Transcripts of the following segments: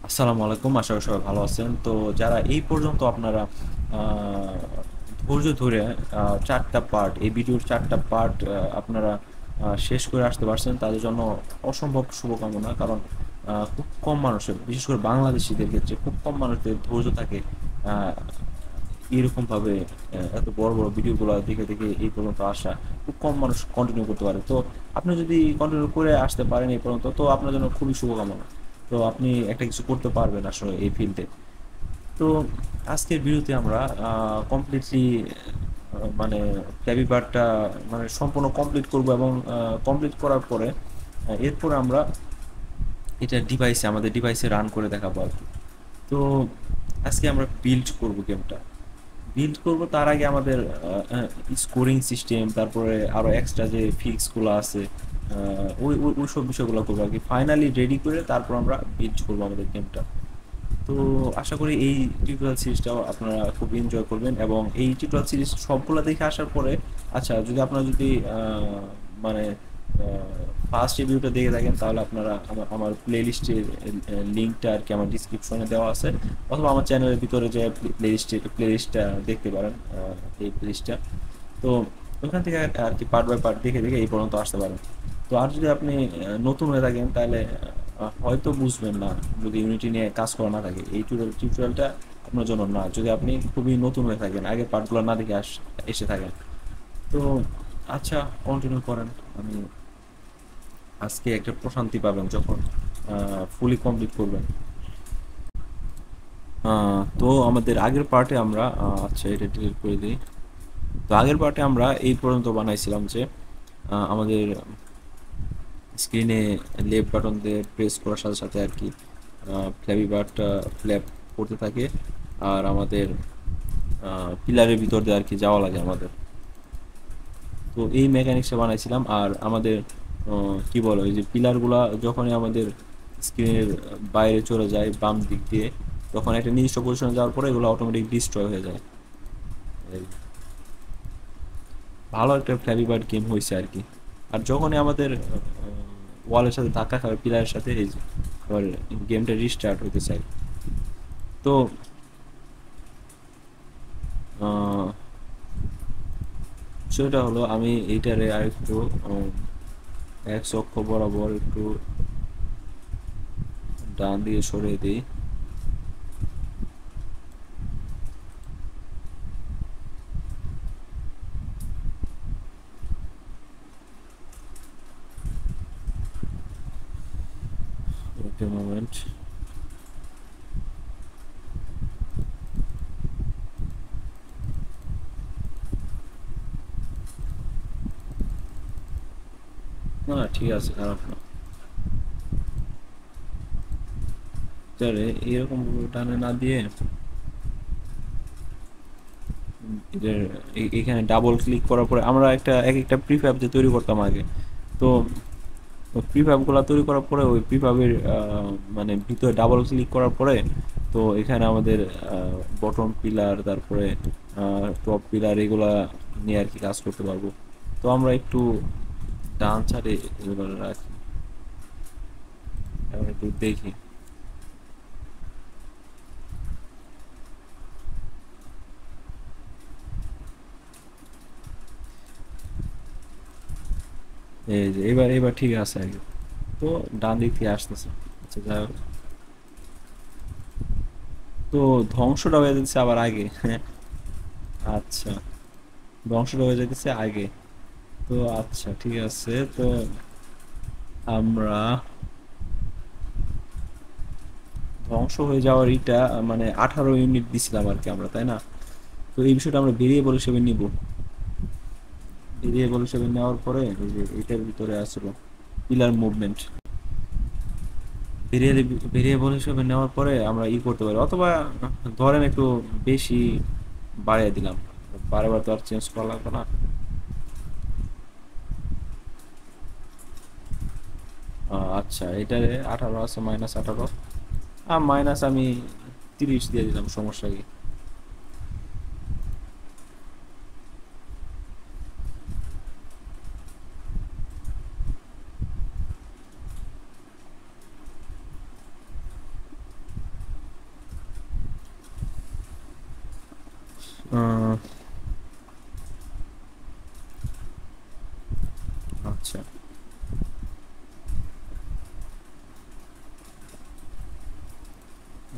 আসসালামু আলাইকুম, আশা করি সবাই ভালো আছেন। তো যারা এই পর্যন্ত আপনারা আহ, ধৈর্য ধরে চারটা পার্ট, এই ভিডিওর চারটা পার্ট আপনারা শেষ করে আসতে পারছেন, তাদের জন্য অসম্ভব শুভকামনা। কারণ খুব কম মানুষের, বিশেষ করে বাংলাদেশিদের ক্ষেত্রে খুব কম মানুষদের ধৈর্য থাকে আহ, এরকমভাবে এত বড় বড় ভিডিওগুলো দেখে দেখে এই পর্যন্ত আসা। খুব কম মানুষ কন্টিনিউ করতে পারে। তো আপনি যদি কন্টিনিউ করে আসতে পারেন এই পর্যন্ত, তো আপনার জন্য খুবই শুভকামনা। তো আপনি একটা কিছু করতে পারবেন আসলে এই ফিল্ডে। তো আজকের ভিডিওতে আমরা কমপ্লিটলি মানে ফ্ল্যাপি বারটা মানে সম্পূর্ণ কমপ্লিট করব, এবং কমপ্লিট করার পরে এরপর আমরা এটা ডিভাইসে, আমাদের ডিভাইসে রান করে দেখাবো আর কি। তো আজকে আমরা বিল্ড করব গেমটা। বিল্ড করব তার আগে আমাদের স্কোরিং সিস্টেম, তারপরে আরো এক্সট্রা যে ফিক্সগুলো আছে, ওই সব বিষয়গুলো করবো আর কি। ফাইনালি রেডি করে তারপর আমরা বিল্ড করবো আমাদের গেমটা। তো আশা করি এই টিউটোরিয়াল সিরিজটাও আপনারা খুব এনজয় করবেন, এবং এই টিউটোরিয়াল সিরিজ সবগুলো দেখে আসার পরে, আচ্ছা, যদি আপনারা যদি মানে ফার্স্ট রিভিউটা দেখে থাকেন, তাহলে আপনারা আমার প্লে লিস্টের লিঙ্কটা আর কি আমার ডিসক্রিপশনে দেওয়া আছে, অথবা আমার চ্যানেলের ভিতরে যে প্লে লিস্টটা দেখতে পারেন, এই প্লে লিস্টটা। তো ওখান থেকে আর কি পার্ট বাই পার্ট দেখে দেখে এই পর্যন্ত আসতে পারেন। তো আর যদি আপনি নতুন হয়ে থাকেন, তাহলে হয়তো বুঝবেন না, যদি ইউনিটি নিয়ে কাজ করা না থাকে, এই টিউটোরিয়ালটা আপনার জন্য না। যদি আপনি খুবই নতুন হয়ে থাকেন, আগের পার্টগুলো না দেখে এসে থাকেন, তো আচ্ছা, কন্টিনিউ করেন। আমি আজকে একটা প্রশান্তি পাবেন যখন ফুলি কমপ্লিট করবেন। তো আমাদের আগের পার্টে আমরা আচ্ছা, এটা ডিলিট করে দিই। তো আগের পার্টে আমরা এই পর্যন্ত বানাইছিলাম যে আমাদের স্ক্রিনে লেফট বাটন দিয়ে প্রেস করার সাথে সাথে আর কি ফ্ল্যাপি বারটা ফ্ল্যাপ করতে থাকে, আর আমাদের পিলারের ভিতর দিয়ে আর কি যাওয়া লাগে আমাদের। তো এই মেকানিক্সটা বানাইছিলাম। আর আমাদের কি বলো, এই যে পিলারগুলা যখনই আমাদের স্ক্রিনের বাইরে চলে যায় বাম দিক দিয়ে, তখন একটা নির্দিষ্ট পজিশনে যাওয়ার পরে এগুলো অটোমেটিক ডিস্ট্রয় হয়ে যায়। এই ভালো একটা ফ্ল্যাপি বার্ড গেম হয়েছে আর কি। আর যখনই আমাদের ওয়ালের সাথে ধাক্কা খাবে, পিলারের সাথে, এই যে আবার গেমটা রিস্টার্ট হতে চাই। তো সেটা হলো, আমি এইটারে আর একটু এক অক্ষ বরাবর একটু ডান দিয়ে সরিয়ে দিই। একটা মোমেন্ট। না না, ঠিক আছে, খারাপ না। তাহলে এরকম টানে না দিয়ে এটার এখানে ডাবল ক্লিক করার পরে আমরা এক একটা প্রিফ্যাব যে তৈরি করতাম আগে। তো প্রিফ্যাবগুলো তৈরি করার পরে ওই প্রিফ্যাবের মানে ভিতরে ডাবল ক্লিক করার পরে, তো এখানে আমাদের বটম পিলার, তারপরে টপ পিলার, এগুলা নিয়ে আর কি কাজ করতে পারবো। তো আমরা একটু ডান সাইডে এগুলো রাখি, এখন একটু দেখি। এই যে এবার এবার ঠিক আছে আর কি। তো ডান দিক থেকে আসতেছে। আচ্ছা, যাই হোক। তো ধ্বংসটা হয়ে যাচ্ছে আবার আগে। আচ্ছা, ধ্বংসটা হয়ে যেতেছে আগে। তো আচ্ছা, ঠিক আছে। তো আমরা ধ্বংস হয়ে যাওয়ার এটা মানে 18 ইউনিট দিছিলাম আর কি আমরা, তাই না? তো এই বিষয়টা আমরা ভেরিয়েবল হিসেবে নিব। ভেরিয়েবল হিসেবে নেওয়ার পরে এই যে এটার ভিতরে আসলো পিলার মুভমেন্ট। ভেরিয়েবল হিসেবে নেওয়ার পরে আমরা করতে পারি, অথবা ধরেন একটু বেশি বাড়িয়ে দিলাম। বারবার তো আর চেঞ্জ করা লাগবে না। আচ্ছা, এটারে 18 আছে, -18। মাইনাস আমি 30 দিয়ে দিলাম, সমস্যা কি?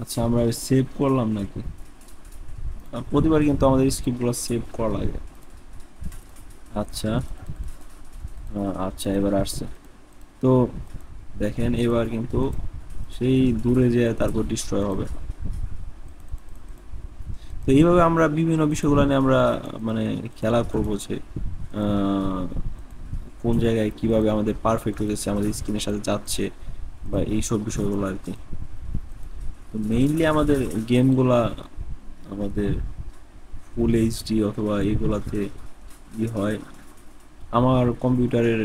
আচ্ছা, আমরা সেভ করলাম নাকি? প্রতিবার কিন্তু আমাদের স্ক্রিপ্টগুলো সেভ করা লাগে। আচ্ছা, আচ্ছা এবার আসছে। তো দেখেন এবার কিন্তু সেই দূরে যেয়ে তারপর ডিস্ট্রয় হবে। তো এইভাবে আমরা বিভিন্ন বিষয়গুলো নিয়ে আমরা মানে খেলা করবো যে আহ, কোন জায়গায় কিভাবে আমাদের পারফেক্ট হয়েছে, আমাদের স্কিনের সাথে যাচ্ছে, বা এইসব বিষয়গুলো আর কি। তো মেইনলি আমাদের গেমগুলা আমাদের ফুল এইচডি অথবা এইগুলাতে ই হয়। আমার কম্পিউটারের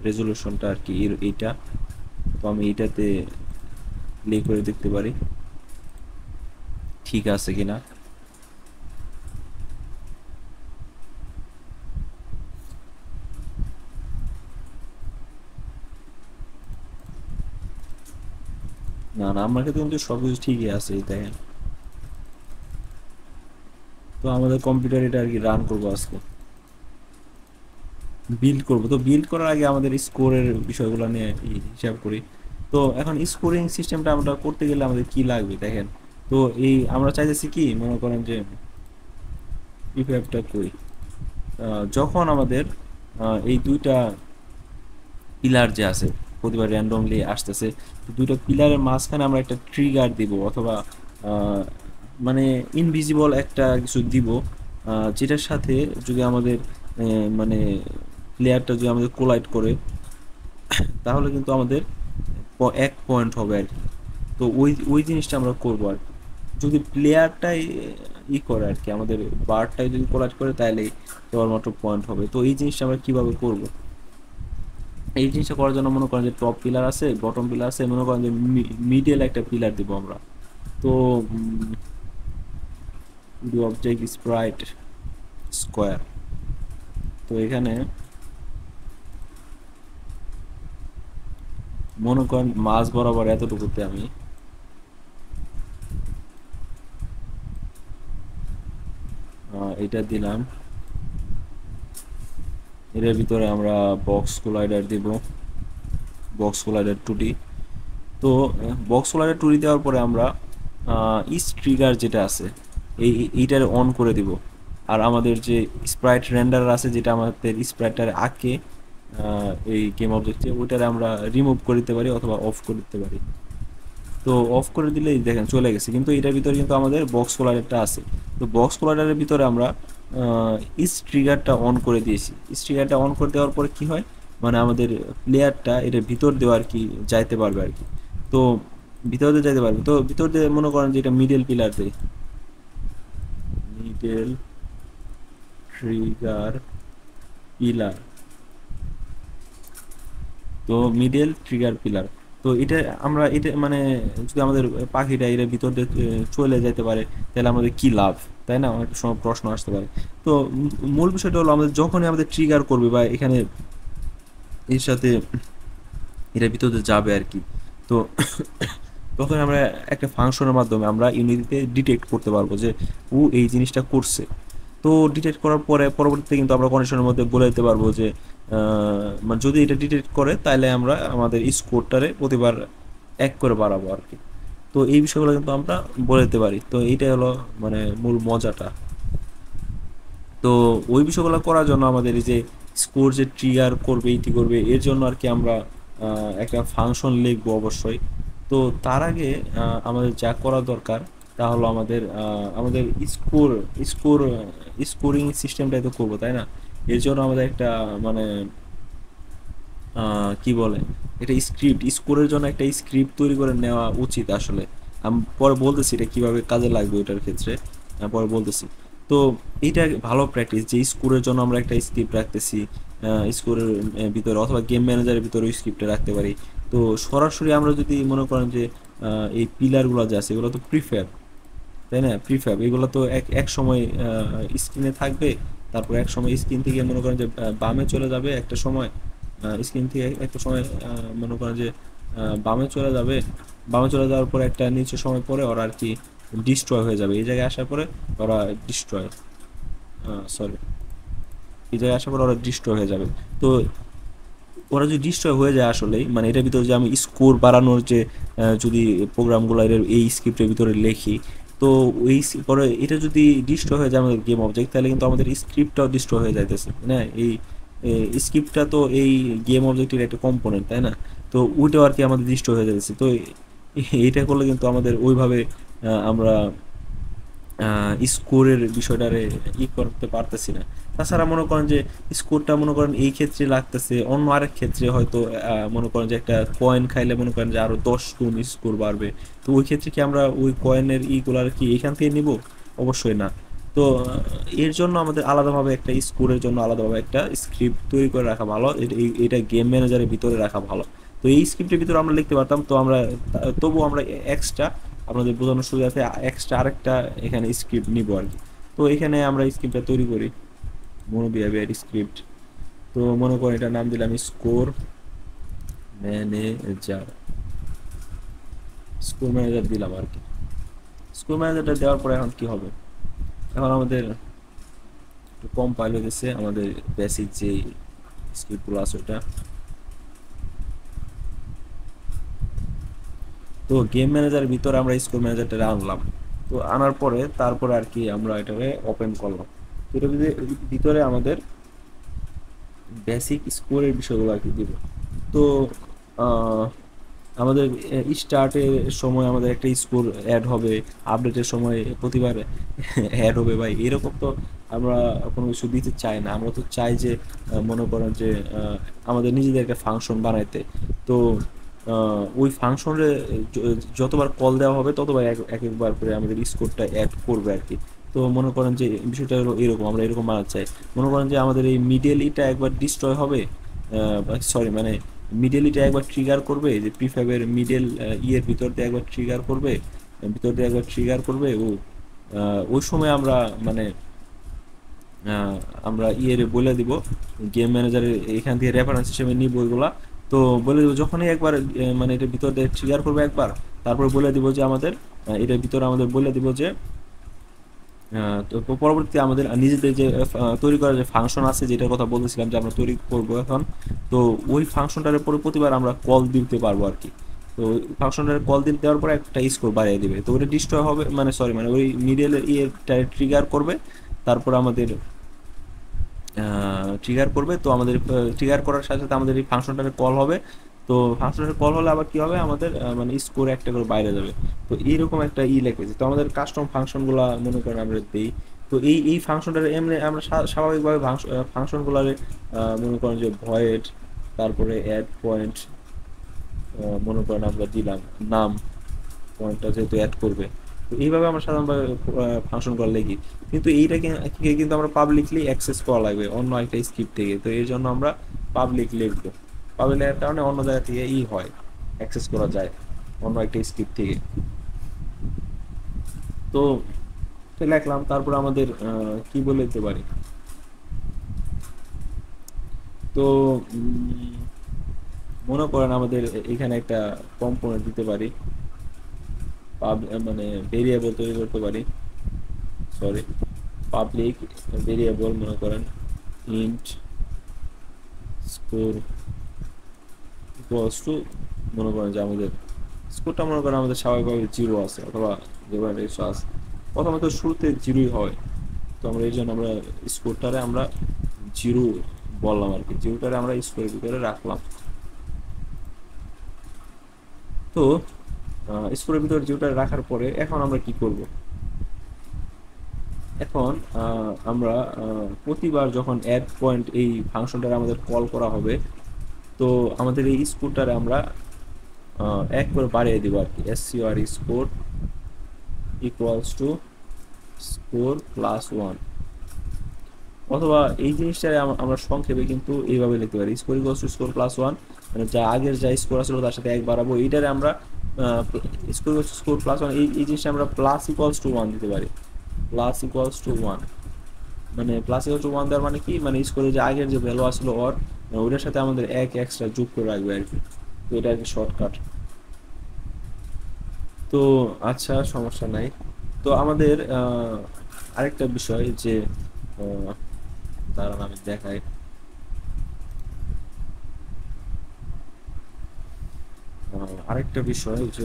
রেজলিউশনটা আর কি এইটা। তো আমি এইটাতে প্লে করে দেখতে পারি ঠিক আছে কিনা। না না, আমার ক্ষেত্রে কিন্তু সবকিছু ঠিকই আছে, এই দেখেন। তো আমাদের কম্পিউটার এটা আর কি রান করবো আজকে, বিল্ড করব। তো বিল্ড করার আগে আমাদের স্কোরের বিষয়গুলো নিয়ে হিসাব করি। তো এখন স্কোরিং সিস্টেমটা আমরা করতে গেলে আমাদের কি লাগবে দেখেন। তো এই আমরা চাইতেছি কি, মনে করেন যে প্রিফ্যাবটা করি, যখন আমাদের এই দুইটা পিলার যে আছে প্রতিবার র্যান্ডমলি আসতেছে, তো দুইটা পিলারের মাঝখানে আমরা একটা ট্রিগার দিব, অথবা আহ, মানে ইনভিজিবল একটা কিছু দিব, যেটার সাথে যদি আমাদের মানে প্লেয়ারটা যদি আমাদের কোলাইড করে, তাহলে কিন্তু আমাদের এক পয়েন্ট হবে আর কি। তো ওই ওই জিনিসটা আমরা করবো আর কি। যদি প্লেয়ারটাই করে আর কি, আমাদের বারটাই যদি কোলাইড করে, তাহলে কেবলমাত্র পয়েন্ট হবে। তো এই জিনিসটা আমরা কিভাবে করব? এই জিনিসটা করার জন্য মনে করেন যে টপ পিলার আছে, বটম পিলার আছে, মনে করেন যে মিডল একটা পিলার দিব আমরা। তো অবজেক্ট স্প্রাইট স্কোয়ার। তো এখানে মনে করেন মাঝ বরাবর এতটুকুতে আমি এটা দিলাম। এর ভিতরে আমরা বক্স কোলাইডার দিব, বক্স কোলাইডার টুডি। তো বক্স কোলাইডার টুডি দেওয়ার পরে আমরা ইস ট্রিগার যেটা আছে এইটার অন করে দিব। আর আমাদের যে স্প্রাইট রেন্ডার আছে, যেটা আমাদের স্প্রাইটটার আঁকে এই গেম অবজেক্টে, ওইটারে আমরা রিমুভ করে দিতে পারি অথবা অফ করে দিতে পারি। তো অফ করে দিলেই দেখেন চলে গেছে, কিন্তু এটার ভিতরে কিন্তু আমাদের বক্স কোলাইডারটা আছে। তো বক্স কোলাইডারের ভিতরে আমরা ইস ট্রিগারটা অন করে দিয়েছি। ইস ট্রিগারটা অন করে দেওয়ার পরে কি হয়, মানে আমাদের প্লেয়ারটা এটার ভিতর দেওয়া আর কি যাইতে পারবে আর কি। তো ভিতর দিয়ে যাইতে পারবে। তো ভিতর দিয়ে মনে করেন যে এটা মিডল পিলার দেয়, মিডল ট্রিগার পিলার। তো মিডল ট্রিগার পিলার। তো এটা আমরা এটা মানে যদি আমাদের পাখিটা এর ভিতর দিয়ে চলে যেতে পারে, তাহলে আমাদের কি লাভ, তাই না? অনেক সময় প্রশ্ন আসতে পারে। তো মূল বিষয়টা হলো, আমাদের যখনই আমাদের ট্রিগার করবে বা এখানে এর সাথে এটার ভিতর দিয়ে যাবে আর কি, তো তখন আমরা একটা ফাংশনের মাধ্যমে আমরা ইউনিটিতে ডিটেক্ট করতে পারবো যে ও এই জিনিসটা করছে। তো ডিটেক্ট করার পরে পরবর্তীতে কিন্তু আমরা কন্ডিশনের মধ্যে বলে দিতে পারবো যে মানে যদি এটা ডিটেক্ট করে, তাহলে আমরা আমাদের স্কোরটারে প্রতিবার এক করে বাড়াবো আর কি। তো এই বিষয়গুলো কিন্তু আমরা বলে দিতে পারি। তো এইটাই হলো মানে মূল মজাটা। তো ওই বিষয়গুলো করার জন্য আমাদের এই যে স্কোর যে ট্রিগার করবে, এইটি করবে, এর জন্য আর কি আমরা একটা ফাংশন লিখবো অবশ্যই। তো তার আগে আমাদের যা করা দরকার তা হলো আমাদের আমাদের স্কোর স্কোর স্কোরিং সিস্টেমটাই তো করবো, তাই না? এর জন্য আমাদের একটা মানে কি বলে, এটা স্ক্রিপ্ট স্কোরের জন্য একটা স্ক্রিপ্ট তৈরি করে নেওয়া উচিত আসলে। আমি পরে বলতেছি এটা কিভাবে কাজে লাগবে ওইটার ক্ষেত্রে, পরে বলতেছি। তো এইটা ভালো প্র্যাকটিস যে স্কোরের জন্য আমরা একটা স্ক্রিপ্ট রাখতেছি স্কোরের ভিতরে, অথবা গেম ম্যানেজারের ভিতরে ওই স্ক্রিপ্টটা রাখতে পারি। তো সরাসরি আমরা যদি মনে করেন যে এই পিলারগুলো যে আছে এগুলো তো প্রিফ্যাব, তাই না? প্রিফ্যাব এগুলো তো এক এক সময় স্ক্রিনে থাকবে, তারপর এক সময় স্ক্রিন থেকে মনে করেন যে বামে চলে যাবে একটা সময়, স্ক্রিন থেকে একটা সময় মনে করেন যে বামে চলে যাবে। বামে চলে যাওয়ার পরে একটা নিচু সময় পরে ওরা আর কি ডিস্ট্রয় হয়ে যাবে। এই জায়গায় আসার পরে ওরা ডিস্ট্রয়, সরি, এই জায়গায় আসার পরে ওরা ডিস্ট্রয় হয়ে যাবে। তো ওরা যদি ডিস্ট্রয় হয়ে যায় আসলেই, মানে এটার ভিতরে যে আমি স্কোর বাড়ানোর যে যদি প্রোগ্রামগুলো এই স্ক্রিপ্টের ভিতরে লিখি, তো ওই পরে এটা যদি ডিস্ট্রয় হয়ে যায় আমাদের গেম অবজেক্ট, তাহলে কিন্তু আমাদের স্ক্রিপ্টটাও ডিস্ট্রয় হয়ে যাইতেছে না। এই স্ক্রিপ্টটা তো এই গেম অবজেক্টের একটা কম্পোনেন্ট, তাই না? তো ওইটাও আর কি আমাদের ডিস্ট্রয় হয়ে যাচ্ছে। তো এইটা করলে কিন্তু আমাদের ওইভাবে আমরা স্কোরের বিষয়টারে করতে পারতেছি না। তাছাড়া মনে করেন যে স্কোরটা মনে করেন এই ক্ষেত্রে লাগতেছে, অন্য আরেক ক্ষেত্রে হয়তো মনে করেন যে একটা কয়েন খাইলে মনে করেন যে আরো 10 গুণ স্কোর বাড়বে। তো ওই ক্ষেত্রে কি আমরা ওই কয়েনের ইগুলার কি এখান থেকে নিব? অবশ্যই না। তো এর জন্য আমাদের আলাদাভাবে একটা স্কোরের জন্য আলাদাভাবে একটা স্ক্রিপ্ট তৈরি করে রাখা ভালো। এটা গেম ম্যানেজারের ভিতরে রাখা ভালো। তো এই স্ক্রিপ্টের ভিতরে আমরা লিখতে পারতাম, তো আমরা তবু আমরা এক্সট্রা আপনাদের বোঝানোর সুবিধার্থে এক্সট্রা আরেকটা এখানে স্ক্রিপ্ট নিব আর কি। তো এখানে আমরা স্ক্রিপ্টটা তৈরি করি, মনো বিহেভিয়ার স্ক্রিপ্ট। তো মনে করেন এটার নাম দিলাম স্কোর ম্যানেজার। স্কোর ম্যানেজার দিলাম আর কি। স্কোর ম্যানেজারটা দেওয়ার পরে এখন কি হবে? এখন আমাদের একটু কম্পাইল হয়ে গেছে আমাদের বেসিক যে স্ক্রিপ্টগুলো আছে ওটা। তো গেম ম্যানেজারের ভিতরে আমরা স্কোর ম্যানেজারটা আনলাম। তো আনার পরে তারপরে আর কি আমরা এটাকে ওপেন করলাম। তো এটার ভিতরে আমাদের বেসিক স্কোরের বিষয়গুলো আর কি দিব। তো আহ, আমাদের স্টার্টের সময় আমাদের একটা স্কোর অ্যাড হবে, আপডেটের সময় প্রতিবার অ্যাড হবে। ভাই এরকম তো আমরা কোনো কিছু দিতে চাই না। আমরা তো চাই যে মনে করেন যে আমাদের নিজেদের একটা ফাংশন বানাইতে। তো ওই ফাংশনে যতবার কল দেওয়া হবে ততবার এক একবার করে আমাদের স্কোরটা অ্যাড করবে আর কি। তো মনে করেন যে বিষয়টা হলো এরকম, আমরা এরকম বানাতে চাই। মনে করেন যে আমাদের এই মিডল ইটা একবার ডিস্ট্রয় হবে, সরি মানে মিডল ইটা একবার ট্রিগার করবে, যে প্রিফ্যাবের মিডল ইয়ের ভিতর দিয়ে একবার ট্রিগার করবে, ভিতর দিয়ে একবার ট্রিগার করবে। ও ওই সময় আমরা মানে আহ, আমরা ইয়ের বলে দিব, গেম ম্যানেজারের এখান থেকে রেফারেন্স হিসেবে নিব ওইগুলা। তো বলে দিব যখনই একবার মানে এটার ভিতর দিয়ে ট্রিগার করবে একবার, তারপর বলে দিব যে আমাদের এটার ভিতরে আমাদের বলে দিব যে তো পরবর্তীতে আমাদের নিজেদের যে তৈরি করা যে ফাংশন আছে, যেটার কথা বলতেছিলাম যে আমরা তৈরি করব এখন। তো ওই ফাংশনটার পরে প্রতিবার আমরা কল দিতে পারবো আর কি। তো ফাংশনটার কল দিতে দেওয়ার পরে একটা স্কোর বাড়িয়ে দিবে। তো ওটা ডিস্ট্রয় হবে, মানে সরি মানে ওই মিডলের ইয়েটা ট্রিগার করবে। তারপর আমাদের ট্রিগার করবে। তো আমাদের ট্রিগার করার সাথে সাথে আমাদের এই ফাংশনটার কল হবে। তো ফাংশনের কল হলে আবার কি হবে, আমাদের মানে স্কোর একটা করে বাইরে যাবে। তো এইরকম একটা লিখেছি। তো আমাদের কাস্টম ফাংশনগুলো মনে করেন আমরা দিই। তো এই ফাংশনটার এমনি আমরা স্বাভাবিকভাবে ফাংশনগুলোর মনে করেন যে ভয়েড, তারপরে অ্যাড পয়েন্ট, মনে করেন আমরা দিলাম নাম, পয়েন্টটা যেহেতু অ্যাড করবে। তো এইভাবে আমরা সাধারণভাবে ফাংশনগুলো লিখি। কিন্তু কিন্তু আমরা পাবলিকলি অ্যাক্সেস করা লাগবে অন্য একটা স্ক্রিপ্ট থেকে। তো এই জন্য আমরা পাবলিক লিখবো। পাবলিক লেখার কারণে অন্য জায়গা থেকে হয়, অ্যাক্সেস করা যায় অন্য একটা স্ক্রিপ্ট থেকে। তো তো লিখলাম, তারপর আমাদের কি বলে দিতে পারি। তো মনে করেন আমাদের এখানে একটা কম্পোনেন্ট দিতে পারি, মানে ভেরিয়েবল তৈরি করতে পারি, সরি পাবলিক ভেরিয়েবল মনে করেন ইন্ট স্কোর ইকুয়ালস টু, মনে করেন যে আমাদের স্কোরটা মনে করেন আমাদের স্বাভাবিকভাবে জিরো আছে অথবা যেভাবে কিছু আছে। প্রথমত শুরুতে জিরোই হয়। তো আমরা এই জন্য আমরা স্কোরটারে আমরা জিরো বললাম আর কি, জিরোটারে আমরা স্কোরের ভিতরে রাখলাম। তো স্কোরের ভিতরে জিরোটারে রাখার পরে এখন আমরা কি করব? এখন আমরা প্রতিবার যখন অ্যাড পয়েন্ট এই ফাংশনটারে আমাদের কল করা হবে, তো আমাদের এই স্কোরটারে আমরা এক করে বাড়িয়ে দিব আর কি। SCR score equals to score plus one. অথবা এই জিনিসটারে আমরা সংক্ষেপে কিন্তু এইভাবে লিখতে পারি, score equals to score plus one. মানে যা আগের যা স্কোর আসলে তার সাথে এক বাড়াবো। এইটারে আমরা score equals to score plus one, এই জিনিসটা আমরা প্লাস ইকুয়ালস টু ওয়ান দিতে পারি। প্লাস ইকুয়ালস টু ওয়ান মানে প্লাস ইকুয়াল টু ওয়ান দেওয়ার মানে কি, মানে স্কোরে যে আগের যে ভ্যালু আসলো ওর ওটার সাথে আমাদের এক এক্সট্রা যোগ করে রাখবে আর কি। তো এটা আর কি শর্টকাট। তো আচ্ছা, সমস্যা নাই। তো আমাদের আরেকটা বিষয় যে দাঁড়ান আমি দেখাই। আরেকটা বিষয় যে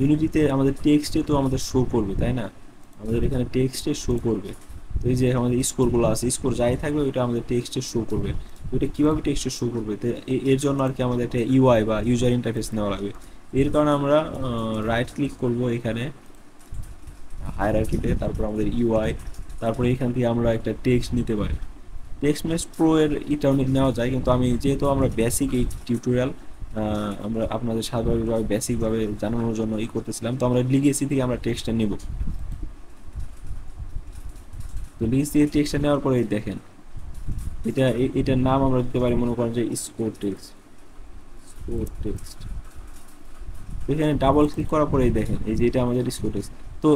ইউনিটিতে আমাদের টেক্সটে তো আমাদের শো করবে, তাই না? আমাদের এখানে টেক্সটে শো করবে। তো এই যে আমাদের স্কোরগুলো আছে, স্কোর যাই থাকবে ওইটা আমাদের টেক্সটে শো করবে। তো এটা কীভাবে টেক্সটে শো করবে? তো এর জন্য আর কি আমাদের একটা ইউআই বা ইউজার ইন্টারফেস নেওয়া লাগবে। এর কারণে আমরা রাইট ক্লিক করব এখানে হায়ারার্কিতে, তারপর আমাদের ইউআই, তারপরে এখান থেকে আমরা একটা টেক্সট নিতে পারি। টেক্সট মেস প্রো এর এটাও নেওয়া যায়, কিন্তু আমি যেহেতু আমরা বেসিক এই টিউটোরিয়াল আমরা আপনাদের স্বাভাবিকভাবে বেসিকভাবে জানানোর জন্য করতেছিলাম, তো আমরা লিগেসি থেকে আমরা টেক্সটটা নেব। তো লিগেসি থেকে টেক্সটটা নেওয়ার পরে দেখেন এটার নাম আমরা দিতে পারি, মনে করেন যে স্কোর টেক্সট। স্কোর টেক্সট এখানে ডাবল ক্লিক করার পরে দেখেন এই যে এটা আমাদের স্কোর টেক্সট। তো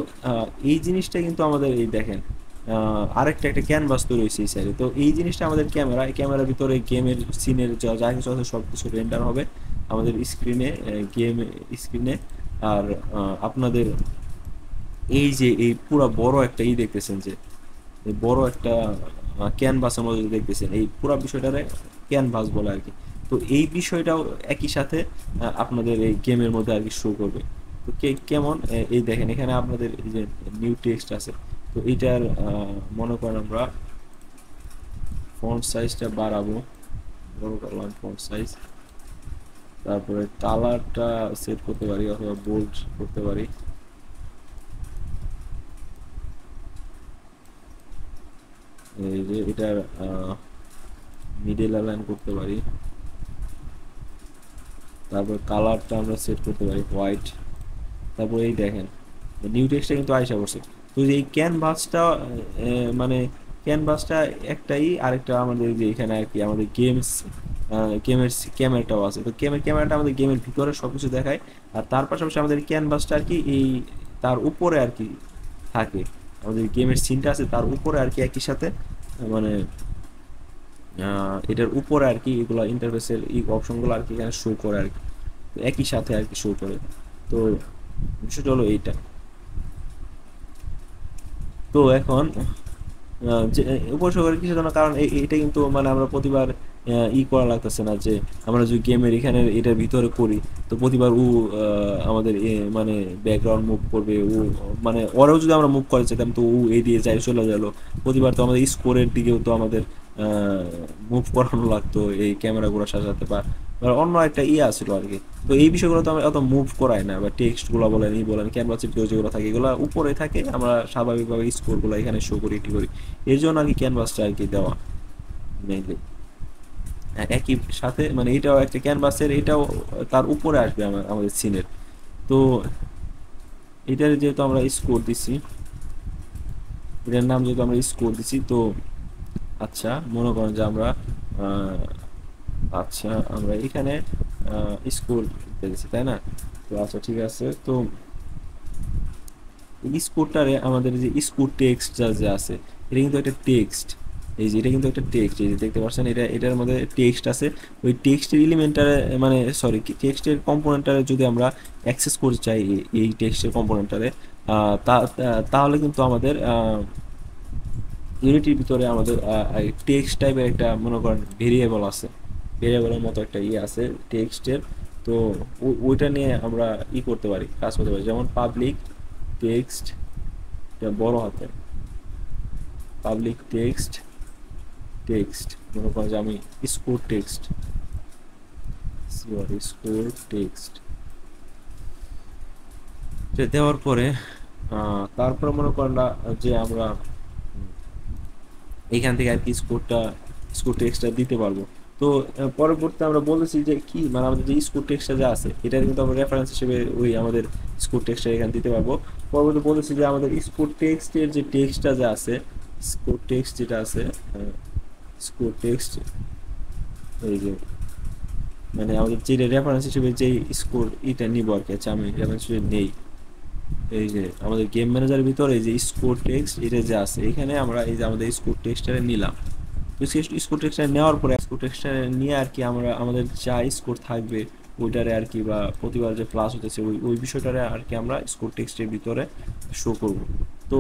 এই জিনিসটা কিন্তু আমাদের এই দেখেন আরেকটা একটা ক্যানভাস তৈরি হয়েছে এই সাইডে। তো এই জিনিসটা আমাদের ক্যামেরার ভিতরে গেমের সিনের যা কিছু আছে সব কিছু রেন্ডার হবে আমাদের স্ক্রিনে, গেম স্ক্রিনে। আর আপনাদের এই যে এই পুরো বড় একটা দেখতেছেন যে এই বড় একটা ক্যানভাসের মধ্যে দেখতেছেন, এই পুরো বিষয়টারে ক্যানভাস বলে আর কি। তো এই বিষয়টাও একই সাথে আপনাদের এই গেমের মধ্যে আর কি শো করবে। তো কেমন এই দেখেন এখানে আপনাদের এই যে নিউ টেক্সট আছে। তো এইটার মনে করেন আমরা ফন্ট সাইজটা বাড়াবো, বড় করলাম ফন্ট সাইজ, তারপরে কালারটা সেট করতে পারি অথবা বোল্ড করতে পারি। এই যে এটার মিডল অ্যালাইন করতে পারি, তারপর কালারটা আমরা সেট করতে পারি হোয়াইট। তারপর এই দেখেন নিউ টেক্সটটা কিন্তু আইসা পড়ছে। তো এই ক্যানভাসটা মানে ক্যানভাসটা একটাই, আরেকটা আমাদের যে এখানে আর কি আমাদের গেমের ক্যামেরাটাও আছে। তো ক্যামেরাটা আমাদের গেমের ভিতরে সবকিছু দেখায়, আর তার পাশাপাশি আমাদের ক্যানভাসটা আর কি এই তার উপরে আর কি থাকে। আমাদের গেমের সিনটা আছে তার উপরে আর কি একই সাথে মানে এটার উপরে আর কি এগুলো ইন্টারফেসের এই অপশনগুলো আর কি এখানে শো করে আর কি, একই সাথে আর কি শো করে। তো বিষয়টা হলো এইটা। তো এখন যে উপসর্গের কিছু জন্য কারণ এটা কিন্তু মানে আমরা প্রতিবার করা লাগতেছে না যে আমরা যদি গেমের এখানে এটার ভিতরে করি তো প্রতিবার আমাদের মানে ব্যাকগ্রাউন্ড মুভ করবে মানে ওরাও যদি আমরা মুভ করে যেতাম তো এই দিয়ে যাই চলে গেলো। প্রতিবার তো আমাদের স্কোরের দিকেও তো আমাদের মুভ করানো লাগতো এই ক্যামেরাগুলোর সাথে সাথে, বা অন্য একটা আসছিল আর কি। তো এই বিষয়গুলো তো আমরা অত মুভ করাই না, বা টেক্সট গুলো বলেন বলেন ক্যানভাস ভিডিও যেগুলো থাকে এগুলো উপরে থাকে, আমরা স্বাভাবিকভাবে স্কোর গুলো এখানে শো করি করি। এর জন্য আর কি ক্যানভাসটা আর কি দেওয়া মেইনলি। একই সাথে মানে এটাও একটা ক্যানভাসের, এটাও তার উপরে আসবে আমাদের সিনের। তো এটার যেহেতু আমরা স্কোর দিছি, এটার নাম যেহেতু আমরা স্কোর দিছি, তো আচ্ছা মনে করেন যে আমরা আচ্ছা আমরা এখানে স্কোর দিতেছি, তাই না? তো আচ্ছা ঠিক আছে। তো স্কোরটারে আমাদের যে স্কোর টেক্সট যে আছে এটা কিন্তু একটা টেক্সট। এই যে এটা কিন্তু একটা টেক্সট, এই যে দেখতে পাচ্ছেন এটার মধ্যে টেক্সট আছে। ওই টেক্সটের এলিমেন্টারে মানে সরি টেক্সটের কম্পোনেন্টারে যদি আমরা অ্যাক্সেস করতে চাই এই টেক্সটের কম্পোনেন্টারে তাহলে কিন্তু আমাদের ইউনিটির ভিতরে আমাদের টেক্সট টাইপের একটা মনে করেন ভেরিয়েবল আছে, ভেরিয়েবলের মতো একটা আছে টেক্সটের। তো ওইটা নিয়ে আমরা করতে পারি, কাজ করতে পারি। যেমন পাবলিক টেক্সট, এটা বড় হাতে পাবলিক টেক্সট টেক্সট মনে করেন যে আমি স্কোর টেক্সট স্কোর টেক্সট দেওয়ার পরে তারপরে মনে করেন যে আমরা এখান থেকে আর কি স্কোর টেক্সটটা দিতে পারবো। তো পরবর্তীতে আমরা বলেছি যে কি মানে আমাদের যে স্কোর টেক্সটটা যা আছে এটা কিন্তু আমরা রেফারেন্স হিসেবে ওই আমাদের স্কোর টেক্সটটা এখানে দিতে পারবো। পরবর্তীতে বলেছি যে আমাদের স্কোর টেক্সটের যে টেক্সটটা যা আছে, স্কোর টেক্সট যেটা আছে স্কোর টেক্সট এই যে মানে আমাদের যে রেফারেন্স হিসেবে যেই স্কোর এটা নিব আর কি। আচ্ছা আমি রেফারেন্স হিসেবে নেই এই যে আমাদের গেম ম্যানেজারের ভিতরে এই যে স্কোর টেক্সট এটা যে আছে এখানে আমরা এই যে আমাদের স্কোর টেক্সটটা নিলাম। তো সেই স্কোর টেক্সটটা নেওয়ার পরে স্কোর টেক্সটটা নিয়ে আর কি আমরা আমাদের যা স্কোর থাকবে ওইটারে আর কি, বা প্রতিবার যে প্লাস হতেছে ওই ওই বিষয়টারে আর কি আমরা স্কোর টেক্সটের ভিতরে শো করব। তো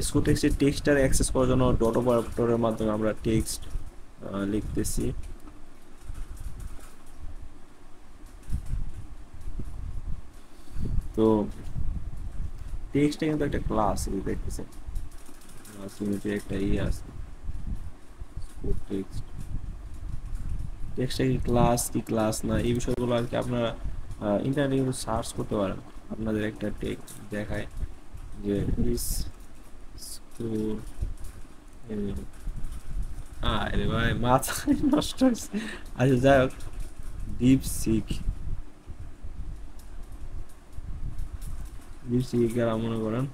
স্কোর টেক্সটের টেক্সটটারে অ্যাক্সেস করার জন্য ডট অপারেটরের মাধ্যমে আমরা টেক্সট লিখতেছি। তো টেক্সটটা কিন্তু একটা ক্লাস, এই দেখতেছেন ক্লাস ইউনিটের একটা আছে টেক্সট। টেক্সটটা কি ক্লাস কি ক্লাস না এই বিষয়গুলো আর কি আপনারা ইন্টারনেটে কিন্তু সার্চ করতে পারেন। আপনাদের একটা টেক্সট দেখায় যে ইস স্কুল, আরে ভাই মাথায় নষ্ট হয়েছে। আচ্ছা যাই হোক, ডিপ সিক, ডিপ সিক যারা মনে করেন,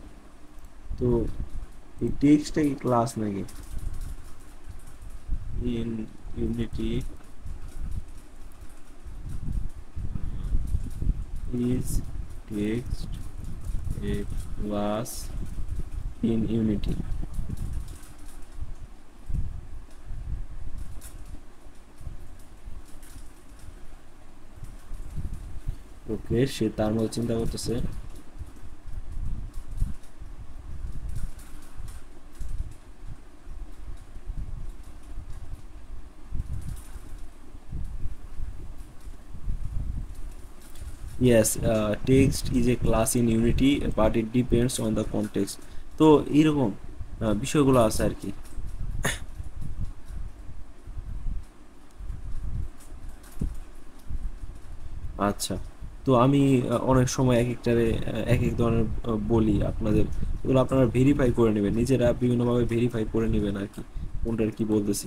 তো এই টেক্সটটা কি ক্লাস নাকি? In unity is text a class in unity? Okay, সে তার মধ্যে চিন্তা করতেছে। Yes, text is a class in Unity, but it depends on the context. তো এইরকম বিষয়গুলো আছে আর কি। আচ্ছা, তো আমি অনেক সময় এক একটারে এক এক ধরনের বলি আপনাদের, এগুলো আপনারা ভেরিফাই করে নেবেন, নিজেরা বিভিন্নভাবে ভেরিফাই করে নেবেন আর কি কোনটার কি বলতেছি।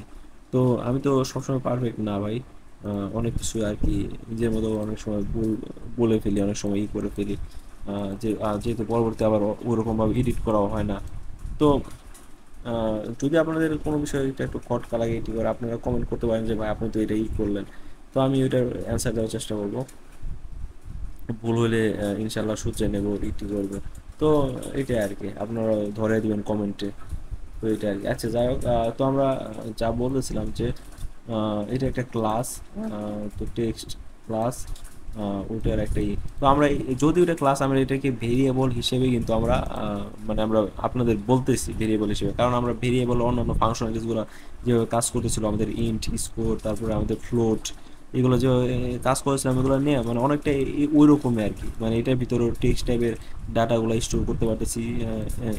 তো আমি তো সবসময় পারফেক্ট না ভাই, অনেক কিছু আর কি নিজের মতো অনেক সময় ভুল বলে ফেলি, অনেক সময় ই করে ফেলি, যেহেতু পরবর্তী আবার ওরকমভাবে এডিট করাও হয় না। তো যদি আপনাদের কোনো বিষয়ে এটা একটু খটকা লাগে এটি করে আপনারা কমেন্ট করতে পারেন যে ভাই আপনি তো এটা ই করলেন, তো আমি ওইটার অ্যান্সার দেওয়ার চেষ্টা করবো। ভুল হলে ইনশাল্লাহ শুধরে নেব, ইটি করবো। তো এটাই আর কি, আপনারা ধরে দিবেন কমেন্টে। তো এটা আর কি। আচ্ছা যাই হোক, তো আমরা যা বলতেছিলাম যে এটা একটা ক্লাস, তো টেক্সট ক্লাস ওইটার একটা তো আমরা যদি ওটা ক্লাস, আমরা এটাকে ভেরিয়েবল হিসেবে কিন্তু আমরা মানে আমরা আপনাদের বলতেছি ভেরিয়েবল হিসেবে, কারণ আমরা ভেরিয়েবল অন্যান্য ফাংশনালিটিসগুলো যেভাবে কাজ করতেছিল আমাদের ইন্ট স্কোর, তারপরে আমাদের ফ্লোট, এগুলো যে কাজ করেছিলাম এগুলো নিয়ে মানে অনেকটা ওই রকমই আর কি, মানে এটার ভিতরে টেক্সট টাইপের ডাটাগুলো স্টোর করতে পারতেছি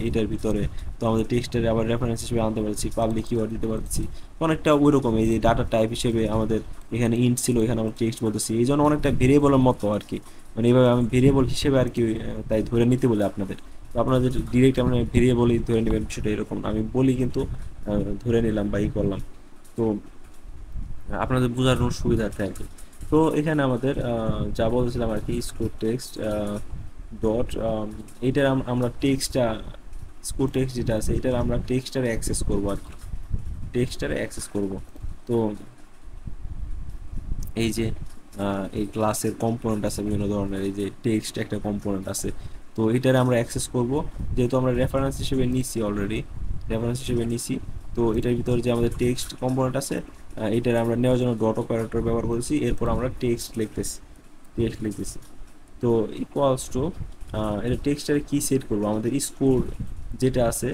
এটার ভিতরে। তো আমাদের টেক্সটের আবার রেফারেন্স হিসেবে আনতে পারছি, পাবলিক কিওয়ার্ড দিতে পারছি, অনেকটা ওই রকম। এই যে ডাটা টাইপ হিসেবে আমাদের এখানে ইন্ট ছিল, এখানে আমরা টেক্সট বলতেছি, এই জন্য অনেকটা ভেরিয়েবলের মতো আর কি, মানে এইভাবে আমি ভেরিয়েবল হিসেবে আর কি তাই ধরে নিতে বলে আপনাদের। তো আপনাদের ডিরেক্ট আমরা ভেরিয়েবলই ধরে নেবেন বিষয়টা এরকম না, আমি বলি কিন্তু ধরে নিলাম বা ই করলাম। তো আপনাদের বোঝানোর সুবিধার্থে আর কি। তো এখানে আমাদের যা বলছিলাম আর কি, স্কোর টেক্সট ডট, এইটার আমরা টেক্সটটা, স্কোর টেক্সট যেটা আছে এটার আমরা টেক্সটারে অ্যাক্সেস করবো আর কি, টেক্সটারে অ্যাক্সেস করব। তো এই যে এই ক্লাসের কম্পোনেন্ট আছে বিভিন্ন ধরনের, এই যে টেক্সট একটা কম্পোনেন্ট আছে, তো এটারে আমরা অ্যাক্সেস করব। যেহেতু আমরা রেফারেন্স হিসেবে নিছি অলরেডি, রেফারেন্স হিসেবে নিছি, তো এটার ভিতরে যে আমাদের টেক্সট কম্পোনেন্ট আছে এটার আমরা নেওয়ার জন্য ডট অপারেটর ব্যবহার করেছি, এরপর আমরা টেক্সট লিখতেছি। তো ইকুয়ালস টু, এটা টেক্সটারে কি সেট করবো, আমাদের স্কোর যেটা আছে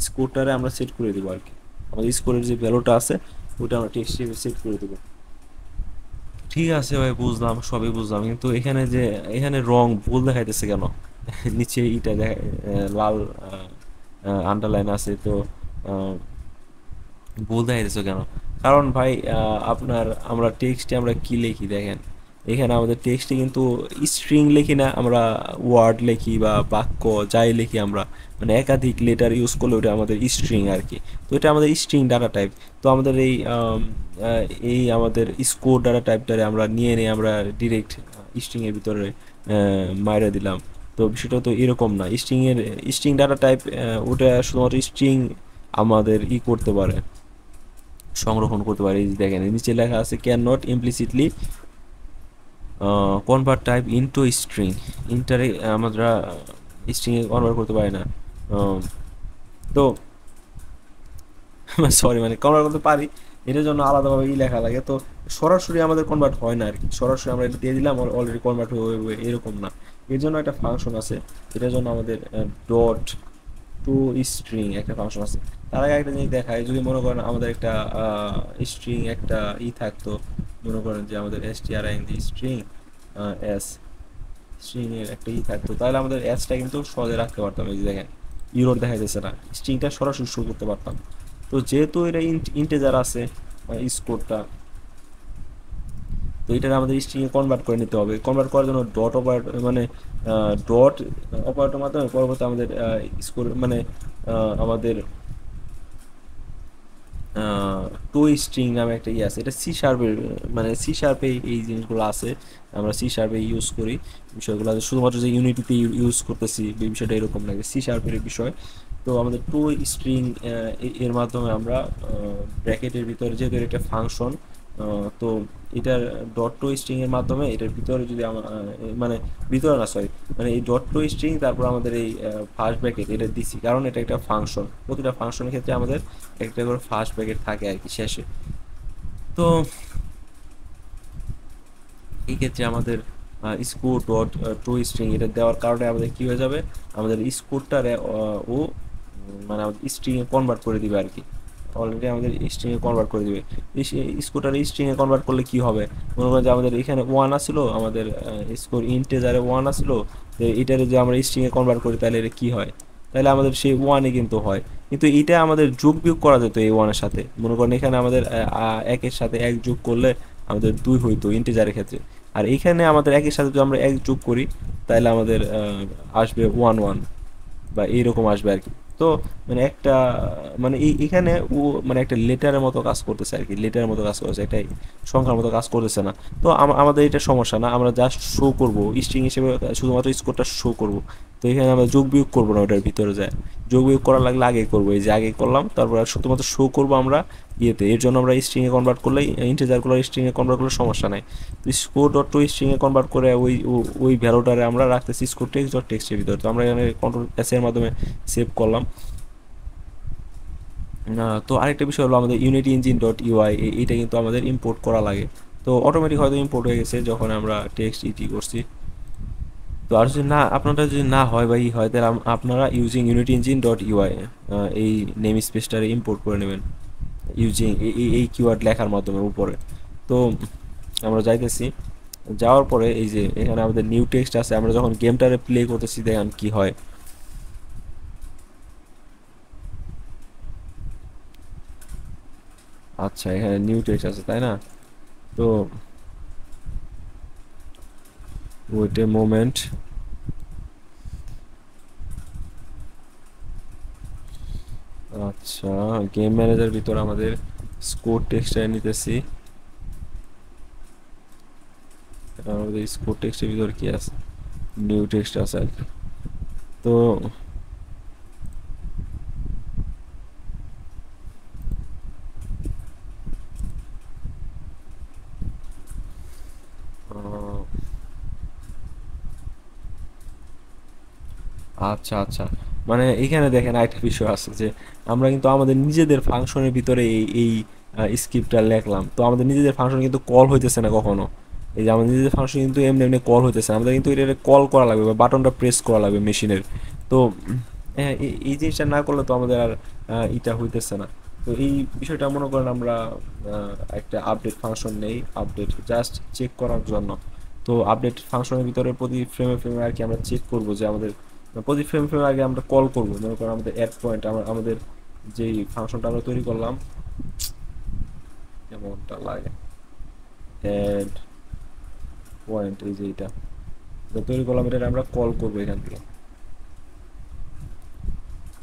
স্কোরটারে আমরা সেট করে দেবো আর কি, আমাদের স্কোরের যে ভ্যালুটা আছে ওটা আমরা টেক্সট হিসেবে সেট করে দেবো। ঠিক আছে ভাই, বুঝলাম, সবই বুঝলাম, কিন্তু এখানে যে এখানে রং ভুল দেখাইতেছে কেন? নিচে ইটা দেখা লাল আন্ডারলাইন আছে, তো আহ, ভুল দেখাইতেছে কেন? কারণ ভাই আপনার আমরা টেক্সটে আমরা কি লিখি দেখেন, এখানে আমাদের টেক্সটে কিন্তু স্ট্রিং লিখি না, আমরা ওয়ার্ড লিখি বা বাক্য যাই লিখি আমরা, মানে একাধিক লেটার ইউজ করলে ওটা আমাদের স্ট্রিং আর কি। তো এটা আমাদের স্ট্রিং ডাটা টাইপ। তো আমাদের এই আমাদের স্কোর ডাটা টাইপটারে আমরা নিয়ে আমরা ডিরেক্ট স্ট্রিংয়ের ভিতরে মাইরা দিলাম। তো বিষয়টা তো এরকম না, স্ট্রিং ডাটা টাইপ ওটা শুধুমাত্র স্ট্রিং আমাদের করতে পারে, সংরক্ষণ করতে পারে। এই যে দেখেন নিচে লেখা আছে can not implicitly convert type into string, ইন্টারে আমরা স্ট্রিংয়ে কনভার্ট করতে পারি না। তো সরি, মানে কনভার্ট করতে পারি, এটার জন্য আলাদাভাবে লেখা লাগে। তো সরাসরি আমাদের কনভার্ট হয় না আর কি, সরাসরি আমরা এটা দিয়ে দিলাম অলরেডি কনভার্ট হয়ে এরকম না, এর জন্য একটা ফাংশন আছে, এটার জন্য আমাদের ডট টু স্ট্রিং একটা ফাংশন আছে। তার আগে একটা জিনিস দেখায়, যদি মনে করেন আমাদের একটা স্ট্রিং একটা থাকতো, মনে করেন যে আমাদের string স্ট্রিং এস স্ট্রিং এর একটা থাকতো, তাহলে আমাদের অ্যাসটা কিন্তু সহজে রাখতে পারতাম। এই যে দেখেন ইউরোর দেখা যাচ্ছে না, স্ট্রিংটা সরাসরি শুরু করতে পারতাম। তো যেহেতু এটা ইন্টেজার আছে স্কোরটা, তো এটা আমাদের স্ট্রিংয়ে কনভার্ট করে নিতে হবে। কনভার্ট করার জন্য ডট অপারেটর মানে ডট অপারেটর মাধ্যমে পরবর্তী আমাদের স্কোর মানে আমাদের টো স্ট্রিং নামে একটা ইয়ে আছে, এটা সি শার্পের মানে সি শার্পে এই জিনিসগুলো আছে, আমরা সি শার্পে ইউজ করি বিষয়গুলো। শুধুমাত্র যে ইউনিটিতে ইউজ করতেছি এই বিষয়টা এরকম লাগে, সি শার্পের বিষয়। তো আমাদের টো স্ট্রিং এর মাধ্যমে আমরা ব্র্যাকেটের ভিতরে যেহেতু এটা একটা ফাংশন, তো এটার ডট টু স্ট্রিং এর মাধ্যমে এটার ভিতরে যদি মানে ভিতরে না সরি মানে এই ডট টু স্ট্রিং তারপর আমাদের এই ফার্স্ট ব্র্যাকেট এটা দিছি, কারণ এটা একটা ফাংশন, প্রতিটা ফাংশনের ক্ষেত্রে আমাদের একটা করে ফার্স্ট ব্র্যাকেট থাকে আর কি শেষে। তো এই ক্ষেত্রে আমাদের স্কোর ডট টু স্ট্রিং এটা দেওয়ার কারণে আমাদের কি হয়ে যাবে, আমাদের স্কোরটারে ও মানে আমাদের স্ট্রিংয়ে কনভার্ট করে দিবে আর কি, অলরেডি আমাদের স্ট্রিংয়ে কনভার্ট করে দিবে। স্কোরটার স্ট্রিংয়ে কনভার্ট করলে কি হবে, মনে করেন যে আমাদের এখানে ওয়ান আসছিল, আমাদের স্কোর ইন্টেজারে ওয়ান আসছিল, এটারে যে আমরা স্ট্রিংয়ে কনভার্ট করি তাহলে এটা কি হয়, তাহলে আমাদের সেই ওয়ানে কিন্তু হয়। কিন্তু এটা আমাদের যোগ বিয়োগ করা যেত এই ওয়ানের সাথে, মনে করেন এখানে আমাদের একের সাথে এক যোগ করলে আমাদের দুই হইতো ইন্টিজারের ক্ষেত্রে, আর এখানে আমাদের একের সাথে যদি আমরা এক যোগ করি তাহলে আমাদের আসবে ওয়ান ওয়ান বা এইরকম আসবে আর কি। তো মানে একটা মানে এখানে ও মানে একটা লেটারের মতো কাজ করতেছে আর কি, লেটারের মতো কাজ করতেছে, একটা সংখ্যার মতো কাজ করতেছে না। তো আমাদের এটা সমস্যা না, আমরা জাস্ট শো করব স্ট্রিং হিসেবে শুধুমাত্র স্কোরটা শো করব। তো এখানে আমরা যোগ বিয়োগ করবো না, ওটার ভিতরে যায় যোগ বিয়োগ করার লাগলে আগে করবো, এই যে আগে করলাম, তারপর শুধুমাত্র শো করবো আমরা ইয়েতে। এর জন্য আমরা স্ট্রিংয়ে কনভার্ট করলে ইন্টিজারগুলো স্ট্রিংয়ে কনভার্ট করলে সমস্যা নাই। তো স্কোর ডট টু স্ট্রিংয়ে কনভার্ট করে ওই ভ্যালুটারে আমরা রাখতেছি স্কোর টেক্সট ডট টেক্সটের ভিতরে। তো আমরা এখানে কন্ট্রোল এস এর মাধ্যমে সেভ করলাম। তো আরেকটা বিষয় হলো আমাদের ইউনিটি ইঞ্জিন ডট ইউআই, এইটা কিন্তু আমাদের ইম্পোর্ট করা লাগে। তো অটোমেটিক হয়তো ইম্পোর্ট হয়ে গেছে যখন আমরা টেক্সট ইটি করছি। তো আর যদি না আপনারা যদি না হয় বা ই হয় তাহলে আপনারা using Unity Engine dot UI এই নেম স্পেসটারে ইম্পোর্ট করে নেবেন ইউজিং এই কিওয়ার্ড লেখার মাধ্যমে উপরে। তো আমরা যাইতেছি, যাওয়ার পরে এই যে এখানে আমাদের নিউ টেক্সট আছে, আমরা যখন গেমটারে প্লে করতেছি দেখেন কি হয়। আচ্ছা এখানে নিউ টেক্সট আছে তাই না, তো ওয়েট এ মোমেন্ট। আচ্ছা গেম ম্যানেজার ভিতর আমাদের স্কোর টেক্সটটা নিতেছি, আমাদের স্কোর টেক্সটের ভিতর কি আছে, নিউ টেক্সট আছে আর কি। তো আচ্ছা আচ্ছা, মানে এখানে দেখেন আরেকটা বিষয় আছে যে আমরা কিন্তু আমাদের নিজেদের ফাংশনের ভিতরে এই এই স্ক্রিপ্টটা লিখলাম, তো আমাদের নিজেদের ফাংশন কিন্তু কল হইতেছে না কখনো। এই যে আমাদের নিজেদের ফাংশন কিন্তু এমনি এমনি কল হইতেছে না, আমাদের কিন্তু এটা কল করা লাগবে বা বাটনটা প্রেস করা লাগবে মেশিনের। তো হ্যাঁ এই জিনিসটা না করলে তো আমাদের আর এটা হইতেছে না। তো এই বিষয়টা মনে করেন আমরা একটা আপডেট ফাংশন নেই, আপডেট জাস্ট চেক করার জন্য। তো আপডেট ফাংশনের ভিতরে প্রতি ফ্রেমে ফ্রেমে আর কি আমরা চেক করবো যে আমাদের প্রতি ফ্রেম ফ্রেম আগে আমরা কল করবো, মনে করো আমাদের অ্যাড পয়েন্ট আমাদের যেই ফাংশনটা আমরা তৈরি করলাম যেমনটা লাগে অ্যাড পয়েন্ট, এই যে এটা তৈরি করলাম, এটা আমরা কল করবো এখান থেকে।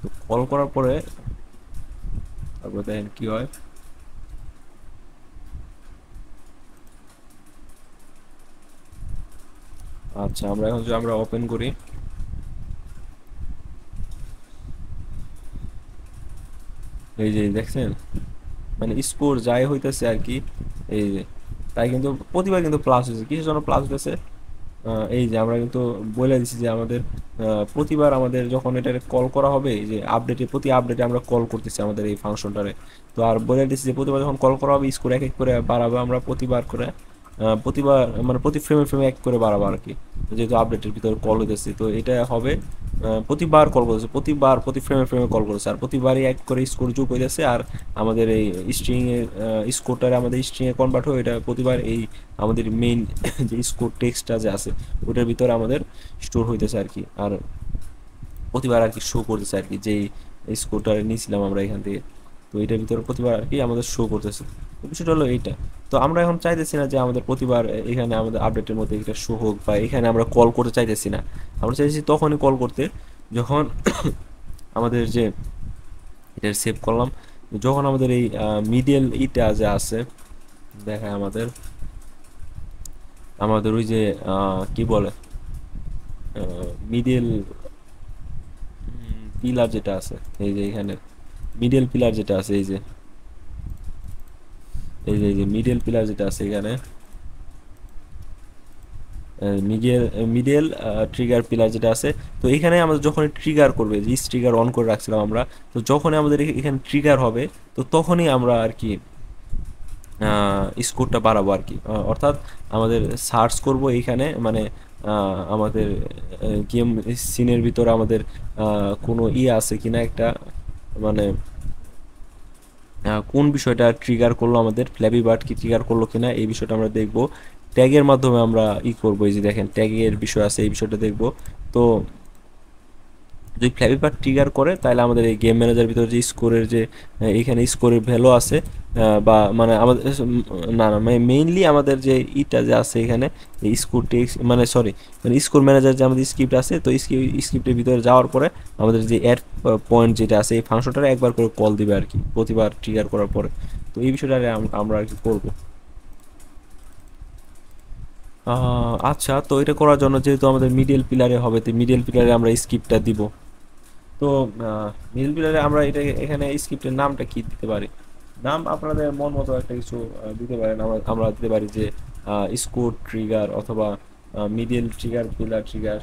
তো কল করার পরে তারপরে দেখেন কি হয়। আচ্ছা আমরা এখন যদি আমরা ওপেন করি, এই যে দেখছেন মানে স্কোর যাই হইতেছে আর কি, এই যে তাই কিন্তু প্রতিবার কিন্তু প্লাস হয়েছে, কিসের জন্য প্লাস হয়েছে, এই যে আমরা কিন্তু বলে দিচ্ছি যে আমাদের প্রতিবার আমাদের যখন এটা কল করা হবে, এই যে আপডেটে প্রতি আপডেটে আমরা কল করতেছি আমাদের এই ফাংশনটারে। তো আর বলে দিচ্ছি যে প্রতিবার যখন কল করা হবে স্কোর এক এক করে বাড়াবো আমরা প্রতিবার করে, প্রতিবার মানে প্রতি ফ্রেমে ফ্রেমে এক করে বাড়াবো আর কি, যেহেতু আপডেটের ভিতরে কল হইতেছি। তো এটা হবে প্রতিবার কল করতেছে, প্রতিবার প্রতি ফ্রেমে ফ্রেমে কল করতেছে, আর প্রতিবারই এক করে স্কোর যোগ হইতেছে, আর আমাদের এই স্ট্রিং এর স্কোরটা আমাদের স্ট্রিং এ কনভার্ট হয়ে এটা প্রতিবার এই আমাদের মেইন যে স্কোর টেক্সটটা যে আছে ওটার ভিতরে আমাদের স্টোর হইতেছে আর কি। আর প্রতিবার আর কি শো করতেছে আর কি, যেই স্কোরটা নিয়েছিলাম আমরা এখান থেকে, তো এটার ভিতরে প্রতিবার আর কি আমাদের শো করতেছে। তো বিষয়টা হলো এইটা। তো আমরা এখন চাইতেছি না যে আমাদের প্রতিবার এখানে আমাদের আপডেটের মধ্যে এটা শো হোক, বা এখানে আমরা কল করতে চাইতেছি না। আমরা চাইছি তখনই কল করতে যখন আমাদের যে এটা সেভ করলাম, যখন আমাদের এই মিডিয়াল ইটা যে আছে দেখায় আমাদের, আমাদের ওই যে কি বলে মিডিল পিলার যেটা আছে, এই যে এখানে মিডল পিলার যেটা আছে, এই যে এই যে মিডল পিলার যেটা আছে এখানে, মিডল মিডল ট্রিগার পিলার যেটা আছে, তো এখানে আমাদের যখন ট্রিগার করবে, যে ট্রিগার অন করে রাখছিলাম আমরা, তো যখনই আমাদের এখানে ট্রিগার হবে, তো তখনই আমরা আর কি স্কোরটা বাড়াবো আর কি। অর্থাৎ আমাদের সার্চ করব এইখানে, মানে আমাদের গেম সিনের ভিতরে আমাদের কোনো আছে কিনা একটা, মানে কোন বিষয়টা ট্রিগার করলো, আমাদের ফ্ল্যাপি বার্ড কি ট্রিগার করলো কিনা এই বিষয়টা আমরা দেখব। ট্যাগের মাধ্যমে আমরা করবো, এই যে দেখেন ট্যাগের বিষয় আছে, এই বিষয়টা দেখব। তো যদি ফ্ল্যাপি বার্ড ট্রিগার করে তাহলে আমাদের এই গেম ম্যানেজার ভিতরে যে স্কোরের যে এখানে স্কোরের ভ্যালু আছে, বা মানে আমাদের না না মানে মেইনলি আমাদের যে ইটা যে আছে এখানে, এই স্কোর টেক্স মানে সরি মানে স্কোর ম্যানেজার যে আমাদের স্ক্রিপ্ট আছে, তো স্ক্রিপ্টের ভিতরে যাওয়ার পরে আমাদের যে অ্যাড পয়েন্ট যেটা আছে এই ফাংশনটা একবার করে কল দিবে আর কি প্রতিবার ট্রিগার করার পরে। তো এই বিষয়টা আমরা আর কি করবো। আচ্ছা, তো এটা করার জন্য যেহেতু আমাদের মিডল পিলারে হবে, তো মিডল পিলারে আমরা স্ক্রিপ্টটা দিব। তো মিডল পিলারে আমরা এটা এখানে স্ক্রিপ্টের নামটা কি দিতে পারি? নাম আপনাদের মন মতো একটা কিছু দিতে পারেন। আমরা দিতে পারি যে স্কোর ট্রিগার, অথবা মিডল ট্রিগার, পিলার ট্রিগার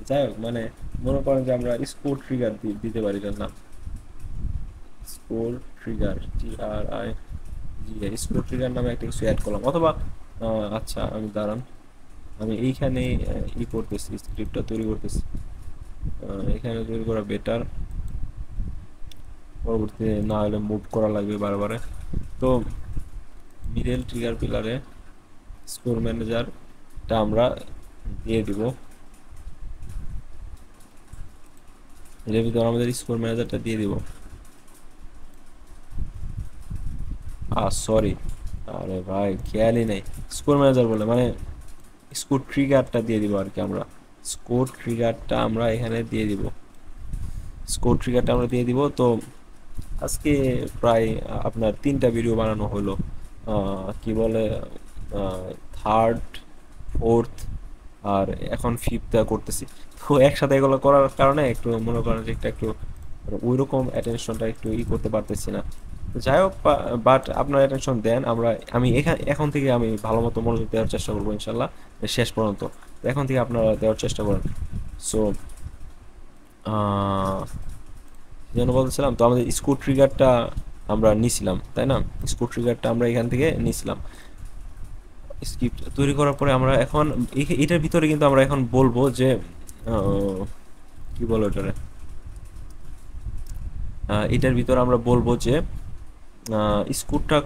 যাই হোক, মানে মনে করেন যে আমরা স্কোর ট্রিগার দিতে পারি এটার নাম, স্কোর ট্রিগার, জি, স্কোর ট্রিগার নামে একটা কিছু অ্যাড করলাম, অথবা আচ্ছা আমি দাঁড়ান, আমি এইখানে করতেছি, স্ক্রিপ্টটা তৈরি করতেছি, এখানে তৈরি করা বেটার, পরবর্তীতে না হলে মুভ করা লাগবে বারবারে। তো মিডল ট্রিগার পিলারে স্কোর ম্যানেজারটা আমরা দিয়ে দিব, এর ভিতরে আমাদের স্কোর ম্যানেজারটা দিয়ে দিব। সরি, আরে ভাই খেয়ালই নেই, স্কোর ম্যানেজার বলে মানে স্কোর ট্রিগারটা দিয়ে দিব আর কি। আমরা স্কোর ট্রিগারটা আমরা এখানে দিয়ে দিব, স্কোর ট্রিগারটা আমরা দিয়ে দিব। তো আজকে প্রায় আপনার 3টা ভিডিও বানানো হলো, কি বলে থার্ড, ফোর্থ, আর এখন ফিফথটা করতেছি। তো একসাথে এগুলো করার কারণে একটু মনে করেন যে একটু ওই রকম অ্যাটেনশনটা একটু করতে পারতেছি না। তো যাই হোক, বাট আপনারা অ্যাটেনশন দেন, আমি এখন থেকে আমি ভালো মতো মনোযোগ দেওয়ার চেষ্টা করবো ইনশাল্লাহ শেষ পর্যন্ত। তো এখন থেকে আপনারা দেওয়ার চেষ্টা করেন। সো যেন বলছিলাম, তো আমাদের স্ক্রু ট্রিগারটা আমরা নিছিলাম, তাই না? স্ক্রু ট্রিগারটা আমরা এখান থেকে নিছিলাম। স্ক্রিপ্ট তৈরি করার পরে আমরা এখন এটার ভিতরে কিন্তু আমরা এখন বলবো যে কি বলো এটারে, এটার ভিতরে আমরা বলবো যে স্ক্রুটা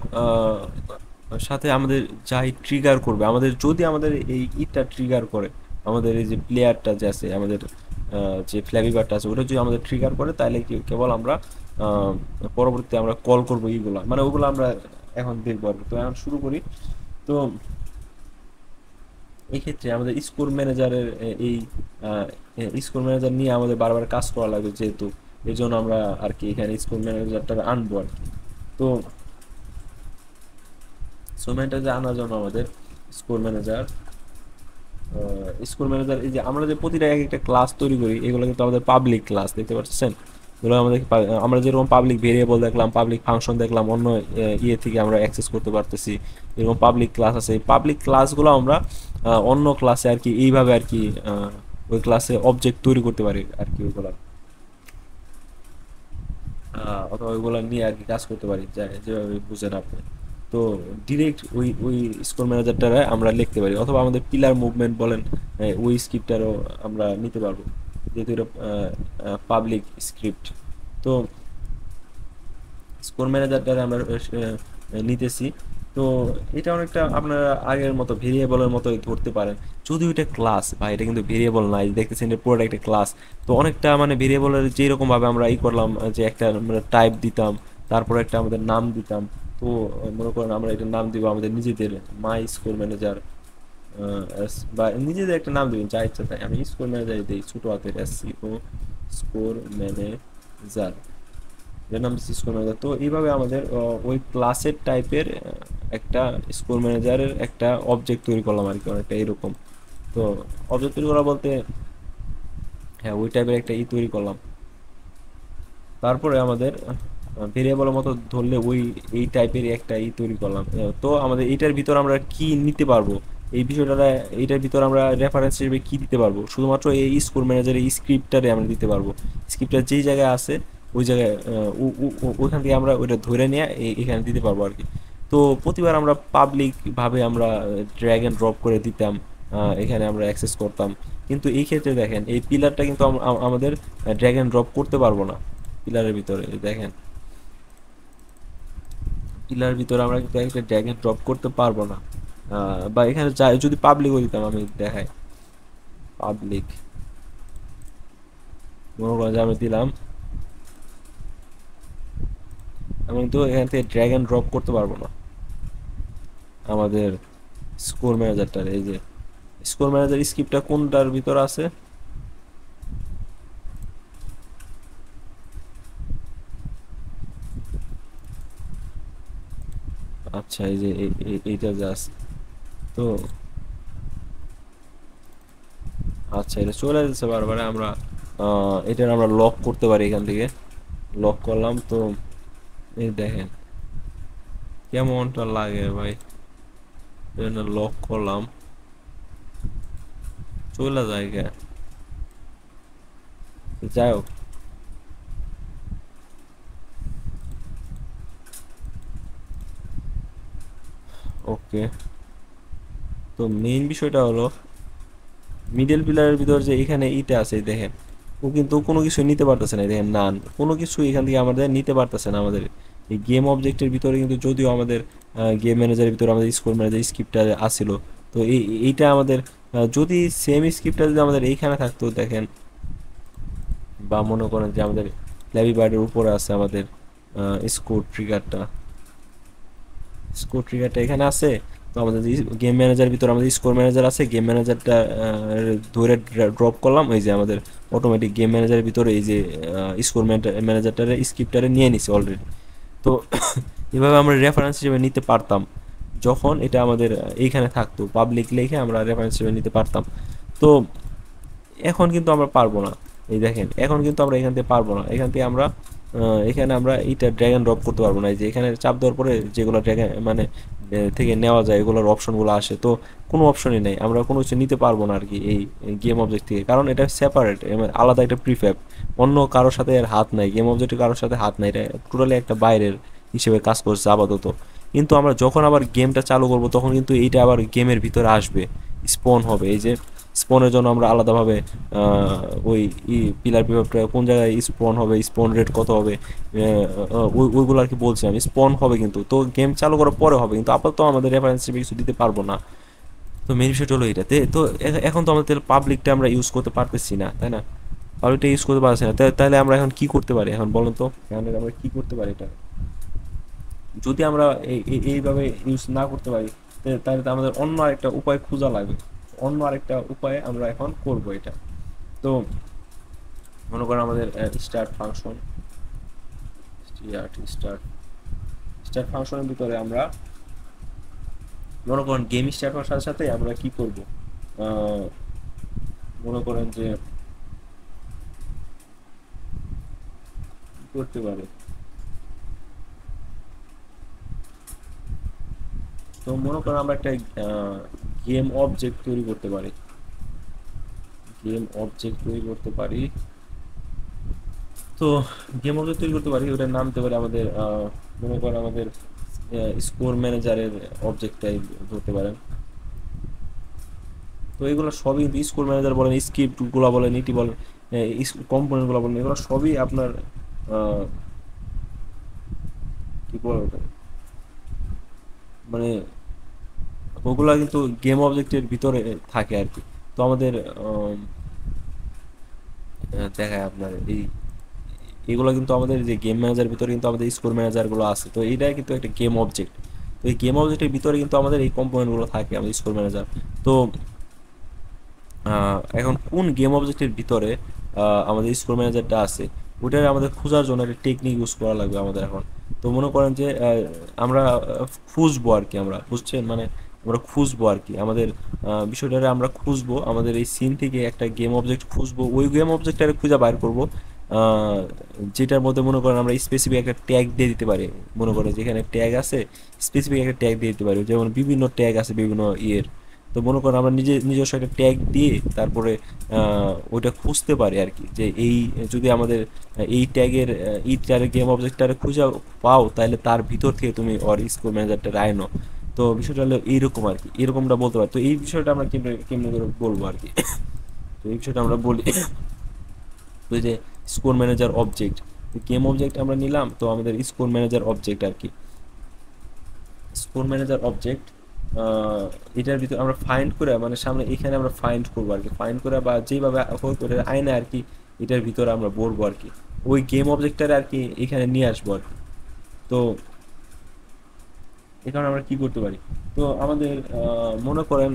সাথে আমাদের যাই ট্রিগার করবে, আমাদের যদি আমাদের এই ইটা ট্রিগার করে, আমাদের এই যে প্লেয়ারটা যে আছে, আমাদের যে ফ্ল্যাপি বারটা আছে, ওটা যদি আমাদের ট্রিগার করে, তাহলে কেবল আমরা পরবর্তীতে আমরা কল করবো এইগুলা, মানে ওগুলো আমরা এখন দেখবো আর কি। তো এখন শুরু করি। তো এই ক্ষেত্রে আমাদের স্কোর ম্যানেজারের এই স্কোর ম্যানেজার নিয়ে আমাদের বারবার কাজ করা লাগবে, যেহেতু এই জন্য আমরা আর কি এখানে স্কোর ম্যানেজারটা আনবো আর কি। তো স্কোর ম্যানেজার আনার জন্য আমাদের স্কোর ম্যানেজার স্কোর ম্যানেজার এই যে আমরা যে প্রতিটা এক একটা ক্লাস তৈরি করি, এগুলো কিন্তু আমাদের পাবলিক ক্লাস, দেখতে পাচ্ছেন? এগুলো আমাদের আমরা যেরকম পাবলিক ভেরিয়েবল দেখলাম, পাবলিক ফাংশন দেখলাম, অন্য ইয়ে থেকে আমরা অ্যাক্সেস করতে পারতেছি, এরকম পাবলিক ক্লাস আছে। এই পাবলিক ক্লাসগুলো আমরা অন্য ক্লাসে আর কি এইভাবে আর কি ওই ক্লাসে অবজেক্ট তৈরি করতে পারি আর কি, ওইগুলো অথবা ওইগুলো নিয়ে আর কি কাজ করতে পারি, যেভাবে বুঝেন আপনি। তো ডিরেক্ট ওই স্কোর ম্যানেজারটা আমরা লিখতে পারি, অথবা আমাদের পিলার মুভমেন্ট বলেন, ওই স্ক্রিপ্টারও আমরা নিতে পারবো। যেহেতু এটা পাবলিক স্ক্রিপ্ট। তো স্কোর ম্যানেজার দ্বারা আমরা নিতেছি। তো এটা অনেকটা আপনারা আগের মতো ভেরিয়েবলের মতোই ধরতে পারেন, যদিও এটা ক্লাস বা এটা কিন্তু ভেরিয়েবল নাই, দেখতেছেন এটা পুরোটা একটা ক্লাস। তো অনেকটা মানে ভেরিয়েবলের যেরকম ভাবে আমরা করলাম, যে একটা টাইপ দিতাম, তারপর একটা আমাদের নাম দিতাম। তো মনে করেন আমরা এটা নাম দিব আমাদের নিজেদের, মাই স্কোর ম্যানেজার, বা নিজেদের একটা নাম দিবেন যা ইচ্ছা তাই। আমি স্কোর ম্যানেজার দিই ছোট হাতের SCO, স্কোর ম্যানেজার, এর নাম দিচ্ছি স্কোর ম্যানেজার। তো এইভাবে আমাদের ওই ক্লাসের টাইপের একটা স্কোর ম্যানেজারের একটা অবজেক্ট তৈরি করলাম আর কি, অনেকটা এরকম। তো অবজেক্ট তৈরি করা বলতে, হ্যাঁ ওই টাইপের একটা তৈরি করলাম। তারপরে আমাদের ভেরিয়েবলের মতো ধরলে ওই এই টাইপের একটা তৈরি করলাম। তো আমাদের এইটার ভিতর আমরা কি নিতে পারবো, এই বিষয়টা, এইটার ভিতর আমরা রেফারেন্স হিসেবে কি দিতে পারবো, শুধুমাত্র এই স্কোর ম্যানেজারের এই স্ক্রিপ্টটারে আমরা দিতে পারবো। স্ক্রিপ্টটা যেই জায়গায় আছে ওই জায়গায় ওইখান থেকে আমরা ওইটা ধরে নিয়ে এখানে দিতে পারবো আর কি। তো প্রতিবার আমরা পাবলিক ভাবে আমরা ড্র্যাগ এন্ড ড্রপ করে দিতাম, এখানে আমরা অ্যাক্সেস করতাম। কিন্তু এই ক্ষেত্রে দেখেন এই পিলারটা কিন্তু আমাদের ড্র্যাগ এন্ড ড্রপ করতে পারবো না। পিলারের ভিতরে দেখেন, পিলারের ভিতরে আমরা কিন্তু একটা ড্র্যাগ এন্ড ড্রপ করতে পারবো না। বা এখানে যাই যদি পাবলিকও দিতাম, আমি দেখাই পাবলিক, মনে করেন যে আমি দিলাম, আমি কিন্তু এখান থেকে ড্র্যাগ এন্ড ড্রপ করতে পারবো না আমাদের স্কোর ম্যানেজারটার। এই যে স্কোর ম্যানেজার স্ক্রিপ্টটা কোনটার ভিতর আছে, আচ্ছা এই যে এইটা জাস্ট, তো আচ্ছা এটা চলে যাচ্ছে বারবার। আমরা এটা আমরা লক করতে পারি এখান থেকে, লক করলাম। তো এই দেখেন কেমনটা লাগে ভাই, লক করলাম, চলে যায় গে। যাই হোক, ওকে। তো মেইন বিষয়টা হলো মিডল পিলারের ভিতর যে এখানে ইটা আছে, এই দেখেন ও কিন্তু কোনো কিছু নিতে পারতেছে না, এই দেখেন নান, কোনো কিছু এখান থেকে আমাদের নিতে পারতেছে না। আমাদের এই গেম অবজেক্টের ভিতরে কিন্তু যদিও আমাদের গেম ম্যানেজারের ভিতরে আমাদের স্কোর ম্যানেজার স্ক্রিপ্টটা আসছিল, তো এইটা আমাদের যদি সেম স্ক্রিপ্টটা যদি আমাদের এইখানে থাকতো দেখেন, বা মনে করেন যে আমাদের ফ্ল্যাপি বার্ডের উপরে আছে আমাদের স্কোর ট্রিগারটা, স্কোর ট্রিগারটা এখানে আছে। তো আমাদের গেম ম্যানেজার ভিতর আমাদের স্কোর ম্যানেজার আছে, গেম ম্যানেজারটা ধরে ড্রপ করলাম, এই যে আমাদের অটোমেটিক গেম ম্যানেজারের ভিতরে এই যে স্কোর ম্যানেজারটারে স্ক্রিপ্টারে নিয়ে নিছে অলরেডি। তো এভাবে আমরা রেফারেন্স হিসেবে নিতে পারতাম যখন এটা আমাদের এইখানে থাকতো, পাবলিক লিখে আমরা রেফারেন্স হিসেবে নিতে পারতাম। তো এখন কিন্তু আমরা পারবো না। এই দেখেন এখন কিন্তু আমরা এখান থেকে পারবো না, এখান থেকে আমরা এখানে আমরা এইটা ড্র্যাগ অ্যান্ড ড্রপ করতে পারবো না। এই যে এখানে চাপ দেওয়ার পরে যেগুলো ড্র্যাগ মানে থেকে নেওয়া যায় এগুলোর অপশনগুলো আসে, তো কোনো অপশনই নেই, আমরা কোনো কিছু নিতে পারবো না আর কি এই গেম অবজেক্ট থেকে, কারণ এটা সেপারেট, আলাদা একটা প্রিফ্যাব, অন্য কারোর সাথে এর হাত নাই, গেম অবজেক্টের কারোর সাথে হাত নাই, এটা টোটালি একটা বাইরের হিসেবে কাজ করছে আপাতত। কিন্তু আমরা যখন আবার গেমটা চালু করব তখন কিন্তু এইটা আবার গেমের ভিতরে আসবে, স্পন হবে। এই যে স্পনের জন্য আমরা আলাদাভাবে ওই পিলার পিভাবটা কোন জায়গায় স্পন হবে, স্পন রেট কত হবে, ওইগুলো আর কি বলছি আমি, স্পন হবে কিন্তু, তো গেম চালু করার পরে হবে, কিন্তু আপাতত আমাদের রেফারেন্স হিসেবে কিছু দিতে পারবো না। তো মেন বিষয়টা হলো এটাতে। তো এখন তো আমাদের পাবলিকটা আমরা ইউজ করতে পারতেছি না, তাই না? পাবলিকটা ইউজ করতে পারছি না, তাহলে আমরা এখন কি করতে পারি, এখন বলুন তো এখন আমরা কি করতে পারি এটা, যদি আমরা এইভাবে ইউজ না করতে পারি, তাহলে তো আমাদের অন্য আরেকটা উপায় খোঁজা লাগবে, অন্য আরেকটা উপায়ে আমরা এখন করব এটা। তো মনে করেন আমাদের স্টার্ট ফাংশন, স্টার্ট স্টার্ট ফাংশনের ভিতরে আমরা মনে করেন গেম স্টার্ট হওয়ার সাথে সাথে আমরা কি করব, আহ, মনে করেন যে কি করতে পারে, তো মনে করেন আমরা একটা গেম অবজেক্ট তৈরি করতে পারি, গেম অবজেক্ট তৈরি করতে পারি। তো গেম অবজেক্ট তৈরি করতে পারি, ওটার নাম দিতে পারি আমাদের মনে করেন আমাদের স্কোর ম্যানেজারের অবজেক্টটাই ধরতে পারেন। তো এগুলো সবই কিন্তু স্কোর ম্যানেজার বলেন, স্ক্রিপ্ট গুলো বলেন, ইটি বলেন, কম্পোনেন্টগুলো বলুন, এগুলো সবই আপনার আহ, কি বলবো মানে ওগুলা কিন্তু গেম অবজেক্টের ভিতরে থাকে আর কি। তো আমাদের দেখায় আপনার এগুলো কিন্তু আমাদের যে গেম ম্যানেজার ভিতরে কিন্তু আমাদের স্কোর ম্যানেজারগুলো আছে, তো এইটা কিন্তু একটা গেম অবজেক্ট। তো এই গেম অবজেক্টের ভিতরে কিন্তু আমাদের এই কম্পোনেন্টগুলো থাকে, আমাদের স্কোর ম্যানেজার। তো এখন কোন গেম অবজেক্টের ভিতরে আমাদের স্কোর ম্যানেজারটা আছে, ওইটার আমাদের খোঁজার জন্য একটা টেকনিক ইউজ করা লাগবে আমাদের এখন। তো মনে করেন যে আমরা খুঁজবো আর কি, আমরা বুঝছেন মানে আমরা খুঁজবো আর কি আমাদের বিষয়টারে আমরা খুঁজবো, আমাদের এই সিন থেকে একটা গেম অবজেক্ট খুঁজবো, ওই গেম অবজেক্টটারে খুঁজে বাইর করবো, আহ, যেটার মধ্যে মনে করেন আমরা স্পেসিফিক একটা ট্যাগ দিয়ে দিতে পারি। মনে করেন যেখানে ট্যাগ আছে, স্পেসিফিক একটা ট্যাগ দিয়ে দিতে পারি, যেমন বিভিন্ন ট্যাগ আছে বিভিন্ন ইয়ের। তো মনে করেন আমরা নিজস্ব একটা ট্যাগ দিয়ে তারপরে ওইটা খুঁজতে পারি আর কি, যে এই যদি আমাদের এই ট্যাগের এই ট্যাগের গেম অবজেক্টটারে খুঁজে পাও, তাহলে তার ভিতর থেকে তুমি ওর স্কোর ম্যানেজারটা আইনো। তো বিষয়টা হলো এইরকম আর কি, এরকমটা বলতে পারি। তো এই বিষয়টা আমরা কেমনে কেমনে করে বলবো আর কি। তো এই বিষয়টা আমরা বলি, তো এই যে score manager object, game object আমরা নিলাম, তো আমাদের স্কোর ম্যানেজার অবজেক্ট আর কি, স্কোর ম্যানেজার অবজেক্ট এটার ভিতরে আমরা ফাইন্ড করে মানে সামনে এখানে আমরা ফাইন্ড করবো আর কি, ফাইন্ড করে বা যেভাবে হোক করে আয়না আর কি, এটার ভিতরে আমরা বলবো আর কি, ওই গেম অবজেক্টটারে আর কি এখানে নিয়ে আসবো আর কি। তো এই কারণে আমরা কি করতে পারি, তো আমাদের মনে করেন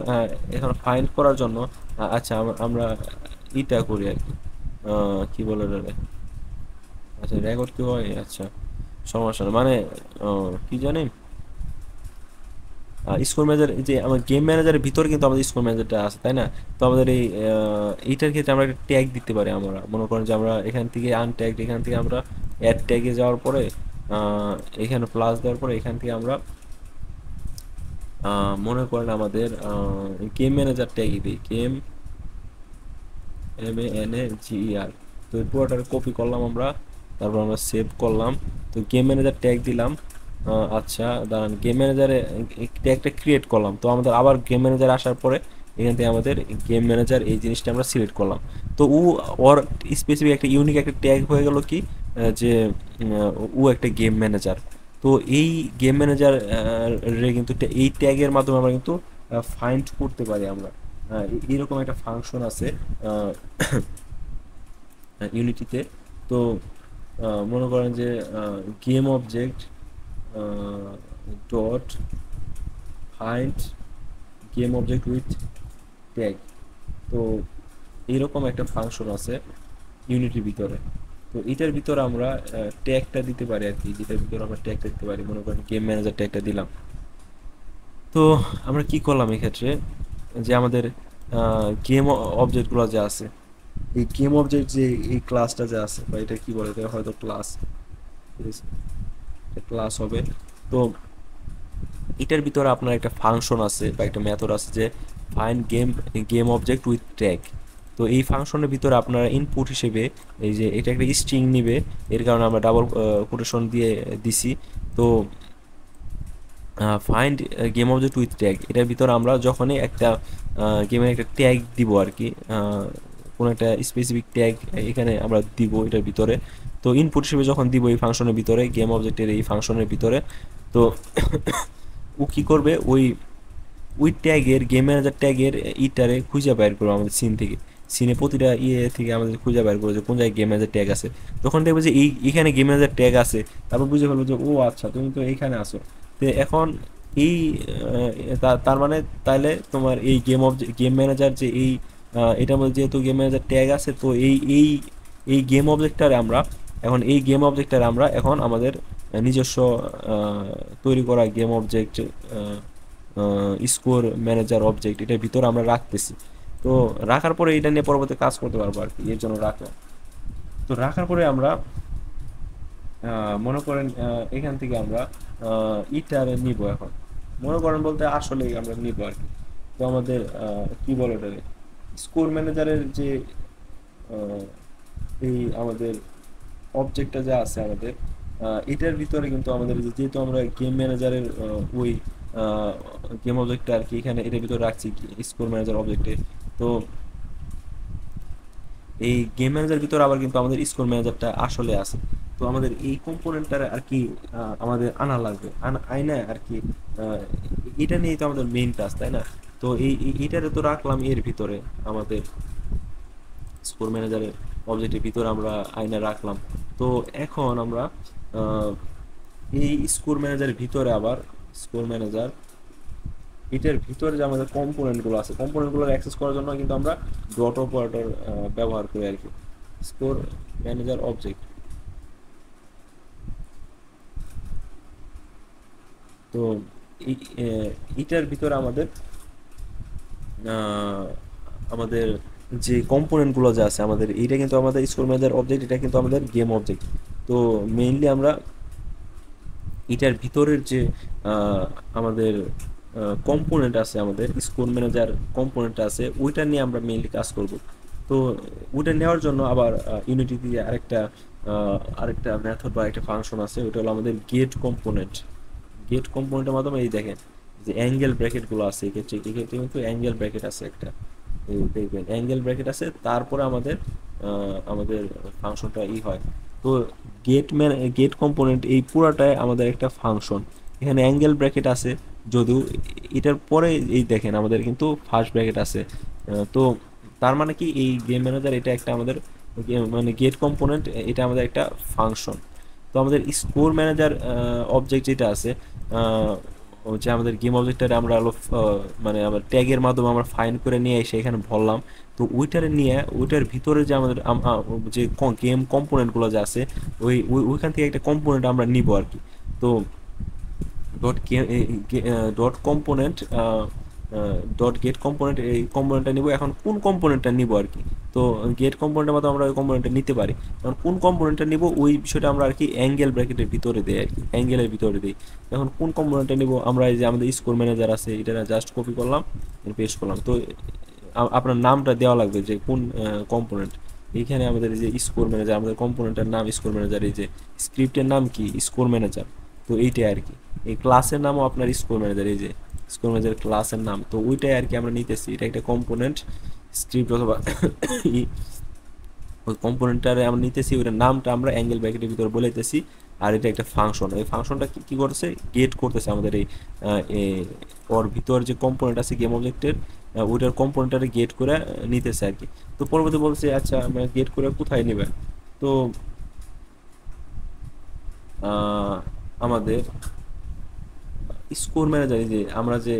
এখন ফাইন্ড করার জন্য আচ্ছা আমরা ইটা করি আর কি, কি বলে ওটারে? আচ্ছা রেকর্ড কি হয়, আচ্ছা সমস্যা না মানে কি জানি স্কোর ম্যানেজার, যে আমার গেম ম্যানেজারের ভিতরে কিন্তু আমাদের স্কোর ম্যানেজারটা আছে তাই না? তো আমাদের এইটার ক্ষেত্রে আমরা একটা ট্যাগ দিতে পারি, আমরা মনে করেন যে আমরা এখান থেকে আনট্যাগ, এখান থেকে আমরা অ্যাড ট্যাগে যাওয়ার পরে আহ, এখানে প্লাস দেওয়ার পরে এখান থেকে আমরা মনে করেন আমাদের গেম ম্যানেজার ট্যাগই দিই, গেম MANAGER। তো এই পুরোটার কপি করলাম আমরা, তারপর আমরা সেভ করলাম, তো গেম ম্যানেজার ট্যাগ দিলাম। আচ্ছা দাঁড়ান, গেম ম্যানেজারে ট্যাগটা ক্রিয়েট করলাম, তো আমাদের আবার গেম ম্যানেজার আসার পরে এখান থেকে আমাদের গেম ম্যানেজার এই জিনিসটা আমরা সিলেক্ট করলাম। তো ওর স্পেসিফিক একটা ইউনিক একটা ট্যাগ হয়ে গেল কি, যে ও একটা গেম ম্যানেজার। তো এই গেম ম্যানেজার রে কিন্তু এই ট্যাগের মাধ্যমে আমরা কিন্তু ফাইন্ড করতে পারি আমরা। এরকম একটা ফাংশন আছে ইউনিটিতে। তো মনে করেন যে game object dot find game object with tag, তো এইরকম একটা ফাংশন আছে ইউনিটির ভিতরে। তো এটার ভিতরে আমরা ট্যাগটা দিতে পারি আর কি, যেটার ভিতরে আমরা ট্যাগটা দিতে পারি, মনে করেন গেম ম্যানেজার ট্যাগটা দিলাম। তো আমরা কি করলাম এক্ষেত্রে, যে আমাদের গেম অবজেক্টগুলো যে আছে, এই গেম অবজেক্ট যে এই ক্লাসটা যে আছে বা এটা কি বলে, এটা হয়তো ক্লাস, ঠিক আছে, এটা ক্লাস হবে। তো এটার ভিতরে আপনার একটা ফাংশন আছে বা একটা মেথড আছে যে find game game object with tag. তো এই ফাংশনের ভিতরে আপনারা ইনপুট হিসেবে এই যে এটা একটা স্ট্রিং নিবে, এর কারণে আমরা ডাবল কোটেশন দিয়ে দিছি। তো find game object with tag, এটার ভিতরে আমরা যখনই একটা গেমের একটা ট্যাগ দিব আর কি, কোনো একটা স্পেসিফিক ট্যাগ এখানে আমরা দিব এটার ভিতরে। তো ইনপুট হিসেবে যখন দিব এই ফাংশনের ভিতরে, গেম অবজেক্টের এই ফাংশনের ভিতরে, তো ও কি করবে, ওই ট্যাগের গেম ম্যানেজার ট্যাগের ইটারে খুঁজে বের করবো আমাদের সিন থেকে, সিনে প্রতিটা ইয়ে থেকে আমাদের খুঁজে বের করবো যে কোন জায়গায় গেম ম্যানেজার ট্যাগ আছে। যখন দেখবে যে এখানে গেম ম্যানেজার ট্যাগ আছে, তারপর বুঝে ফেলবো যে ও আচ্ছা তুমি তো এইখানে আসো। তো এখন এই তার মানে তাহলে তোমার এই গেম ম্যানেজার যে এই এটার মধ্যে যেহেতু গেম ম্যানেজার ট্যাগ আছে, তো এই গেম অবজেক্টটারে আমরা এখন এই গেম অবজেক্টটারে আমরা এখন আমাদের নিজস্ব তৈরি করা game object score manager object এটার ভিতরে আমরা রাখতেছি। তো রাখার পরে এটা নিয়ে পরবর্তী কাজ করতে পারবো আর কি, এর জন্য রাখলাম। তো রাখার পরে আমরা মনে করেন এখান থেকে আমরা ইটারে নিব এখন, মনে করেন বলতে আসলে আমরা নিব আর কি। তো আমাদের কি বলে ওটারে, স্কোর ম্যানেজারের যে আহ, এই আমাদের অবজেক্টটা যা আছে আমাদের এটার ভিতরে কিন্তু আমাদের যেহেতু আমরা গেম ম্যানেজারের ওই গেম অবজেক্টটা আর কি এখানে এটার ভিতরে রাখছি স্কোর ম্যানেজার অবজেক্টে। তো এই গেম ম্যানেজার ভিতরে আবার কিন্তু আমাদের স্কোর ম্যানেজারটা আসলে আছে। তো আমাদের এই কম্পোনেন্টটা আর কি আমাদের আনা লাগবে, আইনা আর কি আহ, এটা নিয়েই তো আমাদের মেইন কাজ, তাই না? তো এইটারে তো রাখলাম এর ভিতরে, আমাদের স্কোর ম্যানেজারের অবজেক্টের ভিতরে আমরা আইনা রাখলাম। তো এখন আমরা আহ, এই স্কোর ম্যানেজারের ভিতরে আবার স্কোর ম্যানেজার এটার ভিতরে যে আমাদের কম্পোনেন্টগুলো আছে, কম্পোনেন্টগুলো অ্যাক্সেস করার জন্য কিন্তু আমরা ডট অপারেটর ব্যবহার করি আর কি। স্কোর ম্যানেজার অবজেক্ট, তো এটার ভিতরে আমাদের আহ, আমাদের যে কম্পোনেন্টগুলো যে আছে আমাদের, এইটা কিন্তু আমাদের স্কোর ম্যানেজার অবজেক্ট, এটা কিন্তু আমাদের গেম অবজেক্ট। তো মেইনলি আমরা এটার ভিতরের যে আহ, আমাদের কম্পোনেন্ট আছে, আমাদের স্কোর ম্যানেজার কম্পোনেন্ট আছে, ওইটা নিয়ে আমরা মেইনলি কাজ করব। তো ওইটা নেওয়ার জন্য আবার ইউনিটি দিয়ে আরেকটা মেথড বা একটা ফাংশন আছে, ওটা হলো আমাদের গেট কম্পোনেন্ট। গেট কম্পোনেন্টের মাধ্যমে এই দেখেন যে অ্যাঙ্গেল ব্র্যাকেটগুলো আছে, এক্ষেত্রে কিন্তু অ্যাঙ্গেল ব্র্যাকেট আছে একটা, এই দেখবেন অ্যাঙ্গেল ব্র্যাকেট আছে, তারপরে আমাদের ফাংশনটা হয়। তো গেট কম্পোনেন্ট এই পুরাটাই আমাদের একটা ফাংশন। এখানে অ্যাঙ্গেল ব্র্যাকেট আছে যদিও, এটার পরে এই দেখেন আমাদের কিন্তু ফার্স্ট ব্র্যাকেট আছে। তো তার মানে কি এই গেম ম্যানেজার এটা একটা আমাদের মানে গেট কম্পোনেন্ট, এটা আমাদের একটা ফাংশন। তো আমাদের স্কোর ম্যানেজার অবজেক্ট যেটা আছে, আহ, ও যে আমাদের গেম অবজেক্টটা আমরা হলো মানে আমার ট্যাগের মাধ্যমে আমরা ফাইন করে নিয়ে এসে এখানে ভরলাম। তো ওইটারে নিয়ে ওইটার ভিতরে যে আমাদের যে গেম কম্পোনেন্টগুলো যে আছে, ওইখান থেকে একটা কম্পোনেন্ট আমরা নিব আর কি। তো dot dot component dot gate component, এই কম্পোনেন্টটা নিব। এখন কোন কম্পোনেন্টটা নিব আর কি, তো গেট কম্পোনেন্টের মতো আমরা ওই কম্পোনেন্টটা নিতে পারি। এখন কোন কম্পোনেন্টটা নিব ওই বিষয়টা আমরা আর কি অ্যাঙ্গেল ব্র্যাকেটের ভিতরে দিই আর কি, অ্যাঙ্গেলের ভিতরে দিই। এখন কোন কম্পোনেন্টটা নিব, আমরা এই যে আমাদের স্কোর ম্যানেজার আছে এটা জাস্ট কপি করলাম, পেস্ট করলাম। তো আপনার নামটা দেওয়া লাগবে যে কোন কম্পোনেন্ট। এইখানে আমাদের এই যে স্কোর ম্যানেজার, আমাদের কম্পোনেন্টের নাম স্কোর ম্যানেজার, এই যে স্ক্রিপ্টের নাম কি স্কোর ম্যানেজার। তো এইটাই আর কি, এই ক্লাসের নামও আপনার স্কোর ম্যানেজার, এই যে স্কোর ম্যানেজার ক্লাসের নাম। তো ওইটাই আর কি আমরা নিতেছি, এটা একটা কম্পোনেন্ট স্ক্রিপ্ট অথবা ওই কম্পোনেন্টটারে আমরা নিতেছি, ওইটার নামটা আমরা অ্যাঙ্গেল ব্র্যাকেটের ভিতরে বলাইতেছি। আর এটা একটা ফাংশন, এই ফাংশনটা কি কি করতেছে, গেট করতেছে আমাদের এই ওর ভিতর যে কম্পোনেন্ট আছে গেম অবজেক্টের, ওইটার কম্পোনেন্টটারে গেট করে নিতেছে আর কি। তো পরবর্তী বলছে আচ্ছা আমরা গেট করে কোথায় নেবে। তো আমাদের স্কোর ম্যানেজার, এই যে আমরা যে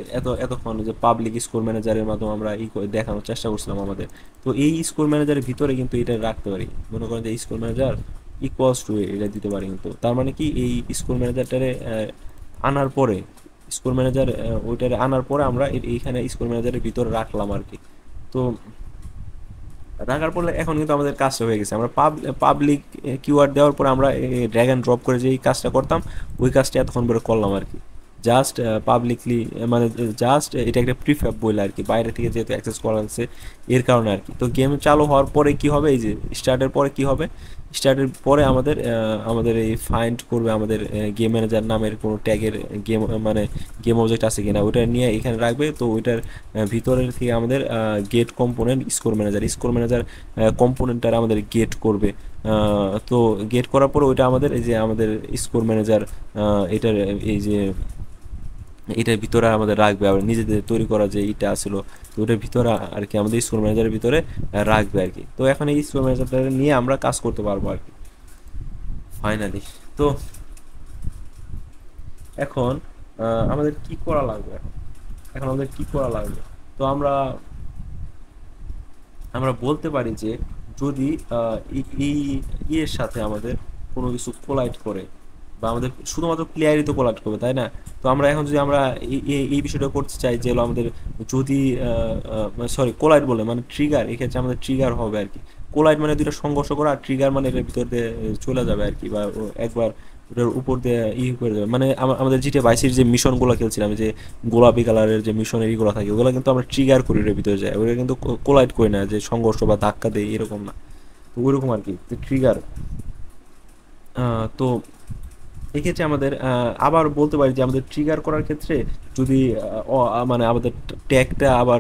এতক্ষণ যে পাবলিক স্কোর ম্যানেজারের মাধ্যমে আমরা দেখানোর চেষ্টা করছিলাম আমাদের, তো এই স্কোর ম্যানেজারের ভিতরে কিন্তু এটা রাখতে পারি। মনে করেন যে স্কোর ম্যানেজার ইকুয়ালস টু এটা দিতে পারি কিন্তু, তার মানে কি এই স্কোর ম্যানেজারটারে আনার পরে, স্কোর ম্যানেজার ওইটারে আনার পরে আমরা এইখানে স্কোর ম্যানেজারের ভিতরে রাখলাম আর কি। তো রাখার পরে এখন কিন্তু আমাদের কাজটা হয়ে গেছে, আমরা পাবলিক কিওয়ার্ড দেওয়ার পরে আমরা ড্র্যাগ অ্যান্ড ড্রপ করে যে এই কাজটা করতাম, ওই কাজটা এতক্ষণ ধরে করলাম আর কি। জাস্ট পাবলিকলি মানে জাস্ট এটা একটা প্রিফ্যাব বলে আর কি, বাইরে থেকে যেহেতু অ্যাক্সেস করা হচ্ছে এর কারণে আর কি। তো গেম চালু হওয়ার পরে কি হবে, এই যে স্টার্টের পরে কি হবে, স্টার্টের পরে আমাদের এই ফাইন্ড করবে আমাদের গেম ম্যানেজার নামের কোনো ট্যাগের গেম মানে গেম অবজেক্ট আছে কিনা, ওইটা নিয়ে এখানে রাখবে। তো ওইটার ভিতরের থেকে আমাদের গেট কম্পোনেন্ট স্কোর ম্যানেজার কম্পোনেন্টটা আমাদের গেট করবে। তো গেট করার পরে ওইটা আমাদের এই যে আমাদের স্কোর ম্যানেজার এটার এই যে এটার ভিতরে আমাদের রাখবে, আবার নিজেদের তৈরি করা যে এটা আসলো, তো ওটার ভিতরে আর কি আমাদের স্কোর ম্যানেজারের ভিতরে রাখবে আর কি। তো এখন এই স্কোর ম্যানেজারটা নিয়ে আমরা কাজ করতে পারবো আর কি ফাইনালি। তো এখন আমাদের কি করা লাগবে, এখন আমাদের কি করা লাগবে। তো আমরা আমরা বলতে পারি যে যদি এই ইয়ের সাথে আমাদের কোনো কিছু কোলাইড করে, বা আমাদের শুধুমাত্র প্লেয়ারই তো কোলাইড করবে, তাই না? তো আমরা এখন যদি আমরা এই বিষয়টা করতে চাই যে হলো আমাদের যদি সরি কোলাইড বলে মানে ট্রিগার, এক্ষেত্রে আমাদের ট্রিগার হবে আর কি। কোলাইড মানে দুটো সংঘর্ষ করা, আর ট্রিগার মানে এটার ভিতর দিয়ে চলে যাবে আর কি, বা একবার ওটার উপর দিয়ে করে দেবে। মানে আমাদের জিটে বাইসির যে মিশনগুলো খেলছিলাম, যে গোলাপি কালারের যে মিশনের ইগুলো থাকে, ওগুলো কিন্তু আমরা ট্রিগার করি এর ভিতরে যায়, ওটা কিন্তু কোলাইড করি না যে সংঘর্ষ বা ধাক্কা দেয় এরকম না। তো ওইরকম আর কি ট্রিগার। তো এক্ষেত্রে আমাদের আবার বলতে পারি যে আমাদের ট্রিগার করার ক্ষেত্রে যদি মানে আমাদের ট্যাগটা আবার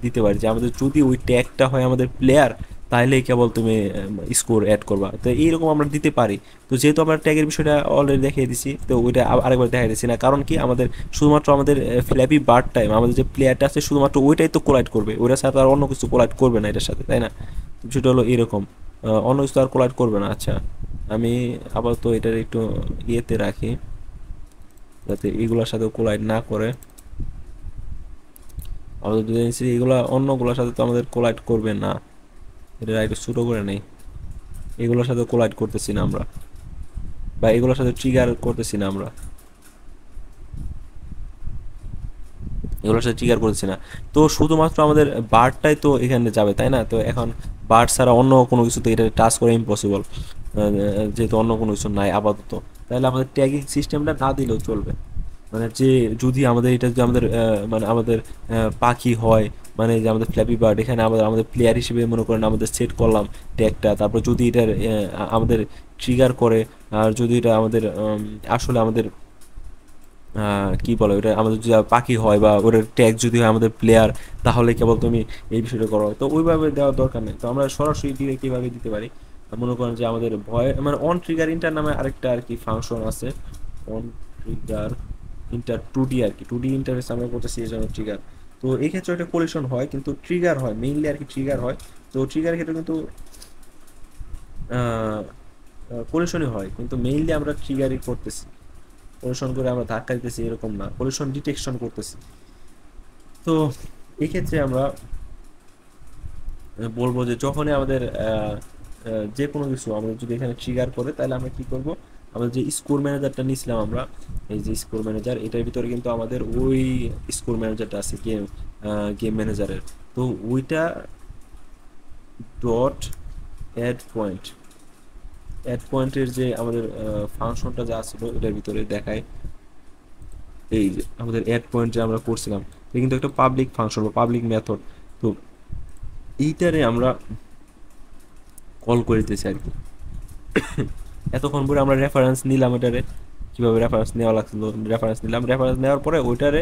দিতে পারি যে আমাদের যদি ওই ট্যাগটা হয় আমাদের প্লেয়ার, তাইলেই কেবল তুমি স্কোর অ্যাড করবা। তো এইরকম আমরা দিতে পারি। তো যেহেতু আমরা ট্যাগের বিষয়টা অলরেডি দেখিয়ে দিছি, তো ওইটা আরেকবার দেখাই দিচ্ছি না, কারণ কি আমাদের শুধুমাত্র আমাদের ফ্ল্যাপি বার টাইম আমাদের যে প্লেয়ারটা আছে শুধুমাত্র ওইটাই তো কোলাইড করবে, ওইটার সাথে আর অন্য কিছু কোলাইড করবে না এটার সাথে, তাই না? বিষয়টা হলো এরকম, অন্য কিছু আর কোলাইড করবে না। আচ্ছা, আমি আপাতত এটার একটু ইয়েতে রাখি যাতে এগুলোর সাথে কোলাইড না করে। আমাদের যদি এগুলা অন্যগুলোর সাথে তো আমাদের কোলাইড করবে না, এটা একটু ছোটো করে নেই। এগুলোর সাথে কোলাইড করতেছি না আমরা, বা এগুলোর সাথে ট্রিগার করতেছি না আমরা, এগুলোর সাথে ট্রিগার করতেছি না। তো শুধুমাত্র আমাদের বারটাই তো এখানে যাবে, তাই না? তো এখন বার ছাড়া অন্য কোনো কিছু তো এটা টাচ করা ইম্পসিবল, যেহেতু অন্য কোনো কিছু নাই আপাতত। তাহলে আমাদের ট্যাগিং সিস্টেমটা না দিলেও চলবে। মানে যে যদি আমাদের এটা যদি আমাদের মানে আমাদের পাখি হয়, মানে যে আমাদের ফ্ল্যাপি বার্ড, এখানে আমাদের আমাদের প্লেয়ার হিসেবে মনে করেন আমাদের সেট করলাম ট্যাগটা, তারপর যদি এটার আমাদের ট্রিগার করে, আর যদি এটা আমাদের আসলে আমাদের কি বলে ওটা আমাদের যদি পাখি হয় বা ওটার ট্যাগ যদি হয় আমাদের প্লেয়ার, তাহলে কেবল তুমি এই বিষয়টা করো। তো ওইভাবে দেওয়ার দরকার নেই, তো আমরা সরাসরি ডিরেক্ট কীভাবে দিতে পারি। মনে করেন যে আমাদের ভয় মানে অন ট্রিগার ইন্টার নামে আরেকটা আর কি ফাংশন আছে, অন ট্রিগার ইন্টার 2D আর কি, 2D ইন্টারফেস আমরা করতেছি এই জন্য ট্রিগার। তো এই ক্ষেত্রে একটা কোলিশন হয় কিন্তু ট্রিগার হয় মেইনলি আর কি, ট্রিগার হয়। তো ট্রিগারের ক্ষেত্রে কিন্তু কোলিশনই হয়, কিন্তু মেইনলি আমরা ট্রিগারই করতেছি, কোলিশন করে আমরা ধাক্কা দিতেছি এরকম না, কোলিশন ডিটেকশন করতেছি। তো এক্ষেত্রে আমরা বলবো যে যখনই আমাদের যে কোনো কিছু আমাদের যদি এখানে ট্রিগার করে, তাহলে আমরা কি করব, আমাদের যে স্কোর ম্যানেজারটা নিয়েছিলাম আমরা, এই যে স্কোর ম্যানেজার, এটার ভিতরে কিন্তু আমাদের ওই স্কোর ম্যানেজারটা আছে গেম ম্যানেজারের। তো ওইটা ডট অ্যাড পয়েন্ট, অ্যাড পয়েন্টের যে আমাদের ফাংশনটা যা ছিল এটার ভিতরে দেখায়, এই যে আমাদের অ্যাড পয়েন্ট যে আমরা করছিলাম, এটা কিন্তু একটা পাবলিক ফাংশন বা পাবলিক মেথড। তো এইটারে আমরা কল করে দিতেছি আর কি। এতক্ষণ পরে আমরা রেফারেন্স নিলাম এটারে, কীভাবে রেফারেন্স নেওয়া লাগছিল, রেফারেন্স নিলাম, রেফারেন্স নেওয়ার পরে ওইটারে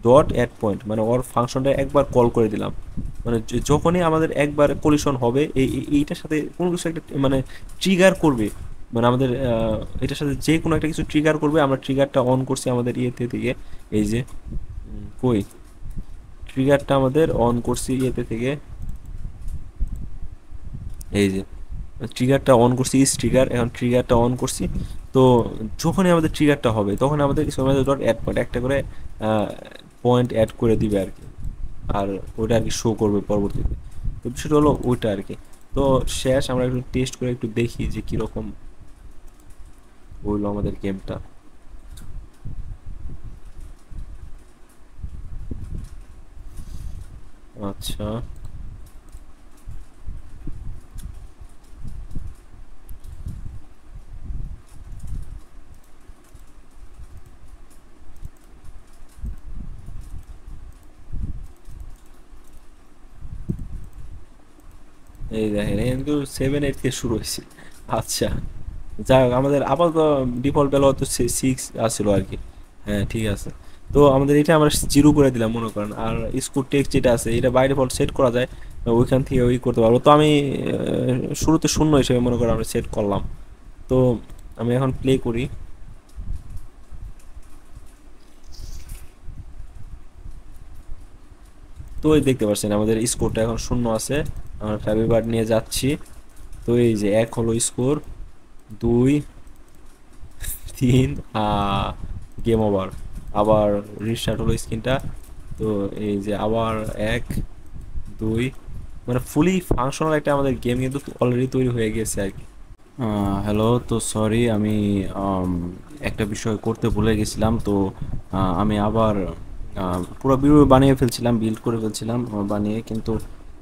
ডট অ্যাড পয়েন্ট মানে ওর ফাংশনটা একবার কল করে দিলাম। মানে যখনই আমাদের একবার কলিশন হবে এইটার সাথে কোনো কিছু একটা মানে ট্রিগার করবে, মানে আমাদের এটার সাথে যে কোনো একটা কিছু ট্রিগার করবে, আমরা ট্রিগারটা অন করছি আমাদের ইয়েতে থেকে, এই যে কই ট্রিগারটা আমাদের অন করছি ইয়েতে থেকে, এই যে ট্রিগারটা অন করছি, ইস ট্রিগার, এখন ট্রিগারটা অন করছি। তো যখনই আমাদের ট্রিগারটা হবে তখন আমাদের ডট অ্যাড পয়েন্ট একটা করে পয়েন্ট অ্যাড করে দিবে আর কি, আর ওইটা আর কি শো করবে পরবর্তীতে। তো বিষয়টা হলো ওইটা আর কি। তো শেষ আমরা একটু টেস্ট করে একটু দেখি যে কীরকম হইলো আমাদের গেমটা। আচ্ছা, এই দেখেন এখানে কিন্তু 7-8 থেকে শুরু হয়েছে। আচ্ছা, যাই হোক আমাদের আপাতত ডিফল্ট ভ্যালু হয়তো 6 আসছিল আর কি। হ্যাঁ ঠিক আছে। তো আমাদের এটা আমরা 0 করে দিলাম মনে করেন, আর স্কোর টেক্সট যেটা আছে এটা বাই ডিফল্ট সেট করা যায়, ওইখান থেকে ওই করতে পারবো। তো আমি শুরুতে 0 হিসেবে মনে করেন আমরা সেট করলাম। তো আমি এখন প্লে করি। তো এই দেখতে পাচ্ছেন আমাদের স্কোরটা এখন 0 আছে, আমরা ফ্ল্যাপি বার্ড নিয়ে যাচ্ছি। তো এই যে 1 হলো স্কোর, 2, 3, গেম ওভার, আবার রিস্টার্ট হলো স্ক্রিনটা। তো এই যে আবার 1, 2, মানে ফুলি ফাংশনাল একটা আমাদের গেম কিন্তু অলরেডি তৈরি হয়ে গেছে আর কি। হ্যালো, তো সরি আমি একটা বিষয় করতে ভুলে গেছিলাম। তো আমি আবার পুরো ভিডিও বানিয়ে ফেলছিলাম, বিল্ড করে ফেলছিলাম বানিয়ে, কিন্তু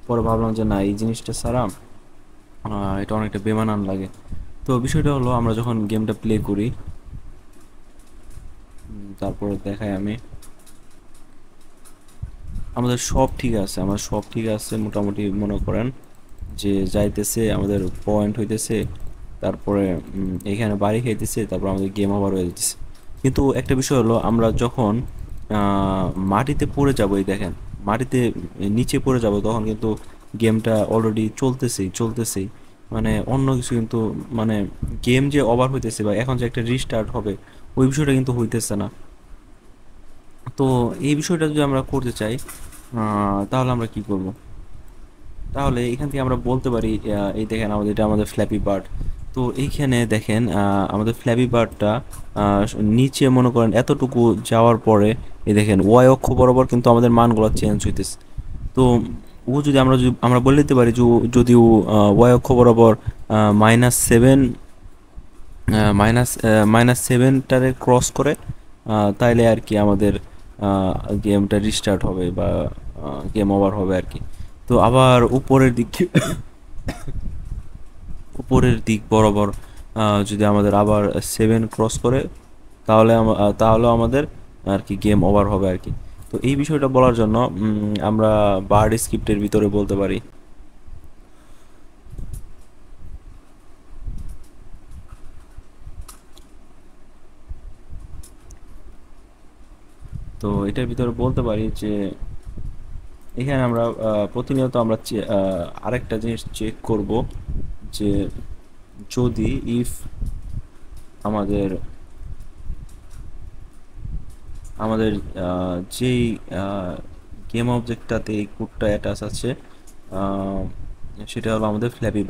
পরে ভাবলাম যে না, এই জিনিসটা ছাড়া এটা অনেকটা বেমানান লাগে। তো বিষয়টা হলো আমরা যখন গেমটা প্লে করি, তারপরে দেখাই আমি, আমাদের সব ঠিক আছে, আমাদের সব ঠিক আছে মোটামুটি, মনে করেন যে যাইতেছে আমাদের পয়েন্ট হইতেছে, তারপরে এখানে বাড়ি খাইতেছে, তারপর আমাদের গেম ওভার হয়ে যেতেছে। কিন্তু একটা বিষয় হলো আমরা যখন মাটিতে পড়ে যাবো, এই দেখেন মাটিতে নিচে পড়ে যাব, তখন কিন্তু গেমটা অলরেডি চলতেছেই, মানে অন্য কিছু কিন্তু, মানে গেম যে ওভার হইতেছে বা এখন যে একটা রিস্টার্ট হবে ওই বিষয়টা কিন্তু হইতেছে না। তো এই বিষয়টা যদি আমরা করতে চাই, তাহলে আমরা কি করব? তাহলে এখান থেকে আমরা বলতে পারি, এই দেখেন আমাদের, এটা আমাদের ফ্ল্যাপি বার্ড। তো এইখানে দেখেন আমাদের ফ্ল্যাপি বার্ডটা নিচে মনে করেন এতটুকু যাওয়ার পরে এই দেখেন ওয়াই অক্ষ বরাবর কিন্তু আমাদের মানগুলো চেঞ্জ হইতেছে। তো ও যদি আমরা বলে দিতে পারি যে যদি ও ওয়াই অক্ষ বরাবর -7, -7টারে ক্রস করে, তাইলে আর কি আমাদের গেমটা রিস্টার্ট হবে বা গেম ওভার হবে আর কি। তো আবার উপরের দিক বরাবর যদি আমাদের আবার 7 ক্রস করে, তাহলেও আমাদের আর কি গেম ওভার হবে আর কি। তো এই বিষয়টা বলার জন্য আমরা বার্ড স্ক্রিপ্টের ভিতরে বলতে পারি। তো এটার ভিতরে বলতে পারি যে এখানে আমরা প্রতিনিয়ত আমরা আরেকটা জিনিস চেক করব যে যদি ইফ আমাদের আমাদের যেই গেম অবজেক্টটাতে এই কোডটা অ্যাটাচ আছে, আহ, সেটা হলো আমাদের ফ্ল্যাপি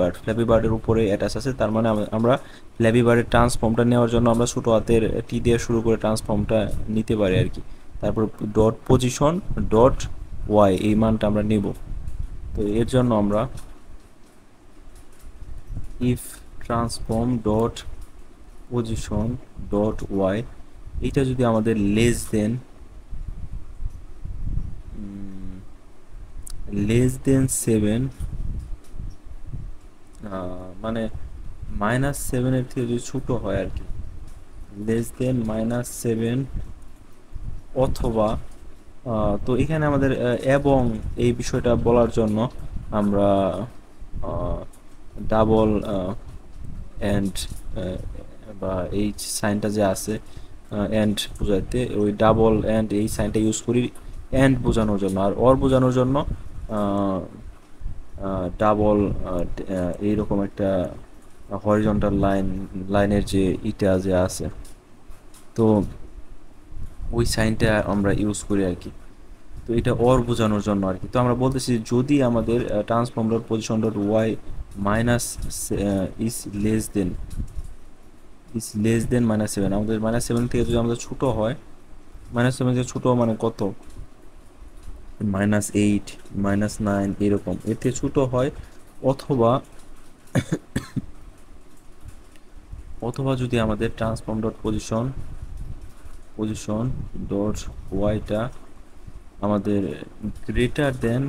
বার্ডের উপরে অ্যাটাচ আছে। তার মানে আমরা ফ্ল্যাপি বার্ডের ট্রান্সফর্মটা নেওয়ার জন্য আমরা ছোটো হাতের টি দিয়ে শুরু করে ট্রান্সফর্মটা নিতে পারি আর কি। তারপর ডট পজিশন ডট ওয়াই এই মানটা আমরা নেব। তো এর জন্য আমরা if transform dot position dot y, এইটা যদি আমাদের লেস দেন 7, মানে -7-এর থেকে যদি ছোটো হয় আর কি, -7, অথবা তো এখানে আমাদের এবং এই বিষয়টা বলার জন্য আমরা ডাবল অ্যান্ড বা এই সাইনটা যে আছে অ্যান্ড বোঝাইতে, ওই ডাবল অ্যান্ড এই সাইনটা ইউজ করি অ্যান্ড বোঝানোর জন্য। আর অর বোঝানোর জন্য ডাবল এইরকম একটা হরিজন্টাল লাইনের যে ইটা যে আছে, তো ওই সাইনটা আমরা ইউজ করি আর কি। তো এটা অর বোঝানোর জন্য আর কি। তো আমরা বলতেছি যদি আমাদের transform dot position dot y minus is less than -7, আমাদের -7 থেকে যদি আমাদের ছোটো হয়, -7 থেকে ছোটো মানে কত, -8, -9 এরকম এর থেকে ছোটো হয়, অথবা যদি আমাদের ট্রান্সফর্ম ডট পজিশন ডট ওয়াইটা আমাদের গ্রেটার দেন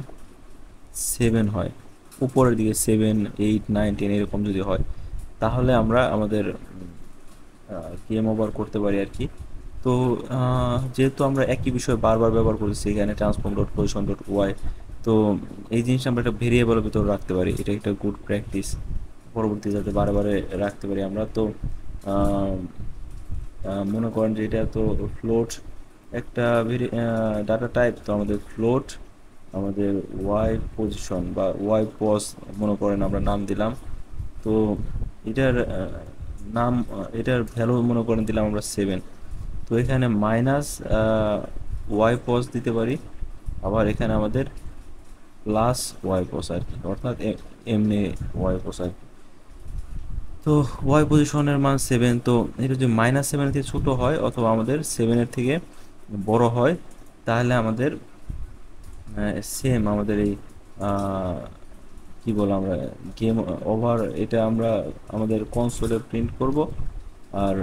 7 হয়, উপরের দিকে 7, 8, 9, 10 এরকম যদি হয়, তাহলে আমরা আমাদের গেম ওভার করতে পারি আর কি। তো যেহেতু আমরা একই বিষয় বারবার ব্যবহার করতেছি এখানে transform dot position dot y, তো এই জিনিসটা আমরা একটা ভেরিয়েবলের ভিতরে রাখতে পারি। এটা একটা গুড প্র্যাকটিস, পরবর্তী যাতে বারে বারে রাখতে পারি আমরা। তো আহ, মনে করেন যে এটা তো ফ্লোট একটা ডাটা টাইপ, তো আমাদের ফ্লোট আমাদের ওয়াই পজিশন বা ওয়াই পজ মনে করেন আমরা নাম দিলাম। তো এটার এটার ভ্যালু মনে করেন দিলাম আমরা 7। তো এখানে মাইনাস ওয়াই পজ দিতে পারি, আবার এখানে আমাদের প্লাস ওয়াই পজ আর কি, অর্থাৎ এমনি ওয়াই পজ আর কি। তো ওয়াই পজিশনের মান 7, তো এটা যদি -7-এর থেকে ছোটো হয় অথবা আমাদের 7-এর থেকে বড় হয়, তাহলে আমাদের সেম আমাদের এই কি বলে আমরা গেম ওভার, এটা আমরা আমাদের কনসোলে প্রিন্ট করব আর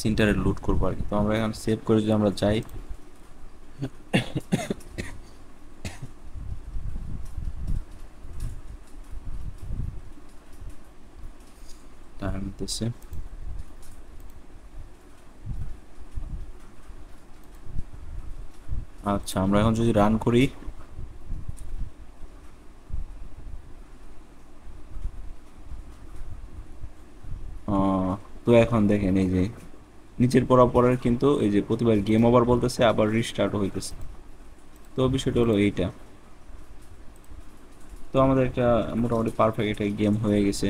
সিন্টারে লোড করবো আর কি। তো আমরা এখন সেভ করে যদি আমরা যাই, টাইম দিতেছে। আচ্ছা, আমরা এখন যদি রান করি, তো এখন দেখেন এই যে নিচের পরের কিন্তু এই যে প্রতিবার গেম ওভার বলতেছে, আবার রিস্টার্ট হইতেছে। তো বিষয়টা হলো এইটা। তো আমাদের একটা মোটামুটি পারফেক্ট একটা গেম হয়ে গেছে।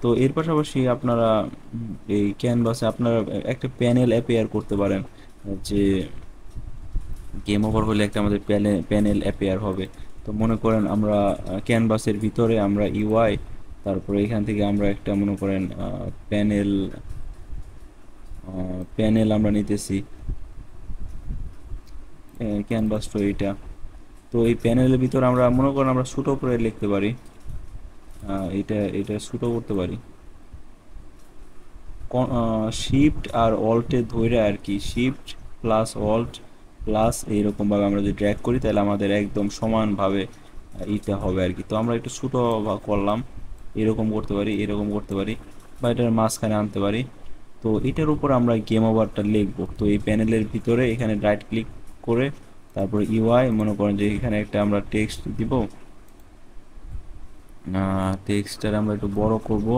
তো এর পাশাপাশি আপনারা এই ক্যানভাসে আপনারা একটা প্যানেল অ্যাপিয়ার করতে পারেন, যে গেম ওভার হলে একটা আমাদের প্যানেল অ্যাপিয়ার হবে। তো মনে করেন আমরা ক্যানভাসের ভিতরে আমরা ইউআই, তারপরে এখান থেকে আমরা একটা মনে করেন প্যানেল প্যানেল আমরা নিতেছি, ক্যানভাস তো এইটা। তো এই প্যানেলের ভিতরে আমরা মনে করেন আমরা ছোটো করে লিখতে পারি, এটা এটা ছোটো করতে পারি শিফট আর অল্টে ধরে আর কি, শিফট প্লাস অল্ট প্লাস এইরকমভাবে আমরা যদি ড্র্যাগ করি তাহলে আমাদের একদম সমানভাবে ইটা হবে আর কি। তো আমরা একটু ছোটো করলাম, এরকম করতে পারি, এরকম করতে পারি, বা এটার মাঝখানে আনতে পারি। তো এটার উপর আমরা গেম ওভারটা লিখবো। তো এই প্যানেলের ভিতরে এখানে রাইট ক্লিক করে তারপরে ইউআই মনে করেন যে এখানে একটা আমরা টেক্সট দিব, টেক্সটার আমরা একটু বড় করব,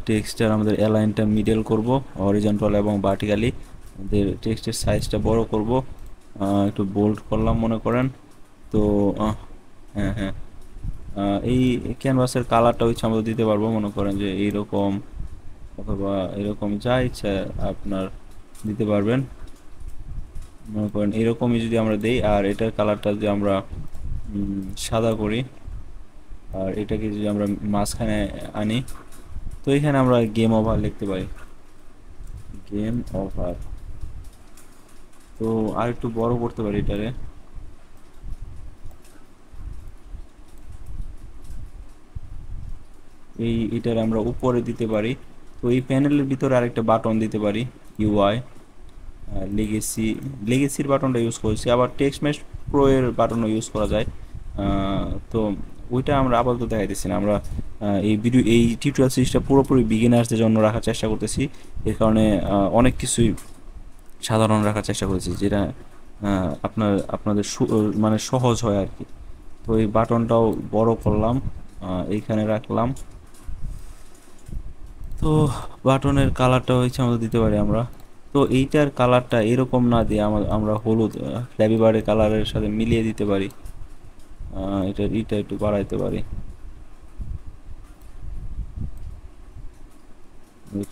টেক্সটার আমাদের অ্যালাইনটা মিডল করব, হরিজন্টাল এবং ভার্টিক্যালি আমাদের টেক্সটের সাইজটা বড় করব, একটু বোল্ড করলাম মনে করেন। তো হ্যাঁ হ্যাঁ, এই ক্যানভাসের কালারটা হচ্ছে আমরা দিতে পারবো মনে করেন যে এইরকম, অথবা এরকম যা ইচ্ছা আপনার দিতে পারবেন। মনে করেন এরকমই যদি আমরা দেই, আর এটার কালারটা যদি আমরা সাদা করি, আর এটাকে যদি আমরা মাঝখানে আনি, তো এখানে আমরা গেম ওভার লিখতে পারি, গেম ওভার। তো আর একটু বড় করতে পারি এটারে, এটার আমরা উপরে দিতে পারি। তো এই প্যানেলের ভিতরে আরেকটা বাটন দিতে পারি, ইউআই লেগেসি, লেগেসির বাটনটা ইউজ করেছি, আবার টেক্সট ম্যাশ প্রো এর বাটনও ইউজ করা যায়। তো ওইটা আমরা আপাতত দেখাইতেছি না, আমরা এই টিউটোরিয়াল সিরিজটা পুরোপুরি বিগিনার্সদের জন্য রাখার চেষ্টা করতেছি। এর কারণে অনেক কিছুই সাধারণ রাখার চেষ্টা করেছি, যেটা আপনাদের মানে সহজ হয় আর কি। তো এই বাটনটাও বড় করলাম, এইখানে রাখলাম। তো বাটনের কালারটা হচ্ছে আমাদের দিতে পারি আমরা। তো এইটার কালারটা এরকম না দিয়ে আমরা হলুদ ফ্ল্যাপি বারের কালারের সাথে মিলিয়ে দিতে পারি, এটা একটু বাড়াইতে পারি।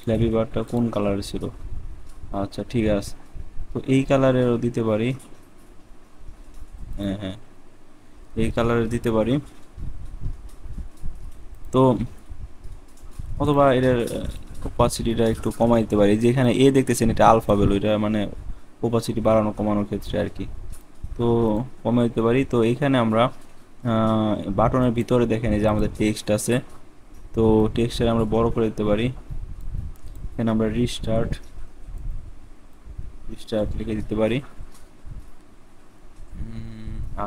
ফ্ল্যাপি বারটা কোন কালারের ছিল? আচ্ছা ঠিক আছে, তো এই কালারেরও দিতে পারি। হ্যাঁ হ্যাঁ, এই কালারের দিতে পারি। তো অথবা এটার ওপাসিটিটা একটু কমাই দিতে পারি, যেখানে এ দেখতেছেন এটা আলফা ভ্যালু, এটা মানে ওপাসিটি বাড়ানো কমানোর ক্ষেত্রে আর কি। তো কমাই দিতে পারি। তো এইখানে আমরা বাটনের ভিতরে দেখেন এই যে আমাদের টেক্সট আছে, তো টেক্সটের আমরা বড় করে দিতে পারি। এখানে আমরা রিস্টার্ট রিস্টার্ট লিখে দিতে পারি।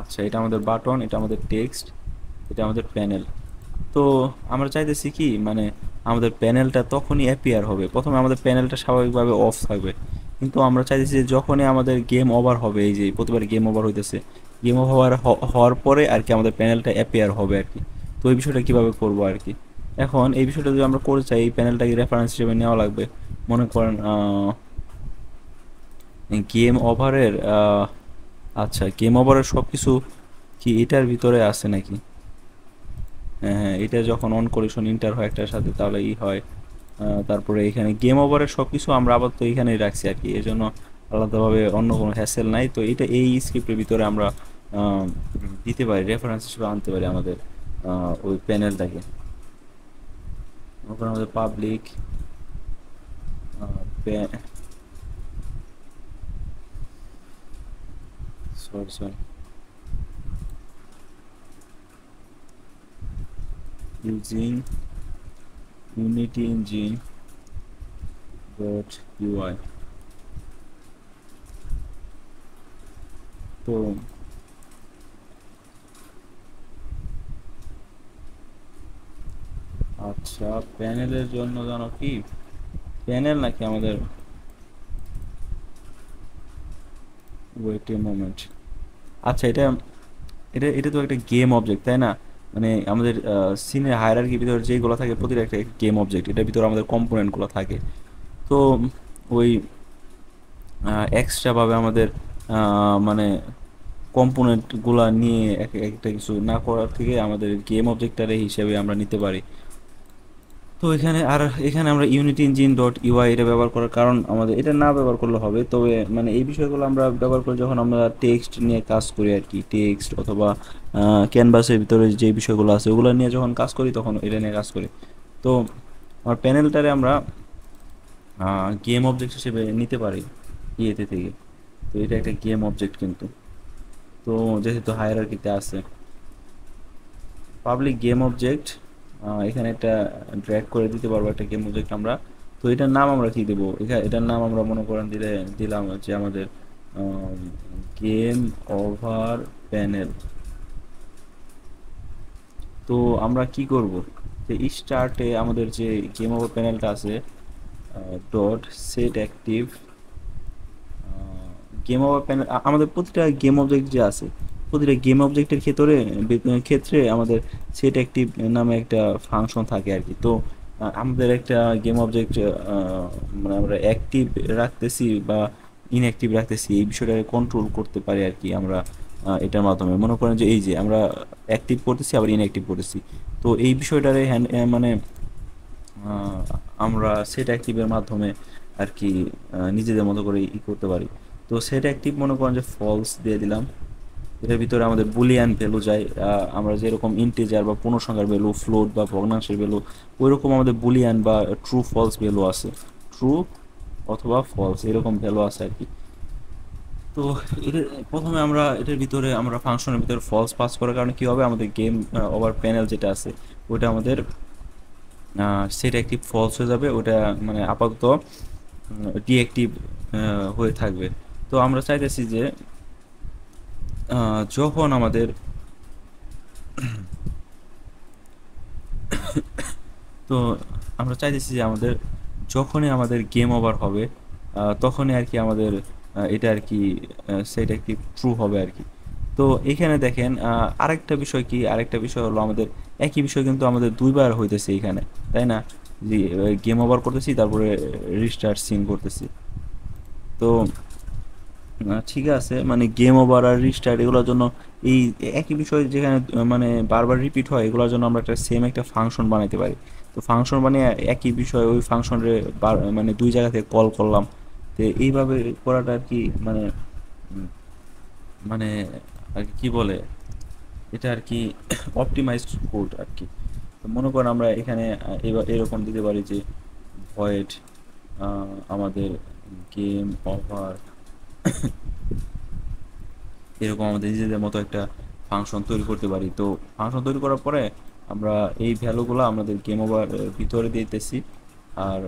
আচ্ছা, এটা আমাদের বাটন, এটা আমাদের টেক্সট, এটা আমাদের প্যানেল। তো আমরা চাইতেছি কি, মানে আমাদের প্যানেলটা তখনই অ্যাপিয়ার হবে, প্রথমে আমাদের প্যানেলটা স্বাভাবিকভাবে অফ থাকবে, কিন্তু আমরা চাইতেছি যে যখনই আমাদের গেম ওভার হবে, এই যে প্রতিবার গেম ওভার হইতেছে, গেম ওভার হওয়ার পরে আর কি আমাদের প্যানেলটা অ্যাপিয়ার হবে আর কি। তো এই বিষয়টা কিভাবে করব আর কি, এখন এই বিষয়টা যদি আমরা করতে চাই, এই প্যানেলটাকে রেফারেন্স হিসেবে নেওয়া লাগবে। মনে করেন গেম ওভারের, আচ্ছা গেম ওভারের সব কিছু কি এটার ভিতরে আছে নাকি? হ্যাঁ হ্যাঁ, এটা যখন অন কন্ডিশন ইন্টার হয় একটার সাথে তাহলে হয়। তারপরে এখানে গেম ওভারের সব কিছু আমরা আপাতত এইখানেই রাখছি আর কি, এই জন্য আলাদাভাবে অন্য কোনো হ্যাসেল নাই। তো এটা এই স্ক্রিপ্টের ভিতরে আমরা আহ, দিতে পারি, রেফারেন্স হিসেবে আনতে পারি আমাদের ওই প্যানেলটাকে। ওখানে আমাদের public sorry sorry using Unity Engine dot UI. তো আচ্ছা, প্যানেলের জন্য জানো কি, প্যানেল নাকি আমাদের, ওয়েট এ মোমেন্ট। আচ্ছা, এটা এটা এটা তো একটা গেম অবজেক্ট তাই না? মানে আমাদের সিনের হায়ারার্কির ভিতরে যেগুলো থাকে প্রতিটা একটা গেম অবজেক্ট, এটার ভিতরে আমাদের কম্পোনেন্টগুলো থাকে। তো ওই এক্সট্রা ভাবে আমাদের মানে কম্পোনেন্টগুলা নিয়ে একটা কিছু না করার থেকে আমাদের গেম অবজেক্টারে হিসেবে আমরা নিতে পারি। তো এখানে আমরা ইউনিটি ইঞ্জিন ডট ইউআই এটা ব্যবহার করার কারণ, আমাদের এটা না ব্যবহার করলে হবে, তবে মানে এই বিষয়গুলো আমরা ব্যবহার করি যখন আমরা টেক্সট নিয়ে কাজ করি আর কি, টেক্সট অথবা ক্যানভাসের ভিতরে যে বিষয়গুলো আছে ওগুলো নিয়ে যখন কাজ করি তখন এটা নিয়ে কাজ করি। তো আমার প্যানেলটারে আমরা গেম অবজেক্ট হিসেবে নিতে পারি ইয়েতে থেকে। তো এটা একটা গেম অবজেক্ট কিন্তু। তো যেহেতু হায়ারার্কিতে আছে পাবলিক গেম অবজেক্ট, এখানে একটা ড্র্যাগ করে দিতে পারবো একটা গেম অবজেক্ট আমরা। তো এটার নাম আমরা কি দেবো, এটার নাম আমরা মনে করেন দিলাম হচ্ছে আমাদের গেম ওভার প্যানেল। তো আমরা কি করব, যে স্টার্টে আমাদের যে গেম ওভার প্যানেলটা আছে dot set active game over panel, আমাদের প্রতিটা গেম অবজেক্ট যে আছে প্রতিটা গেম অবজেক্টের ক্ষেত্রে আমাদের সেট অ্যাক্টিভ নামে একটা ফাংশন থাকে আর কি। তো আমাদের একটা গেম অবজেক্ট মানে আমরা অ্যাক্টিভ রাখতেছি বা ইনঅ্যাক্টিভ রাখতেছি এই বিষয়টা কন্ট্রোল করতে পারি আর কি আমরা এটার মাধ্যমে। মনে করেন যে এই যে আমরা অ্যাক্টিভ করতেছি আবার ইনঅ্যাক্টিভ করতেছি, তো এই বিষয়টারে মানে আহ, আমরা সেট অ্যাক্টিভের মাধ্যমে আর কি নিজেদের মতো করে করতে পারি। তো সেট অ্যাক্টিভ মনে করেন যে ফলস দিয়ে দিলাম, এটার ভিতরে আমাদের বুলিয়ান ভ্যালু যায়। আমরা যেরকম ইন্টিজার বা পূর্ণসংখ্যার ভ্যালু, ফ্লোট বা ভগ্নাংশের ভ্যালু, ওইরকম আমাদের বুলিয়ান বা ট্রু ফলস ভ্যালু আছে, ট্রু অথবা ফলস এরকম ভ্যালু আছে আর কি। তো এটা প্রথমে আমরা এটার ভিতরে আমরা ফাংশনের ভিতরে ফলস পাস করার কারণে কি হবে, আমাদের গেম ওভার প্যানেল যেটা আছে ওটা আমাদের সেট অ্যাক্টিভ ফলস হয়ে যাবে, ওটা মানে আপাতত ডিঅ্যাক্টিভ হয়ে থাকবে। তো আমরা চাইতেছি যে যখন আমাদের তো আমরা চাইতেছি যে আমাদের যখনই আমাদের গেম ওভার হবে তখনই আর কি আমাদের এটা আর কি সেটা কি ট্রু হবে আর কি। তো এখানে দেখেন আরেকটা বিষয় হলো আমাদের একই বিষয় কিন্তু আমাদের দুইবার হইতেছে এখানে, তাই না? যে গেম ওভার করতেছি তারপরে রিস্টার্ট সিন করতেছি। তো ঠিক আছে, মানে গেম ওভার আর রিস্টার্ট এগুলোর জন্য এই একই বিষয় যেখানে মানে বারবার রিপিট হয় এগুলোর জন্য আমরা একটা ফাংশন বানাইতে পারি। তো ফাংশন বানিয়ে একই বিষয় ওই ফাংশনের মানে দুই জায়গা থেকে কল করলাম। তো এইভাবে করাটা আর কি মানে উম, মানে আর কি বলে এটা আর কি অপটিমাইজড কোড আর কি। তো মনে করেন আমরা এখানে এবার এরকম দিতে পারি যে ভয়েড আমাদের গেম ওভার, এরকম আমাদের নিজেদের মতো একটা ফাংশন তৈরি করতে পারি। তো ফাংশন তৈরি করার পরে আমরা এই ভ্যালুগুলো আমাদের গেম ওভার ভিতরে দিতেছি, আর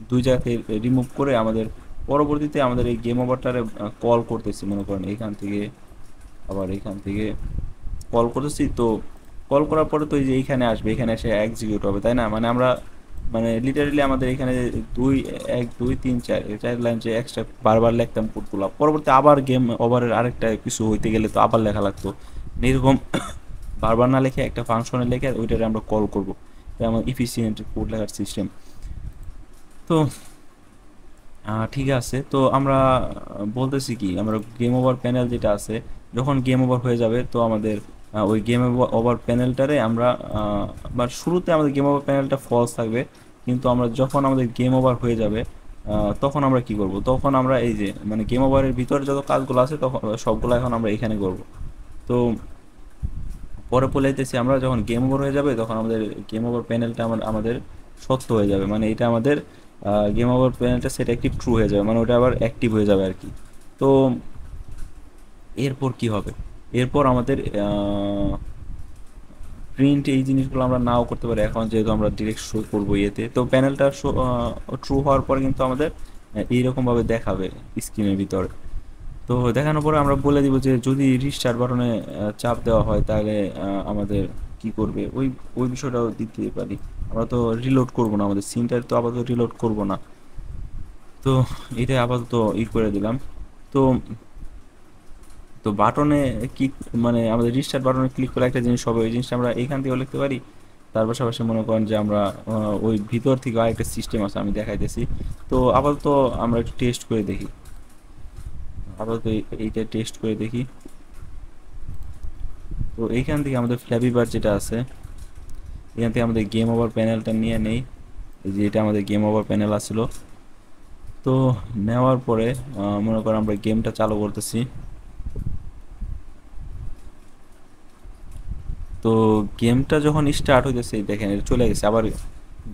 দুই জায়গাতে রিমুভ করে আমাদের পরবর্তীতে আমাদের এই গেম ওভারটারে কল করতেছি, মনে করেন এখান থেকে আবার এখান থেকে কল করতেছি। তো কল করার পরে তো এই যে এইখানে আসবে, এখানে এসে এক্সিকিউট হবে, তাই না? মানে আমরা মানে লিটারালি আমাদের এখানে দুই এক দুই তিন চার চার লাইন যে এক্সট্রা বারবার লিখতাম কোডগুলো, পরবর্তী আবার গেম ওভারের আরেকটা কিছু হইতে গেলে তো আবার লেখা লাগতো। এরকম বারবার না লিখে একটা ফাংশনে লিখে ওইটারে আমরা কল করবো, তাই আমার ইফিসিয়েন্ট কোড লেখার সিস্টেম। তো ঠিক আছে, তো আমরা বলতেছি কি, আমরা গেম ওভার প্যানেল যেটা আছে যখন গেম ওভার হয়ে যাবে তো আমাদের ওই গেম ওভার প্যানেলটারে আমরা বা শুরুতে আমাদের গেম ওভার প্যানেলটা ফলস থাকবে, কিন্তু আমরা যখন আমাদের গেম ওভার হয়ে যাবে তখন আমরা কি করব, তখন আমরা এই যে মানে গেম ওভারের ভিতরে যত কাজগুলো আছে তখন সবগুলো এখন আমরা এখানে করব। তো পরে বলাইতেছি আমরা যখন গেম ওভার হয়ে যাবে তখন আমাদের গেম ওভার প্যানেলটা আমাদের সত্য হয়ে যাবে, মানে এটা আমাদের গেম ওভার প্যানেলটা সেটা অ্যাক্টিভ ট্রু হয়ে যাবে, মানে ওটা আবার অ্যাক্টিভ হয়ে যাবে আর কি। তো এরপর কি হবে, এরপর আমাদের প্রিন্ট এই জিনিসগুলো আমরা নাও করতে পারি এখন, যেহেতু আমরা ডিরেক্ট শো করবো ইয়েতে। তো প্যানেলটা শো ট্রু হওয়ার পরে কিন্তু আমাদের এইরকমভাবে দেখাবে স্ক্রিনের ভিতরে। তো দেখানোর পরে আমরা বলে দিব যে যদি রিস্টার্ট বাটনে চাপ দেওয়া হয় তাহলে আমাদের কি করবে, ওই ওই বিষয়টাও দিতে পারি। আমরা তো রিলোড করব না, আমাদের সিনটা তো আপাতত রিলোড করব না। তো এটা আপাতত করে দিলাম। তো তো বাটনে ক্লিক মানে আমাদের রিস্টার্ট বাটনে ক্লিক করে একটা জিনিস হবে, ওই জিনিসটা আমরা এইখান থেকেও লিখতে পারি। তার পাশাপাশি মনে করেন যে আমরা ওই ভিতর থেকে আরেকটা সিস্টেম আছে আমি দেখাইতেছি। তো আপাতত আমরা একটু টেস্ট করে দেখি, আপাতত এইটা টেস্ট করে দেখি। তো এইখান থেকে আমাদের ফ্ল্যাপি বার যেটা আছে, এখান থেকে আমাদের গেম ওভার প্যানেলটা নিয়ে নেই। এই যে এটা আমাদের গেম ওভার প্যানেল আসছিল। তো নেওয়ার পরে মনে করো আমরা গেমটা চালু করতেছি। তো গেমটা যখন স্টার্ট হইতেছে দেখেন এটা চলে গেছে, আবার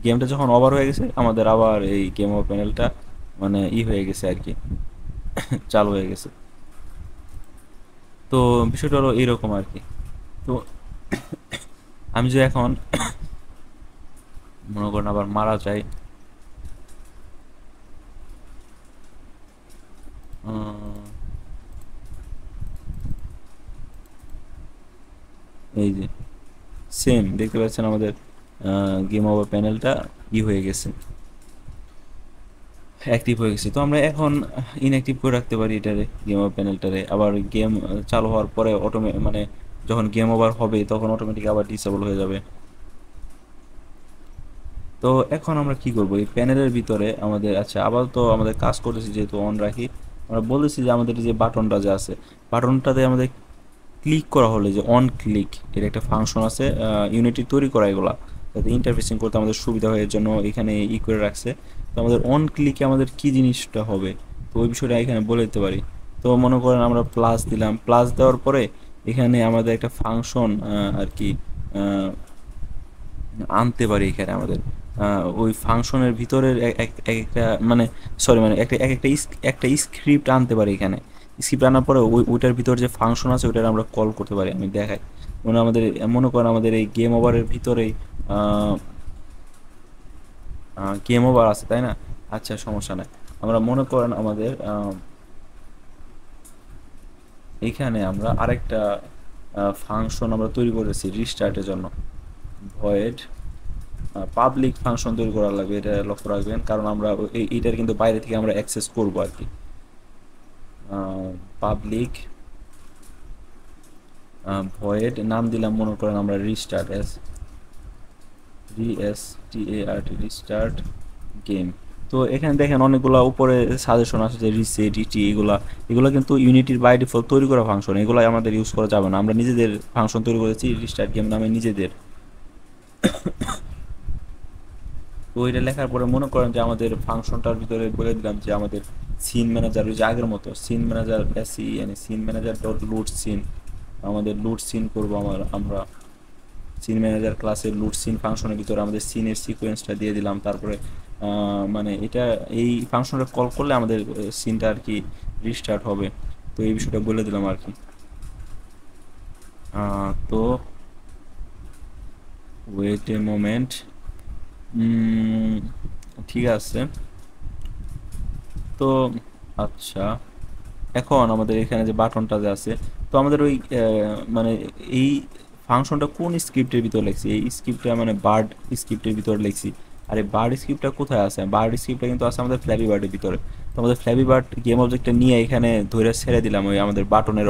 গেমটা যখন ওভার হয়ে গেছে আমাদের আবার এই গেম ওভার প্যানেলটা মানে হয়ে গেছে আর কি, চালু হয়ে গেছে। তো বিষয়টা হলো এইরকম আর কি। তো আমি যে এখন মনে করেন আবার মারা যাই, এই যে সেম দেখতে পাচ্ছেন আমাদের গেম ওভার প্যানেলটা হয়ে গেছে, অ্যাক্টিভ হয়ে গেছে। তো আমরা এখন ইনঅ্যাক্টিভ করে রাখতে পারি এটারে, গেম ওভার প্যানেলটারে। আবার গেম চালু হওয়ার পরে মানে যখন গেম ওভার হবে তখন অটোমেটিক আবার ডিসেবল হয়ে যাবে। তো এখন আমরা কি করব, এই প্যানেলের ভিতরে আমাদের আচ্ছা আপাতত আমাদের কাজ করতেছি যেহেতু অন রাখি, আমরা বলেছি যে আমাদের যে বাটনটা যে আছে, বাটনটাতে আমাদের ক্লিক করা হলে যে অন ক্লিক এর একটা ফাংশন আছে ইউনিটি তৈরি করা, এগুলা যাতে ইন্টারফেসিং করতে আমাদের সুবিধা হয় এর জন্য এখানে করে রাখছে। তো আমাদের অন ক্লিকে আমাদের কি জিনিসটা হবে, তো ওই বিষয়টা এখানে বলে দিতে পারি। তো মনে করেন আমরা প্লাস দিলাম, প্লাস দেওয়ার পরে এখানে আমাদের একটা ফাংশন আর কি আহ, আনতে পারি এখানে আমাদের ওই ফাংশনের ভিতরের একটা মানে সরি মানে একটা স্ক্রিপ্ট আনতে পারি এখানে। স্ক্রিপ্ট আনার পরে ওইটার ভিতর যে ফাংশন আছে ওইটার আমরা কল করতে পারি। আমি দেখাই, মনে করেন আমাদের এই গেম ওভারের ভিতরেই গেম ওভার আছে তাই না। আচ্ছা সমস্যা নাই, আমরা মনে করেন আমাদের এইখানে আমরা আরেকটা ফাংশন আমরা তৈরি করেছি রিস্টার্টের জন্য, ভয়েড পাবলিক ফাংশন তৈরি করা লাগবে, এটা লক্ষ্য রাখবেন, কারণ আমরা এইটার কিন্তু বাইরে থেকে আমরা অ্যাক্সেস করবো আর কি। পাবলিক ভয়েড নাম দিলাম মনে করেন আমরা রিস্টার্ট, রিস্টার্ট গেম। তো এখানে দেখেন অনেকগুলা উপরে সাজেশন আছে যে রিসেট ইটি, এগুলা কিন্তু ইউনিটির বাই ডিফল্ট তৈরি করা ফাংশন, এগুলো আমাদের ইউজ করা যাবে না। আমরা নিজেদের ফাংশন তৈরি করেছি রিস্টার্ট গেম নামে নিজেদের। তো এটা লেখার পরে মনে করেন যে আমাদের ফাংশনটার ভিতরে বলে দিলাম যে আমাদের সিন ম্যানেজার ওই যে আগের মতো scene manager scene manager dot load scene, আমাদের লুট সিন করবো আমরা সিন ম্যানেজার ক্লাসের লুট সিন ফাংশনের ভিতরে আমাদের সিনের সিকোয়েন্সটা দিয়ে দিলাম। তারপরে মানে এটা এই ফাংশনটা কল করলে আমাদের সিনটা আর কি রিস্টার্ট হবে। তো এই বিষয়টা বলে দিলাম আর কি। তো ওয়েট এ মোমেন্ট, ঠিক আছে। তো আচ্ছা এখন আমাদের এখানে যে বাটনটা যে আছে, তো আমাদের ওই মানে এই ফাংশনটা কোন স্ক্রিপ্টের ভিতর লিখছি, এই স্ক্রিপ্টটা মানে বার্ড স্ক্রিপ্টের ভিতর লিখছি। আর এই বার্ড স্ক্রিপ্টটা কোথায় আছে, বার্ড স্ক্রিপ্টটা কিন্তু আছে আমাদের ফ্ল্যাপি বার্ডের ভিতরে। তো আমাদের ফ্ল্যাপি বার্ড গেম অবজেক্টটা নিয়ে এখানে ধরে ছেড়ে দিলাম ওই আমাদের বাটনের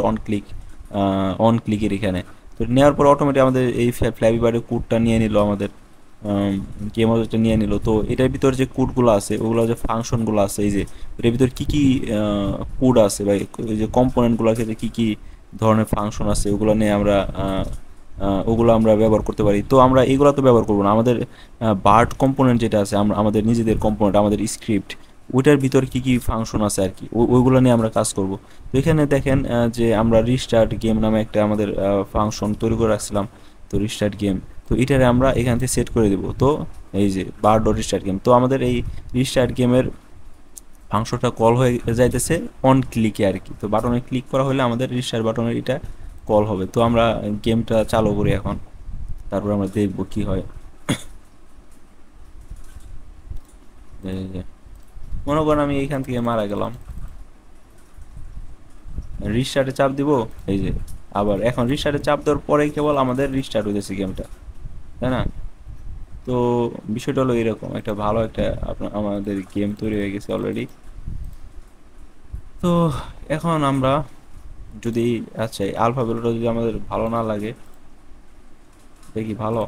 অন ক্লিকের এখানে। তো নেওয়ার পর অটোমেটিক আমাদের এই ফ্ল্যাপি বার্ডের কোডটা নিয়ে নিল আমাদের গেম অবজেক্টটা নিয়ে নিল। তো এটার ভিতর যে কোডগুলো আছে ওগুলো যে ফাংশনগুলো আছে, এই যে এটার ভিতর কি কি কোড আছে বা এই যে কম্পোনেন্টগুলোর ক্ষেত্রে কি কি ধরনের ফাংশন আছে ওগুলো নিয়ে আমরা ওগুলো আমরা ব্যবহার করতে পারি। তো আমরা এগুলো তো ব্যবহার করবো না, আমাদের বার্ড কম্পোনেন্ট যেটা আছে আমরা আমাদের নিজেদের কম্পোনেন্ট আমাদের স্ক্রিপ্ট ওইটার ভিতর কি কি ফাংশন আছে আর কি ওইগুলো নিয়ে আমরা কাজ করব। তো এখানে দেখেন যে আমরা রিস্টার্ট গেম নামে একটা আমাদের ফাংশন তৈরি করে রাখছিলাম। তো রিস্টার্ট গেম, তো এটারে আমরা এখান থেকে সেট করে দেব। তো এই যে বার ডট রিস্টার্ট গেম, তো আমাদের এই রিস্টার্ট গেমের ফাংশনটা কল হয়ে যাইতেছে অন ক্লিকে আর কি। তো বাটনে ক্লিক করা হলে আমাদের রিস্টার্ট বাটনের এটা কল হবে। তো আমরা গেমটা চালু করি এখন, তারপর আমরা দেখব কি হয়। এই যে মনে করেন আমি এইখান থেকে মারা গেলাম, রিস্টার্টে চাপ দিব, এই যে আবার এখন রিস্টার্টে চাপ দেওয়ার পরেই কেবল আমাদের রিস্টার্ট হইতেছে গেমটা, তাই না। তো বিষয়টা হলো এরকম, একটা ভালো একটা আপনার আমাদের গেম তৈরি হয়ে গেছে অলরেডি। তো এখন আমরা যদি আচ্ছা এই আলফা বেরোটা যদি আমাদের ভালো না লাগে, দেখি ভালো,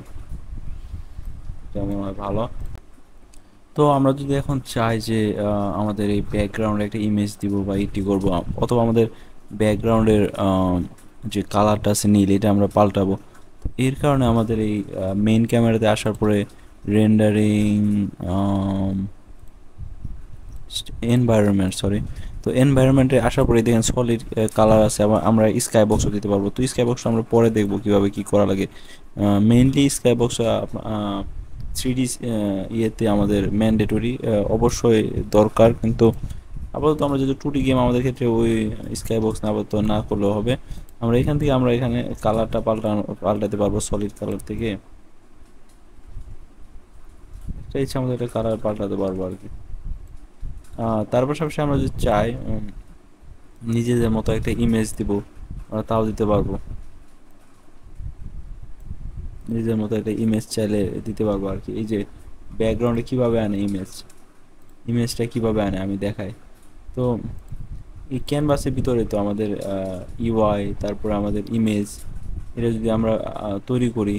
এটা মনে হয় ভালো। তো আমরা যদি এখন চাই যে আমাদের এই ব্যাকগ্রাউন্ডে একটা ইমেজ দিব বা এটি করবো, অথবা আমাদের ব্যাকগ্রাউন্ডের যে কালারটা আছে নীল, এটা আমরা পাল্টাবো। এর কারণে আমাদের এই মেইন ক্যামেরাতে আসার পরে রেন্ডারিং এনভায়রনমেন্ট, সরি, তো এনভায়রনমেন্টে আসার পরে দেখেন সলিড কালার আছে, আবার আমরা স্কাই বক্সও দিতে পারবো। তো স্কাই বক্স আমরা পরে দেখবো কিভাবে কি করা লাগে। মেইনলি স্কাই বক্স 3D ইয়েতে আমাদের ম্যান্ডেটরি, অবশ্যই দরকার, কিন্তু আপাতত আমরা যেহেতু 2D গেম আমাদের ক্ষেত্রে ওই স্কাই বক্স না আপাতত না করলেও হবে। আমরা এখান থেকে আমরা এখানে কালারটা পাল্টাতে পারবো সলিড কালার থেকে, এটা ইচ্ছা আমাদের একটা কালার পাল্টাতে পারবো আর কি। তার পাশাপাশি আমরা যদি চাই নিজেদের মতো একটা ইমেজ দিব, আমরা তাও দিতে পারবো। নিজের মতো একটা ইমেজ চাইলে দিতে পারবো আর কি। এই যে ব্যাকগ্রাউন্ডে কিভাবে আনে ইমেজটা কিভাবে আনে আমি দেখাই। তো এই ক্যানভাসের ভিতরে তো আমাদের ইউআই, তারপরে আমাদের ইমেজ, এটা যদি আমরা তৈরি করি,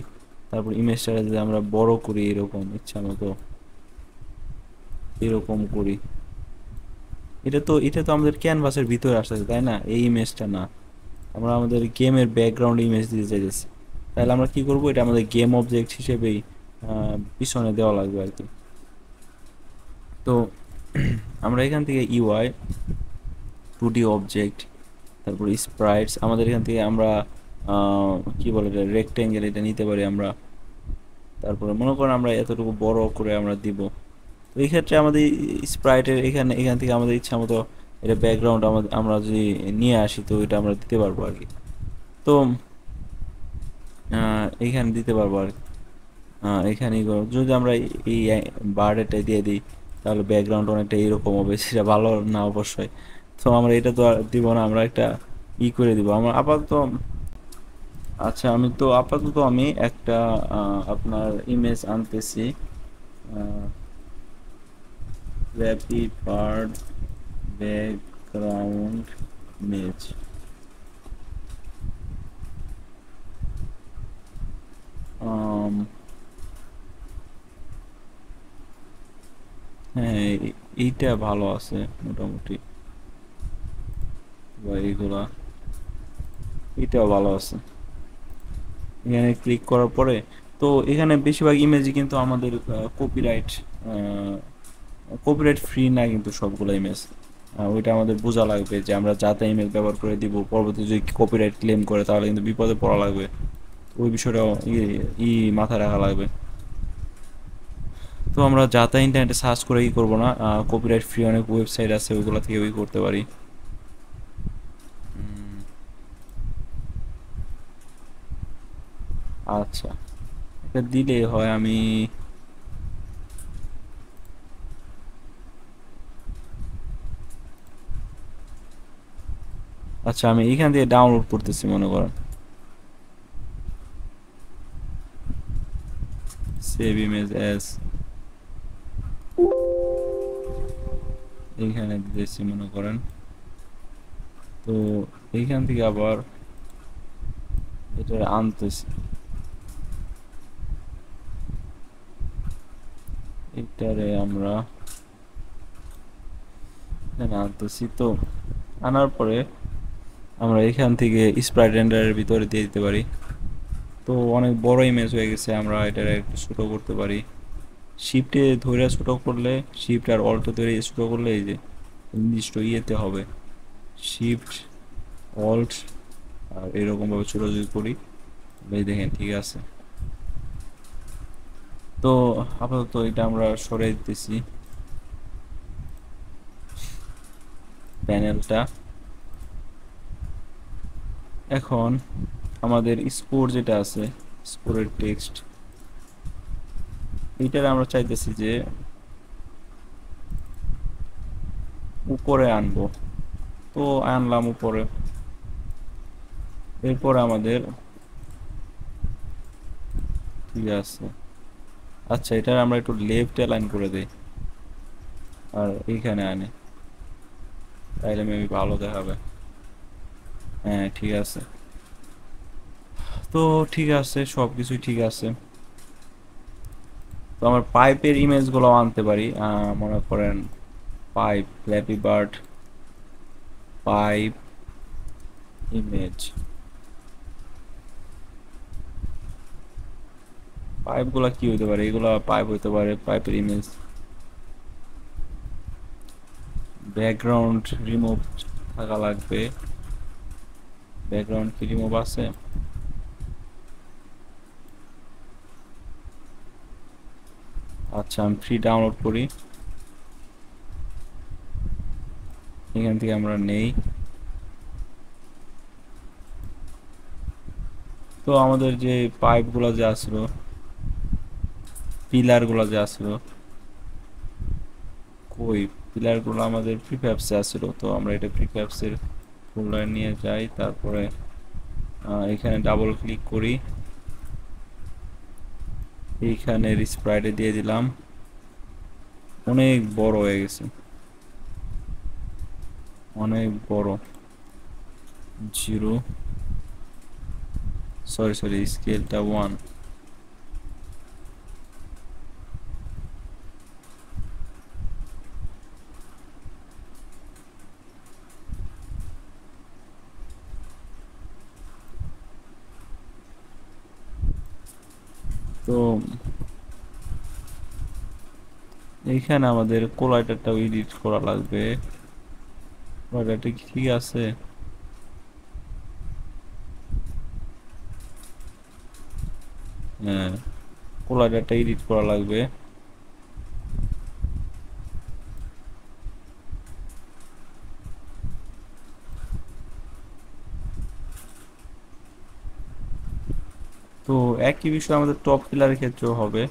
তারপর ইমেজটা যদি আমরা বড় করি এরকম ইচ্ছা মতো এরকম করি, এটা তো আমাদের ক্যানভাসের ভিতরে আসতেছে, তাই না? এই ইমেজটা না, আমরা আমাদের গেমের ব্যাকগ্রাউন্ড ইমেজ দিতে চাইতেছি। তাহলে আমরা কি করব, এটা আমাদের গেম অবজেক্ট হিসেবেই পিছনে দেওয়া লাগবে আর কি। তো আমরা এখান থেকে ইউআই, 2D অবজেক্ট, তারপর স্প্রাইটস, আমাদের এখান থেকে আমরা কি বলে এটা, রেক্টেঙ্গেল, এটা নিতে পারি আমরা। তারপরে মনে করেন আমরা এতটুকু বড় করে আমরা দিব। তো এই ক্ষেত্রে আমাদের স্প্রাইটের এখান থেকে আমাদের ইচ্ছা মতো এটা ব্যাকগ্রাউন্ড আমরা যদি নিয়ে আসি, তো এটা আমরা দিতে পারবো আর কি। তো এইখানে দিতে পারবো আর কি। এখানেই যদি আমরা এই বার্ডেরটাই দিয়ে দিই, তাহলে ব্যাকগ্রাউন্ড অনেকটা এইরকম হবে, সেটা ভালো না অবশ্যই। তো আমরা এটা তো আর দিব না, আমরা একটা করে দিব আমরা আপাতত। আচ্ছা, আমি একটা আপনার ইমেজ আনতেছি, র্যাপি বার্ড ব্যাকগ্রাউন্ড ইমেজ। হ্যাঁ, এইটা ভালো আছে মোটামুটি, বা এইগুলা, এটাও ভালো আছে। এখানে ক্লিক করার পরে তো এখানে বেশিরভাগ ইমেজই কিন্তু আমাদের কপিরাইট কপিরাইট ফ্রি না, কিন্তু সবগুলো ইমেজ ওইটা আমাদের বোঝা লাগবে যে আমরা যাতে ইমেজ ব্যবহার করে দিব, পরবর্তী যদি কপিরাইট ক্লেম করে তাহলে কিন্তু বিপদে পড়া লাগবে। ওই বিষয়টাও মাথায় রাখা লাগবে। তো আমরা যাতে ইন্টারনেটে সার্চ করে করবো না, কপিরাইট ফ্রি অনেক ওয়েবসাইট আছে, ওইগুলো থেকে করতে পারি। আচ্ছা, এটা দিলে হয় আমি। আচ্ছা, আমি এখান থেকে ডাউনলোড করতেছি মনে করেন, সেভ ইমেজ অ্যাজ, এইখানে দিতেছি মনে করেন। তো এইখান থেকে আবার এটা আনতেছি, এটারে আমরা এখানে আনতেছি। তো আনার পরে আমরা এখান থেকে স্প্রাইট রেন্ডারের ভিতরে দিয়ে দিতে পারি। তো অনেক বড় ইমেজ হয়ে গেছে, আমরা এটারে একটু ছোট করতে পারি। শিফটে ধরে ছোট করলে, শিফট আর অল্টে ধরে ছোট করলে এই যে নির্দিষ্ট ইয়েতে হবে, শিফট অল্ট আর এরকম ভাবে ছোট যদি করি, এই দেখেন ঠিক আছে। তো আপাতত এটা আমরা সরিয়ে দিতেছি প্যানেলটা। এখন আমাদের স্কোর যেটা আছে, স্কোরের টেক্সট, এইটার আমরা চাইতেছি যে উপরে আনবো। তো আনলাম উপরে, এরপর আমাদের ঠিক আছে। আচ্ছা, এটা আমরা একটু লেফট অ্যালাইন করে দেই আর এইখানে আনে, তাইলে মেবি ভালো দেখাবে। হ্যাঁ, ঠিক আছে। তো ঠিক আছে, সব কিছুই ঠিক আছে। তো আমার পাইপের ইমেজগুলো আনতে পারি, মনে করেন pipe, flappy bird pipe image, পাইপগুলা কি হইতে পারে? এগুলা পাইপ হইতে পারে, পাইপের ইমেজ। ব্যাকগ্রাউন্ড রিমুভ থাকা লাগবে। ব্যাকগ্রাউন্ড কি রিমুভ আছে? আচ্ছা, আমি ফ্রি ডাউনলোড করি, এখান থেকে আমরা নেই। তো আমাদের যে পাইপগুলো যে আসলো, পিলারগুলো যে আসলো, কই পিলারগুলো আমাদের প্রিফ্যাবসে আসলো। তো আমরা এটা প্রিফ্যাবসের ফোল্ডারে নিয়ে যাই, তারপরে এখানে ডাবল ক্লিক করি, এইখানে স্প্রাইটে দিয়ে দিলাম। অনেক বড় হয়ে গেছে, অনেক বড়। জিরো, সরি স্কেলটা 1। তো এইখানে আমাদের কোলাইটারটাও এডিট করা লাগবে। কোলাইটারটা কি ঠিক আছে? হ্যাঁ, কোলাইটারটা এডিট করা লাগবে। তো একই বিষয় আমাদের টপ পিলারের ক্ষেত্রেও হবে।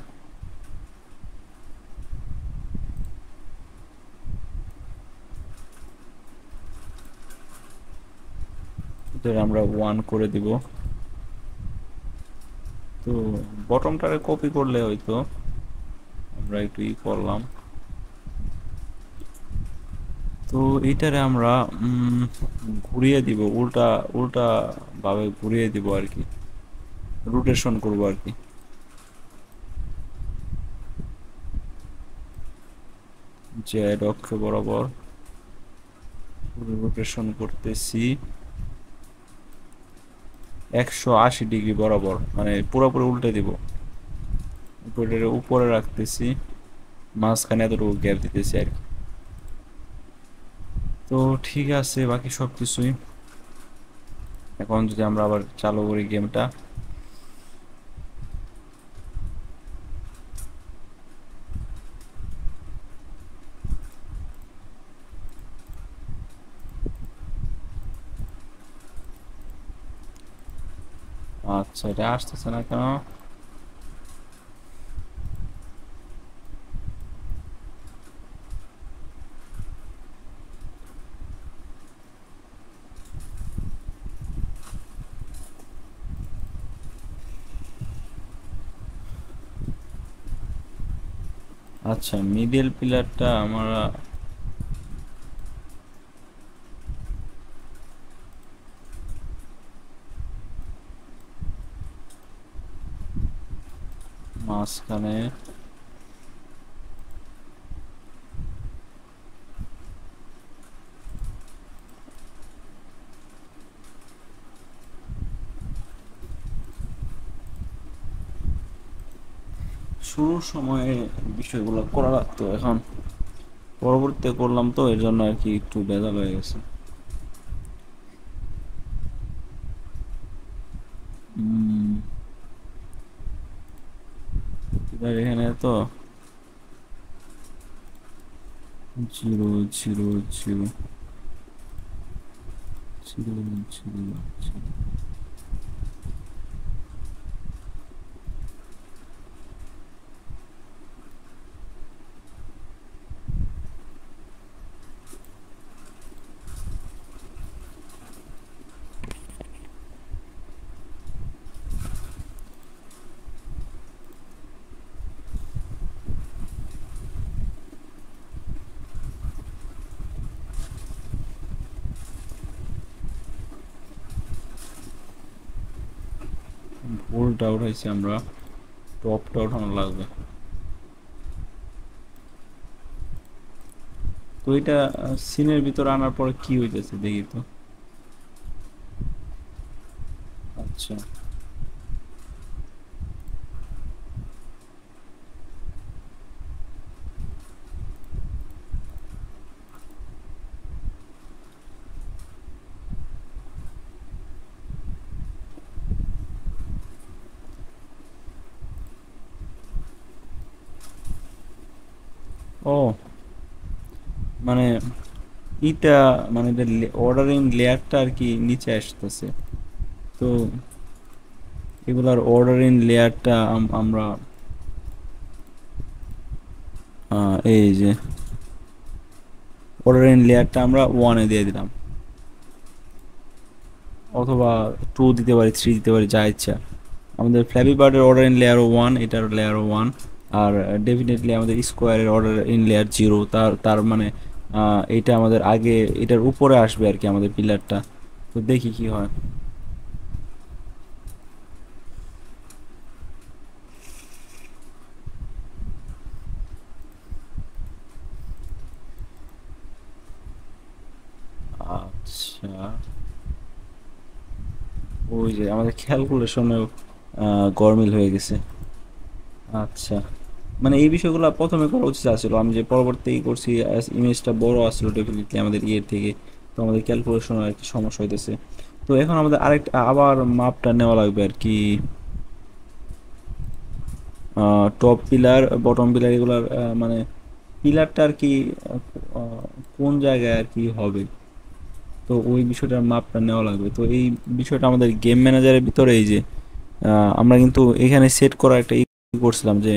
আমরা 1 করে দিব। তো বটমটারে কপি করলে হয়তো আমরা একটু করলাম। তো এইটারে আমরা ঘুরিয়ে দিব, উল্টা উল্টা ভাবে ঘুরিয়ে দিব আর কি, রোটেশন করবো আর কি। জেড অক্ষ বরাবর রোটেশন করতেছি 180 ডিগ্রি বরাবর, মানে পুরোপুরি উল্টে দিব। উপরে রাখতেছি, মাঝখানে এতটুকু গ্যাপ দিতেছি আর কি। তো ঠিক আছে, বাকি সব কিছুই। এখন যদি আমরা আবার চালু করি গেমটা, আচ্ছা এটা আসতেছে না কেন? আচ্ছা, মিডল পিলারটা আমরা মাঝখানে, শুরুর সময়ে বিষয়গুলো করা লাগতো, এখন পরবর্তীতে করলাম তো এর জন্য আর কি একটু ভেজাল হয়ে গেছে। এখানে তো 0 0 0 0 0 0। ভুলটা উঠাইছি আমরা, টপটা উঠানো লাগবে। তো এটা সিনের ভিতরে আনার পরে কি হইতেছে দেখি তো। আচ্ছা, ও মানে ইটা মানে অর্ডারিং লেয়ারটা আর কি নিচে আসতেছে। তো এগুলার অর্ডারিং লেয়ারটা আমরা এই যে অর্ডারিং লেয়ারটা আমরা ওয়ানে দিয়ে দিলাম, অথবা টু দিতে পারি, থ্রি দিতে পারি, যা ইচ্ছা। আমাদের ফ্ল্যাপি বার্ডের অর্ডার ইন লেয়ার ওয়ান, এটার লেয়ার ওয়ান। আর ডেফিনেটলি আমাদের স্কোয়ারের অর্ডার ইন লেয়ার জিরো। তার তার মানে এটা আমাদের আগে এটার উপরে আসবে আর কি আমাদের পিলারটা। তো দেখি কি হয়। আচ্ছা, ওই যে আমাদের ক্যালকুলেশনেও গরমিল হয়ে গেছে। আচ্ছা, মানে এই বিষয়গুলো প্রথমে করা উচিত আসছিল, আমি যে পরবর্তী করছি ইমেজটা বড় আসলো ডেফিনেটলি আমাদের ইয়ের থেকে। তো আমাদের ক্যালকুলেশনের আর কি সমস্যা হইতেছে। তো এখন আমাদের আরেকটা আবার মাপটা নেওয়া লাগবে আর কি। টপ পিলার, বটম পিলার, এগুলার মানে পিলারটা আর কি আহ, কোন জায়গায় আর কি হবে। তো ওই বিষয়টার মাপটা নেওয়া লাগবে। তো এই বিষয়টা আমাদের গেম ম্যানেজারের ভিতরে এই যে আমরা কিন্তু এখানে সেট করা একটা করছিলাম যে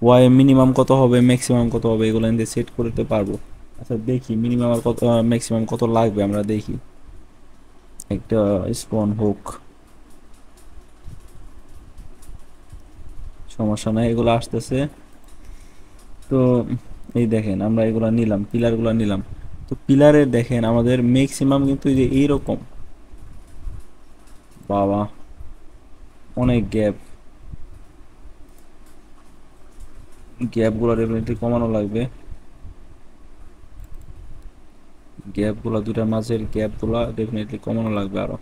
ওয়াই মিনিমাম কত হবে, ম্যাক্সিমাম কত হবে, এগুলো দিয়ে সেট করতে পারবো। আচ্ছা দেখি মিনিমাম আর কত, ম্যাক্সিমাম কত লাগবে আমরা দেখি। একটা স্পন হোক, সমস্যা নাই, এগুলো আসতেছে। তো এই দেখেন আমরা এগুলা নিলাম, পিলারগুলো নিলাম। তো পিলারে দেখেন আমাদের ম্যাক্সিমাম কিন্তু এই যে এইরকম, বাবা অনেক গ্যাপ। গ্যাপগুলো ডেফিনেটলি কমানো লাগবে। গ্যাপগুলো দুটার মাঝের গ্যাপগুলো ডেফিনেটলি কমানো লাগবে আরো।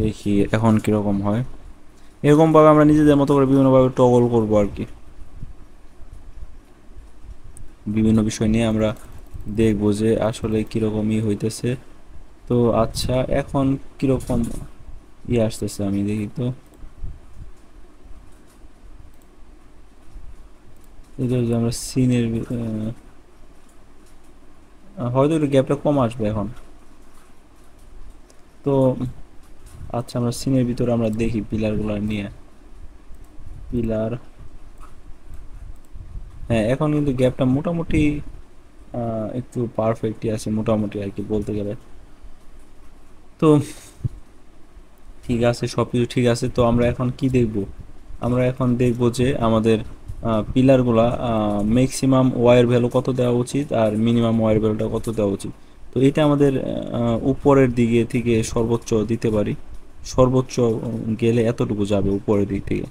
দেখি এখন কিরকম হয়। এরকম ভাবে আমরা নিজেদের মতো করে বিভিন্ন ভাবে টগল করবো আর কি। বিভিন্ন বিষয় নিয়ে আমরা দেখবো যে আসলে কিরকমই হইতেছে। তো আচ্ছা এখন কিরকম আসতেছে আমি দেখি তো। এটা যে আমরা সিনের হয়তো একটু গ্যাপটা কম আসবে এখন। তো আচ্ছা আমরা সিনের ভিতরে আমরা দেখি পিলারগুলো নিয়ে। পিলার, হ্যাঁ এখন কিন্তু গ্যাপটা মোটামুটি একটু পারফেক্টই আছে মোটামুটি আর কি বলতে গেলে। তো ঠিক আছে, সব কিছু ঠিক আছে। তো আমরা এখন কি দেখব? আমরা এখন দেখব যে আমাদের পিলারগুলা ম্যাক্সিমাম ওয়ার ভ্যালু কত দেওয়া উচিত আর মিনিমাম ওয়ার ভ্যালুটা কত দেওয়া উচিত। তো এটা আমাদের উপরের দিকে থেকে সর্বোচ্চ দিতে পারি। সর্বোচ্চ গেলে এতটুকু যাবে উপরের দিক থেকে।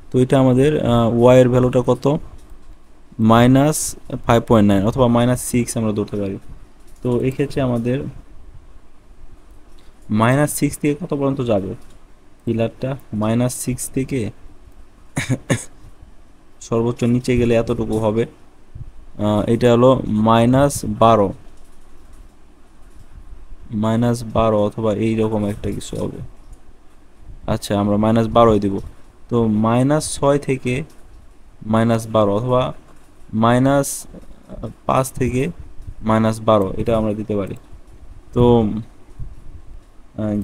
তো এটা আমাদের ওয়াইয়ের ভ্যালুটা কত, -5.9 অথবা -6 আমরা ধরতে পারি। তো এক্ষেত্রে আমাদের -6 থেকে কত পর্যন্ত যাবে পিলারটা? -6 থেকে সর্বোচ্চ নিচে গেলে এতটুকু হবে। এটা হলো -12, -12 অথবা এইরকম একটা কিছু হবে। আচ্ছা আমরা -12 দিব। তো -6 থেকে -12 অথবা -5 থেকে -12 এটা আমরা দিতে পারি। তো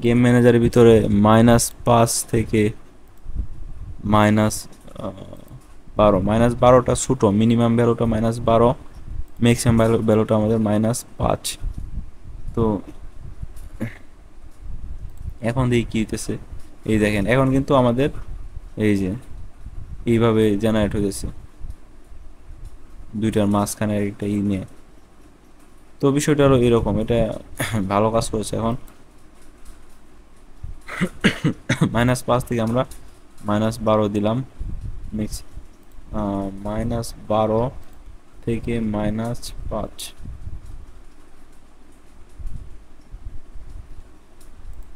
গেম ম্যানেজারের ভিতরে -5 থেকে -12, -12টা ছোটো, মিনিমাম ভ্যালুটা -12, ম্যাক্সিমাম ভ্যালুটা আমাদের -5। তো এখন দেখি কি হইতেছে। এই দেখেন এখন কিন্তু আমাদের এই যে এইভাবে জেনারেট হয়েছে দুইটার মাঝখানে একটা নিয়ে। তো বিষয়টা হলো এরকম, এটা ভালো কাজ করেছে। এখন -5 থেকে আমরা -12 দিলাম। নেক্সট -12 থেকে -5,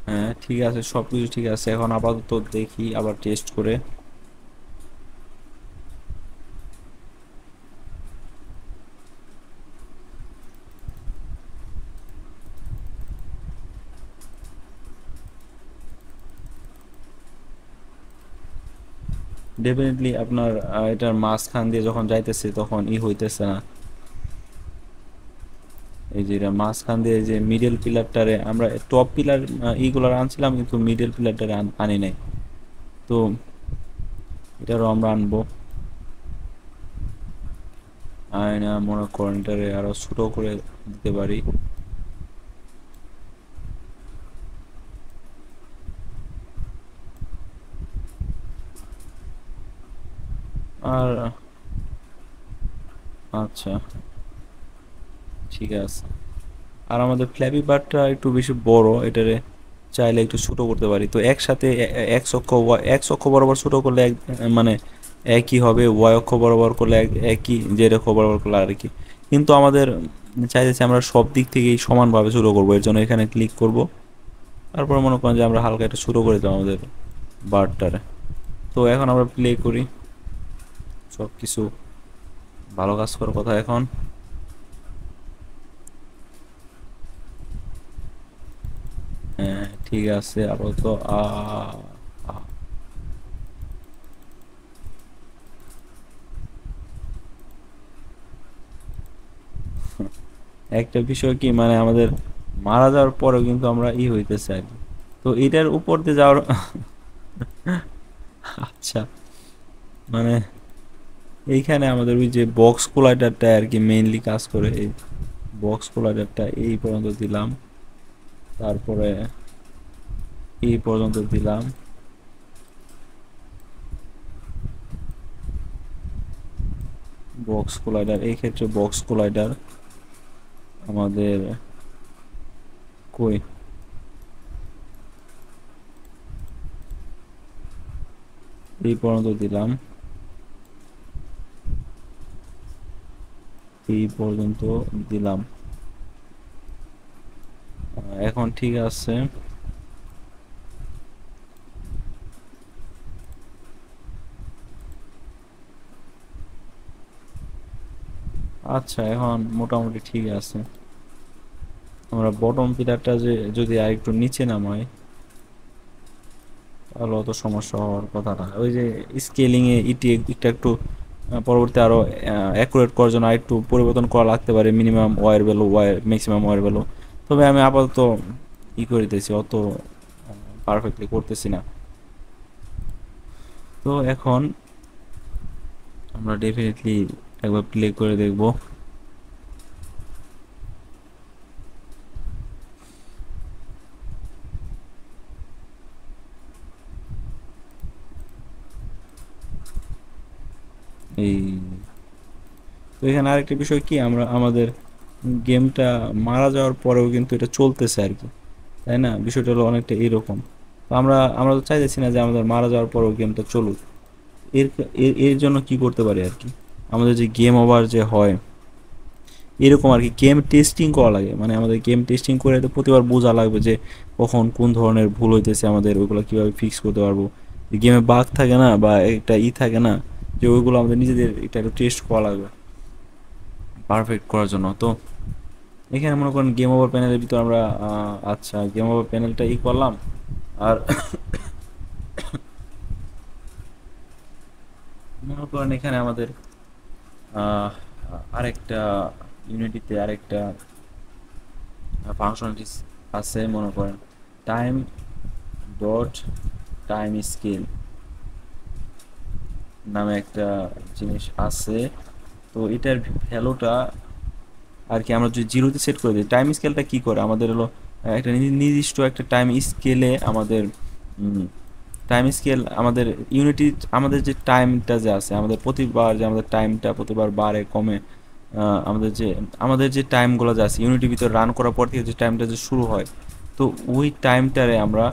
হ্যাঁ ঠিক আছে, সব কিছু ঠিক আছে। এখন আপাতত দেখি আবার টেস্ট করে। ডেফিনেটলি আপনার এটার মাঝখান দিয়ে যখন যাইতেছে তখন হইতেছে না। এই যে এটা মাঝখান দিয়ে যে মিডল পিলারটারে আমরা টপ পিলার ইগুলার আনছিলাম, কিন্তু মিডল পিলারটারে আনি নাই। তো এটারও আমরা আনবো। আয়না মনে করেন এটারে আরো ছোট করে দিতে পারি। আর আচ্ছা ঠিক আছে। আর আমাদের ফ্ল্যাপি বারটা একটু বেশি বড়, এটারে চাইলে একটু ছোট করতে পারি। তো একসাথে এক্স অক্ষ বরাবর ছোট করলে মানে একই হবে, ওয়াই অক্ষ বরাবর করলে একই, জেড অক্ষ বরাবর করলে আর কি। কিন্তু আমাদের চাইতেছি আমরা সব দিক থেকেই সমানভাবে ছোট করবো, এর জন্য এখানে ক্লিক করব। তারপর মনে করেন যে আমরা হালকা একটু ছোট করে দেবো আমাদের বারটারে। তো এখন আমরা প্লে করি, সব কিছু ভালো কাজ করার কথা এখন। হ্যাঁ ঠিক আছে আপাতত। আ আ- একটা বিষয় কি, মানে আমাদের মারা যাওয়ার পরেও কিন্তু আমরা হইতেছে আর কি। তো এটার উপর দিয়ে যাওয়ার আচ্ছা, মানে এইখানে আমাদের ওই যে বক্স কোলাইডারটা আর কি মেইনলি কাজ করে। এই বক্স কোলাইডারটা এই পর্যন্ত দিলাম, তারপরে এই পর্যন্ত দিলাম। বক্স কোলাইডার, এই ক্ষেত্রে বক্স কোলাইডার আমাদের কই, এই পর্যন্ত দিলাম, এই পর্যন্ত দিলাম। এখন ঠিক আছে। আচ্ছা এখন মোটামুটি ঠিক আছে। আমরা বটম পিলারটা যে যদি আরেকটু নিচে নামাই তাহলে অত সমস্যা হওয়ার কথা না। ওই যে স্কেলিং এ ইটি একটু একটু পরবর্তী আরো অ্যাকুরেট করার জন্য আরেকটু পরিবর্তন করা লাগতে পারে, মিনিমাম ওয়ার ভ্যালু, ম্যাক্সিমাম ওয়ার ভ্যালু। তবে আমি আপাতত করিতেছি, অত পারফেক্টলি করতেছি না। তো এখন আমরা ডেফিনেটলি একবার প্লে করে দেখব। এই তো এখানে আরেকটা বিষয় কি, আমরা আমাদের গেমটা মারা যাওয়ার পরেও কিন্তু এটা চলতেছে আর কি, তাই না? বিষয়টা হলো অনেকটা এরকম। তো আমরা আমরা তো চাইতেছি না যে আমাদের মারা যাওয়ার পরেও গেমটা চলুক। এর এর এর জন্য কি করতে পারি আর কি, আমাদের যে গেম ওভার যে হয় এরকম আর কি গেম টেস্টিং করা লাগে। মানে আমাদের গেম টেস্টিং করে তো প্রতিবার বোঝা লাগবে যে কখন কোন ধরনের ভুল হইতেছে, আমাদের ওইগুলো কিভাবে ফিক্স করতে পারবো। গেমে বাগ থাকে না বা একটা থাকে না, যে ওইগুলো আমাদের নিজেদের এটা একটু টেস্ট করা লাগবে পারফেক্ট করার জন্য। তো এখানে মনে করেন গেম ওভার প্যানেলের ভিতর আমরা আচ্ছা গেম ওভার প্যানেলটা করলাম। আর মনে করেন এখানে আমাদের আহ, আরেকটা ইউনিটিতে আরেকটা ফাংশনালিটিস আছে, মনে করেন টাইম ডট টাইম স্কেল নামে একটা জিনিস আছে। তো এটার ভ্যালুটা আর কি আমরা যদি জিরোতে সেট করে দিই, টাইম স্কেলটা কি করে আমাদের হলো একটা নির্দিষ্ট একটা টাইম স্কেলে আমাদের টাইম স্কেল আমাদের ইউনিটি, আমাদের যে টাইমটা যে আছে আমাদের প্রতিবার যে আমাদের টাইমটা প্রতিবার বাড়ে কমে, আমাদের যে টাইমগুলো যে আছে ইউনিটির ভিতর রান করার পর থেকে যে টাইমটা যে শুরু হয়, তো ওই টাইমটারে আমরা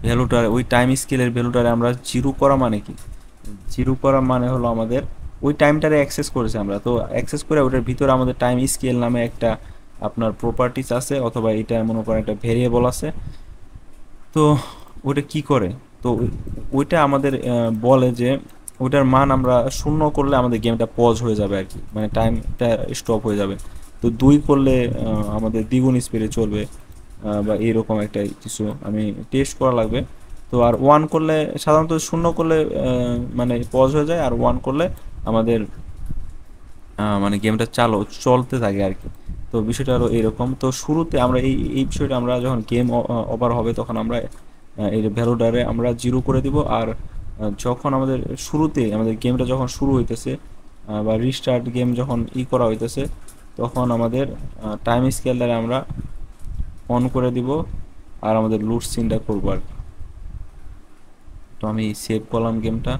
ভ্যালুটার ওই টাইম স্কেলের ভ্যালুটারে আমরা জিরো করা মানে কি, জিরো করা মানে হলো আমাদের ওই টাইমটারে অ্যাক্সেস করেছি আমরা, তো অ্যাক্সেস করে ওটার ভিতরে আমাদের টাইম স্কেল নামে একটা আপনার প্রপার্টিস আছে, অথবা এটা মনে করেন একটা ভেরিয়েবল আছে। তো ওইটা কি করে, তো ওইটা আমাদের বলে যে ওইটার মান আমরা শূন্য করলে আমাদের গেমটা পজ হয়ে যাবে আর কি, মানে টাইমটা স্টপ হয়ে যাবে। তো 2 করলে আমাদের দ্বিগুণ স্পিডে চলবে, বা এইরকম একটা কিছু আমি টেস্ট করা লাগবে। তো আর 1 করলে, সাধারণত শূন্য করলে মানে পজ হয়ে যায়, আর 1 করলে আমাদের মানে গেমটা চলতে থাকে আর কি। তো বিষয়টা হলো এরকম। তো শুরুতে আমরা এই বিষয়টা আমরা যখন গেম ওভার হবে তখন আমরা এই ভ্যালুটারে আমরা জিরো করে দিব। আর যখন আমাদের শুরুতে আমাদের গেমটা যখন শুরু হইতেছে, বা রিস্টার্ট গেম যখন করা হইতেছে, তখন আমাদের টাইম স্কেলটারে আমরা অন করে দিব, আর আমাদের লুট সিনটা করবো আর কি। তো আমি সেভ করলাম গেমটা।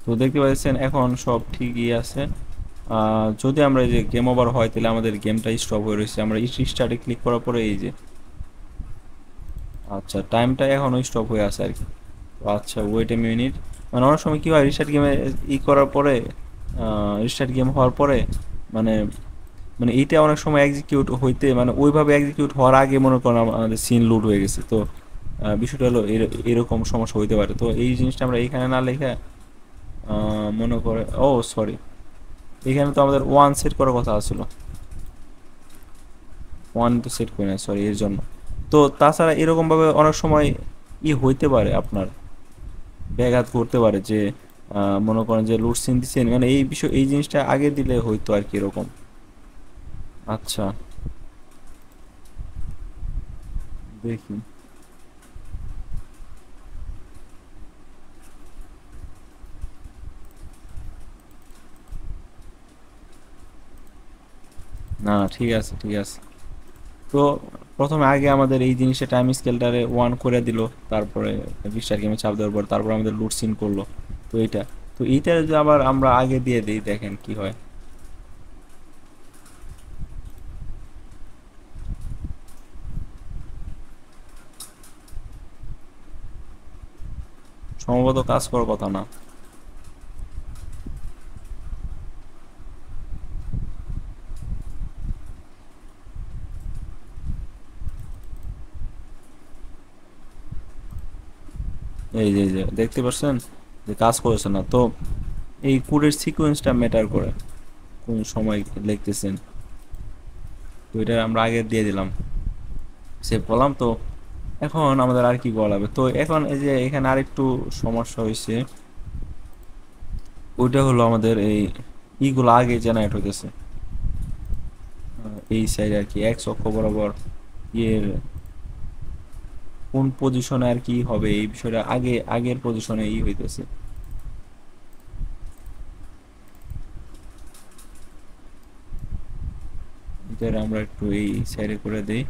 তো দেখতে পাচ্ছেন এখন সব ঠিকই আছে। যদি আমরা এই যে গেম ওভার হয় তাহলে আমাদের গেমটা স্টপ হয়ে রয়েছে। আমরা রিস্টার্টে ক্লিক করার পরে এই যে, আচ্ছা, টাইমটা এখনো স্টপ হয়ে আছে আর কি। তো আচ্ছা, ওয়েট এ মিনিট। মানে অনেক সময় কি হয়, রিস্টার্ট গেমে করার পরে, রিস্টার্ট গেম হওয়ার পরে, মানে মানে এইটা অনেক সময় এক্সিকিউট হইতে, মানে ওইভাবে এক্সিকিউট হওয়ার আগে মনে করেন আমাদের সিন লুট হয়ে গেছে। তো বিষয়টা হলো এরকম সমস্যা হইতে পারে। তো এই জিনিসটা আমরা এইখানে না লেখা, মনে করে, ও সরি, এখানে তো আমাদের 1 সেট করার কথা ছিল। 1 তো সেট করি না, সরি, এর জন্য। তো তাছাড়া এরকমভাবে অনেক সময় হইতে পারে, আপনার ব্যাঘাত করতে পারে যে মনে করেন যে লুট সিন দিচ্ছেন, মানে এই বিষয়, এই জিনিসটা আগে দিলে হইতো আর কি এরকম। আচ্ছা, দেখি। না না, ঠিক আছে ঠিক আছে। তো প্রথমে আগে আমাদের এই জিনিসটা টাইম স্কেলটারে 1 করে দিল, তারপরে রিস্টার্ট গেমে চাপ দেওয়ার পর তারপর আমাদের লুট সিন করলো। তো এইটা, তো এইটা যদি আবার আমরা আগে দিয়ে দিই, দেখেন কি হয়। সম্ভবত কাজ করার কথা না। এই যে দেখতে পাচ্ছেন যে কাজ করেছে না। তো এই কোডের সিকোয়েন্সটা ম্যাটার করে, কোন সময় লিখতেছেন। তো এটা আমরা আগে দিয়ে দিলাম, সেভ করলাম। তো এখন আমাদের আর কি করা লাগবে, তো এখন এই যে এখানে আরেকটু সমস্যা হয়েছে। ওইটা হলো আমাদের এই ইগুলো আগে জেনারেট হইতেছে, এই সাইড আর কি, এক্স অক্ষ বরাবর ইয়ের কোন পজিশনে আর কি হবে, এই বিষয়টা আগের পজিশনে হইতেছে। এটা আমরা একটু এই সাইডে করে দেই।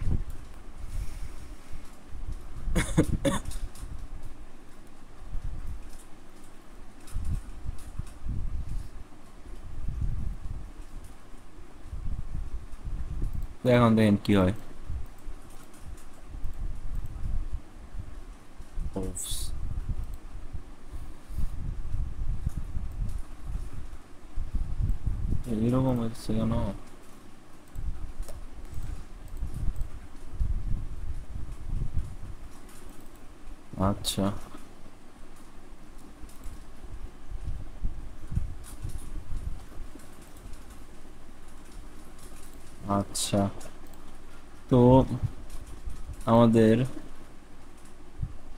তো এখন দেখেন কি হয়। Oops. এরকম হচ্ছে কেন? আচ্ছা আচ্ছা, তো আমাদের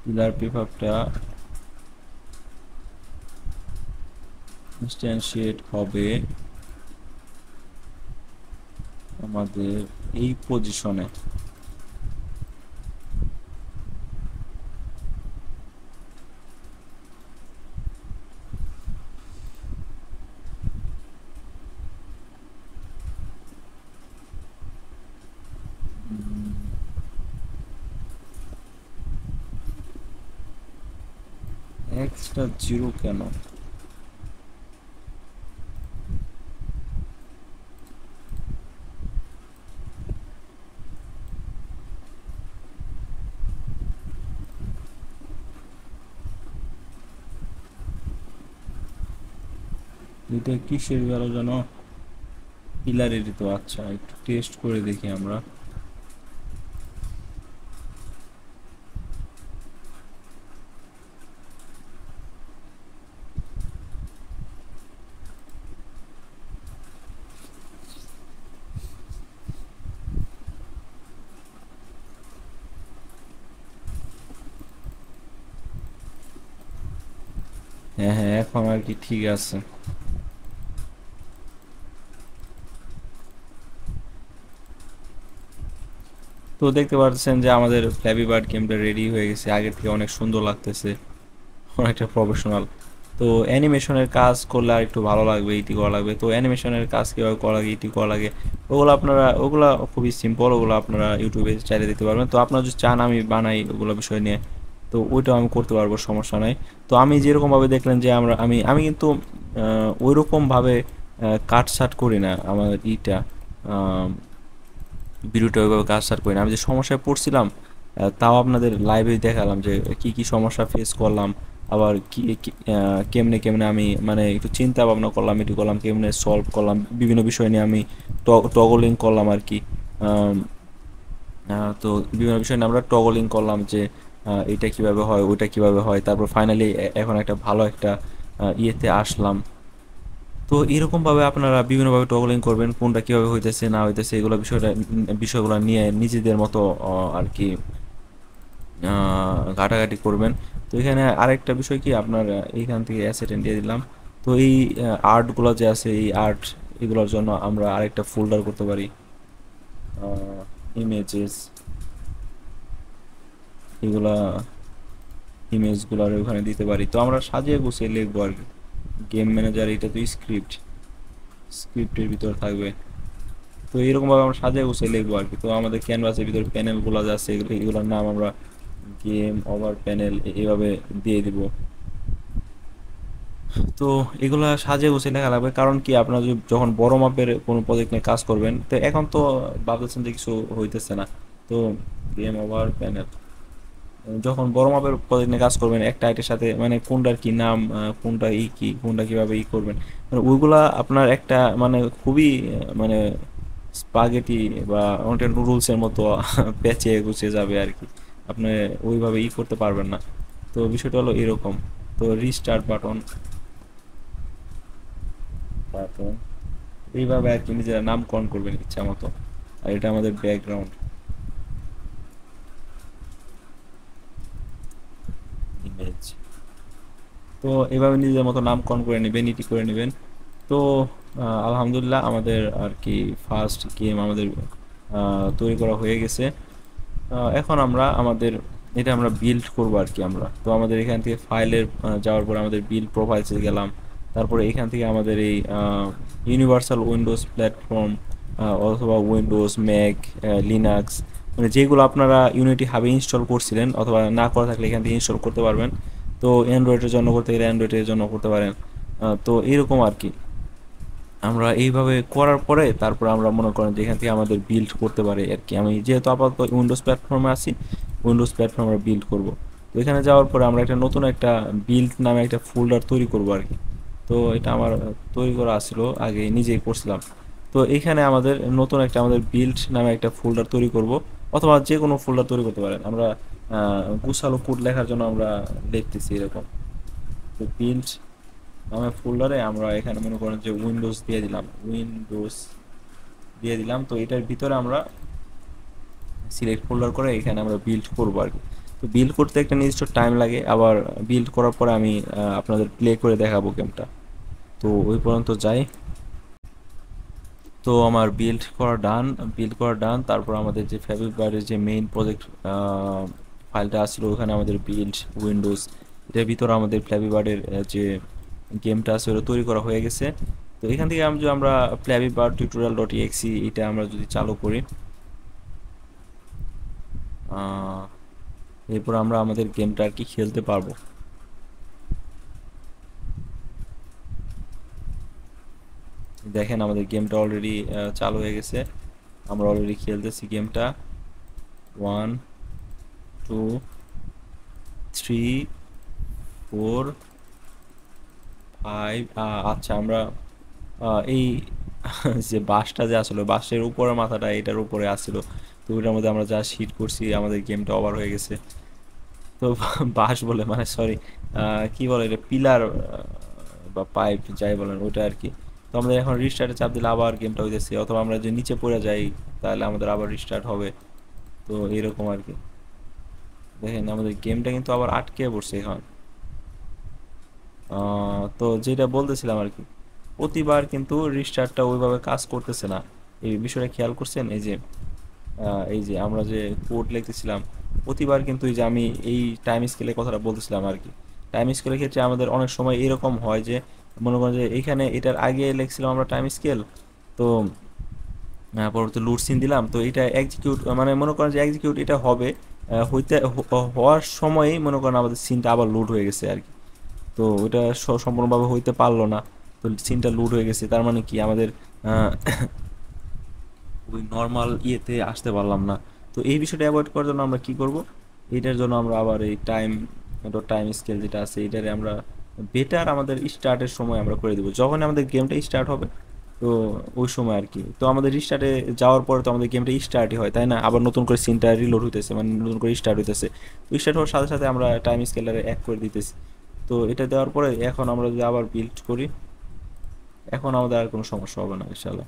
পিলার পিভাবটা ইনস্ট্যান্সিয়েট হবে আমাদের এই পজিশনে। পাঁচটা জিরো কেন? এটা কিসের গেল জানো? পিলারেরই তো। আচ্ছা, একটু টেস্ট করে দেখি আমরা। হ্যাঁ হ্যাঁ, এখন আর কি ঠিক আছে। তো দেখতে পাচ্ছেন যে আমাদের ফ্ল্যাপি বার্ড গেমটা রেডি হয়ে গেছে, আগের থেকে অনেক সুন্দর লাগতেছে, অনেকটা প্রফেশনাল। তো অ্যানিমেশনের কাজ করলে আর একটু ভালো লাগবে, ইটি করা লাগবে। তো অ্যানিমেশনের কাজ কীভাবে করা লাগে, ইটি করা লাগে, ওগুলো আপনারা, ওগুলো খুবই সিম্পল, ওগুলো আপনারা ইউটিউবে চাইলে দেখতে পারবেন। তো আপনারা যদি চান আমি বানাই ওগুলো বিষয় নিয়ে, তো ওইটাও আমি করতে পারবো, সমস্যা নাই। তো আমি যেরকমভাবে দেখলেন যে আমি আমি কিন্তু ওইরকমভাবে কাট সাট করি না আমার ইটা, ভিডিওটা ওইভাবে কাজ সার করি না। আমি যে সমস্যায় পড়ছিলাম তাও আপনাদের লাইভে দেখালাম যে কি কি সমস্যা ফেস করলাম, আবার কেমনে কেমনে আমি মানে একটু চিন্তা ভাবনা করলাম, এটি করলাম, কেমনে সলভ করলাম, বিভিন্ন বিষয় নিয়ে আমি টগলিং করলাম আর কি। আম, তো বিভিন্ন বিষয় নিয়ে আমরা টগলিং করলাম যে এটা কিভাবে হয়, ওইটা কিভাবে হয়, তারপর ফাইনালি এখন একটা ভালো একটা ইয়েতে আসলাম। তো এরকমভাবে আপনারা বিভিন্নভাবে টগলিং করবেন, কোনটা কিভাবে হইতেছে না হইতেছে এগুলো বিষয়গুলো নিয়ে নিজেদের মতো আর কি ঘাটাঘাটি করবেন। তো এখানে আরেকটা বিষয় কি, আপনার এইখান থেকে অ্যাসেট দিয়ে দিলাম। তো এই আর্টগুলো যে আছে, এই আর্ট এগুলোর জন্য আমরা আরেকটা ফোল্ডার করতে পারি, ইমেজেস, এগুলা ইমেজগুলোর ওখানে দিতে পারি। তো আমরা সাজিয়ে গুছিয়ে লিখবো আর কি। গেম ম্যানেজার, এটা তো স্ক্রিপ্টের ভিতর থাকবে। তো এরকমভাবে আমরা সাজিয়ে গুছিয়ে লিখবো আর কি। তো আমাদের ক্যানভাসের ভিতরে প্যানেলগুলো যা আছে এগুলোর নাম আমরা গেম ওভার প্যানেল এইভাবে দিয়ে দিব। তো এগুলা সাজিয়ে গুছিয়ে লেখা লাগবে, কারণ কি আপনারা যখন বড় মাপের কোনো প্রজেক্ট নিয়ে কাজ করবেন, তো এখন তো ভাবতেছেন যে কিছু হইতেছে না। তো গেম ওভার প্যানেল, যখন বড় মাপের প্রজেক্ট নিয়ে কাজ করবেন একটা আইটের সাথে, মানে কোনটার কি নাম, কোনটা কি কোনটা কিভাবে করবেন, মানে ওইগুলা আপনার একটা মানে খুবই মানে স্পাগেটি বা অনেকটা নুডলসের মতো পেঁচে গুছিয়ে যাবে আর কি। আপনি ওইভাবে করতে পারবেন না। তো বিষয়টা হলো এরকম। তো রিস্টার্ট বাটন, বাটন এইভাবে আর কি নিজেরা নামকরণ করবেন ইচ্ছা মতো। আর এটা আমাদের ব্যাকগ্রাউন্ড ইমেজ। তো এভাবে নিজেদের মতো নামকরণ করে নেবেন, ইটি করে নেবেন। তো আলহামদুলিল্লাহ আমাদের আর কি ফার্স্ট গেম আমাদের তৈরি করা হয়ে গেছে। এখন আমরা আমাদের এটা আমরা বিল্ড করবো আর কি। আমরা তো আমাদের এখান থেকে ফাইলের যাওয়ার পর আমাদের বিল্ড প্রোফাইলসে গেলাম। তারপরে এখান থেকে আমাদের এই ইউনিভার্সাল উইন্ডোজ প্ল্যাটফর্ম অথবা উইন্ডোজ ম্যাক লিনাক্স, মানে যেগুলো আপনারা ইউনিটি হাবে ইনস্টল করছিলেন অথবা না করা থাকলে এখান থেকে ইনস্টল করতে পারবেন। তো অ্যান্ড্রয়েডের জন্য করতে গেলে অ্যান্ড্রয়েডের জন্য করতে পারেন। তো এরকম আর কি। আমরা এইভাবে করার পরে তারপর আমরা মনে করেন যে এখান থেকে আমাদের বিল্ড করতে পারি আর কি। আমি যেহেতু আপাতত উইন্ডোজ প্ল্যাটফর্মে আছি, উইন্ডোজ প্ল্যাটফর্মে বিল্ড করব। তো এখানে যাওয়ার পরে আমরা একটা নতুন একটা বিল্ড নামে একটা ফোল্ডার তৈরি করব আর কি। তো এটা আমার তৈরি করা আসছিল, আগে নিজেই করছিলাম। তো এখানে আমাদের নতুন একটা আমাদের বিল্ড নামে একটা ফোল্ডার তৈরি করব, অথবা যে কোনো ফোল্ডার তৈরি করতে পারেন। আমরা গুছালো কোড লেখার জন্য আমরা লিখতেছি এরকম। তো বিল্ড নামে ফোল্ডারে আমরা এখানে মনে করেন যে উইন্ডোজ দিয়ে দিলাম, উইন্ডোজ দিয়ে দিলাম। তো এটার ভিতরে আমরা সিলেক্ট ফোল্ডার করে এখানে আমরা বিল্ড করবো আর কি। তো বিল্ড করতে একটা নির্দিষ্ট টাইম লাগে, আবার বিল্ড করার পরে আমি আপনাদের প্লে করে দেখাবো গেমটা। তো ওই পর্যন্ত যাই। তো আমার বিল্ড করা ডান। তারপর আমাদের যে ফেব্রিক বারের যে মেইন প্রজেক্ট ফাইলটা আসছিল, ওখানে আমাদের বিল্ড উইন্ডোজ, এটার ভিতরে আমাদের ফ্ল্যাপি বার্ডের যে গেমটা আছে ওটা তৈরি করা হয়ে গেছে। তো এখান থেকে আমরা flappy bird tutorial dot exe এটা আমরা যদি চালু করি, এরপর আমরা আমাদের গেমটা আর কি খেলতে পারবো। দেখেন আমাদের গেমটা অলরেডি চালু হয়ে গেছে, আমরা অলরেডি খেলতেছি গেমটা। 1 2 3 4 5। আচ্ছা আমরা এই যে বাসটা যে আসলে বাসের উপরে মাথাটা এটার উপরে আসছিল, তো ওইটার মধ্যে আমরা যা হিট করছি আমাদের গেমটা ওভার হয়ে গেছে। তো বাস বলে মানে সরি, কি বলে এটা, পিলার বা পাইপ যাই বলেন ওটা আর কি। তো আমাদের এখন রিস্টার্টে চাপ দিলে আবার গেমটা হইতেছে, অথবা আমরা যে নিচে পড়ে যাই তাহলে আমাদের আবার রিস্টার্ট হবে। তো এরকম আর কি। দেখেন আমাদের গেমটা কিন্তু আবার আটকে পড়ছে এখন। তো যেটা বলতেছিলাম আর কি, প্রতিবার কিন্তু রিস্টার্টটা ওইভাবে কাজ করতেছে না। এই বিষয়টা খেয়াল করছেন? এই যে আমরা যে কোড লিখতেছিলাম, প্রতিবার কিন্তু এই যে আমি এই টাইম স্কেলের কথাটা বলতেছিলাম আর কি, টাইম স্কেলের ক্ষেত্রে আমাদের অনেক সময় এরকম হয় যে মনে করেন যে এইখানে এটার আগে লিখছিলাম আমরা টাইম স্কেল, তো পরবর্তী লুড সিন দিলাম, তো এটা এক্সিকিউট মানে মনে করেন যে এক্সিকিউট এটা হবে হওয়ার সময়ই মনে করেন আমাদের সিনটা আবার লোড হয়ে গেছে আর কি। তো ওইটা সম্পূর্ণভাবে হইতে পারলো না, তো সিনটা লোড হয়ে গেছে, তার মানে কি আমাদের আহ, ওই নর্মাল ইয়েতে আসতে পারলাম না। তো এই বিষয়টা অ্যাভয়েড করার জন্য আমরা কি করব, এইটার জন্য আমরা আবার এই টাইম স্কেল যেটা আছে এটারে আমরা বেটার আমাদের স্টার্টের সময় আমরা করে দিব, যখন আমাদের গেমটা স্টার্ট হবে। তো ওই সময় আর কি, তো আমাদের রিস্টার্টে যাওয়ার পরে তো আমাদের গেমটা স্টার্টই হয় তাই না, আবার নতুন করে সিনটা রিলোড হইতেছে মানে নতুন করে স্টার্ট হইতেছে। তো স্টার্ট হওয়ার সাথে সাথে আমরা টাইম স্কেলারে এক করে দিতেছি। তো এটা দেওয়ার পরে এখন আমরা যদি আবার বিল্ড করি, এখন আমাদের আর কোনো সমস্যা হবে না ইনশাল্লাহ।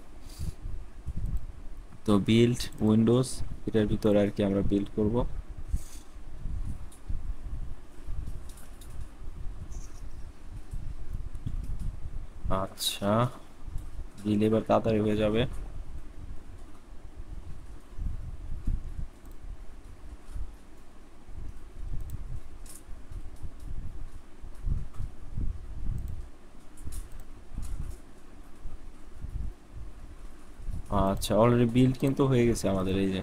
তো বিল্ড উইন্ডোজ, এটার ভিতরে আর কি আমরা বিল্ড করব। আচ্ছা, বিল এবার তাড়াতাড়ি হয়ে যাবে। আচ্ছা অলরেডি বিল্ড কিন্তু হয়ে গেছে আমাদের এই যে।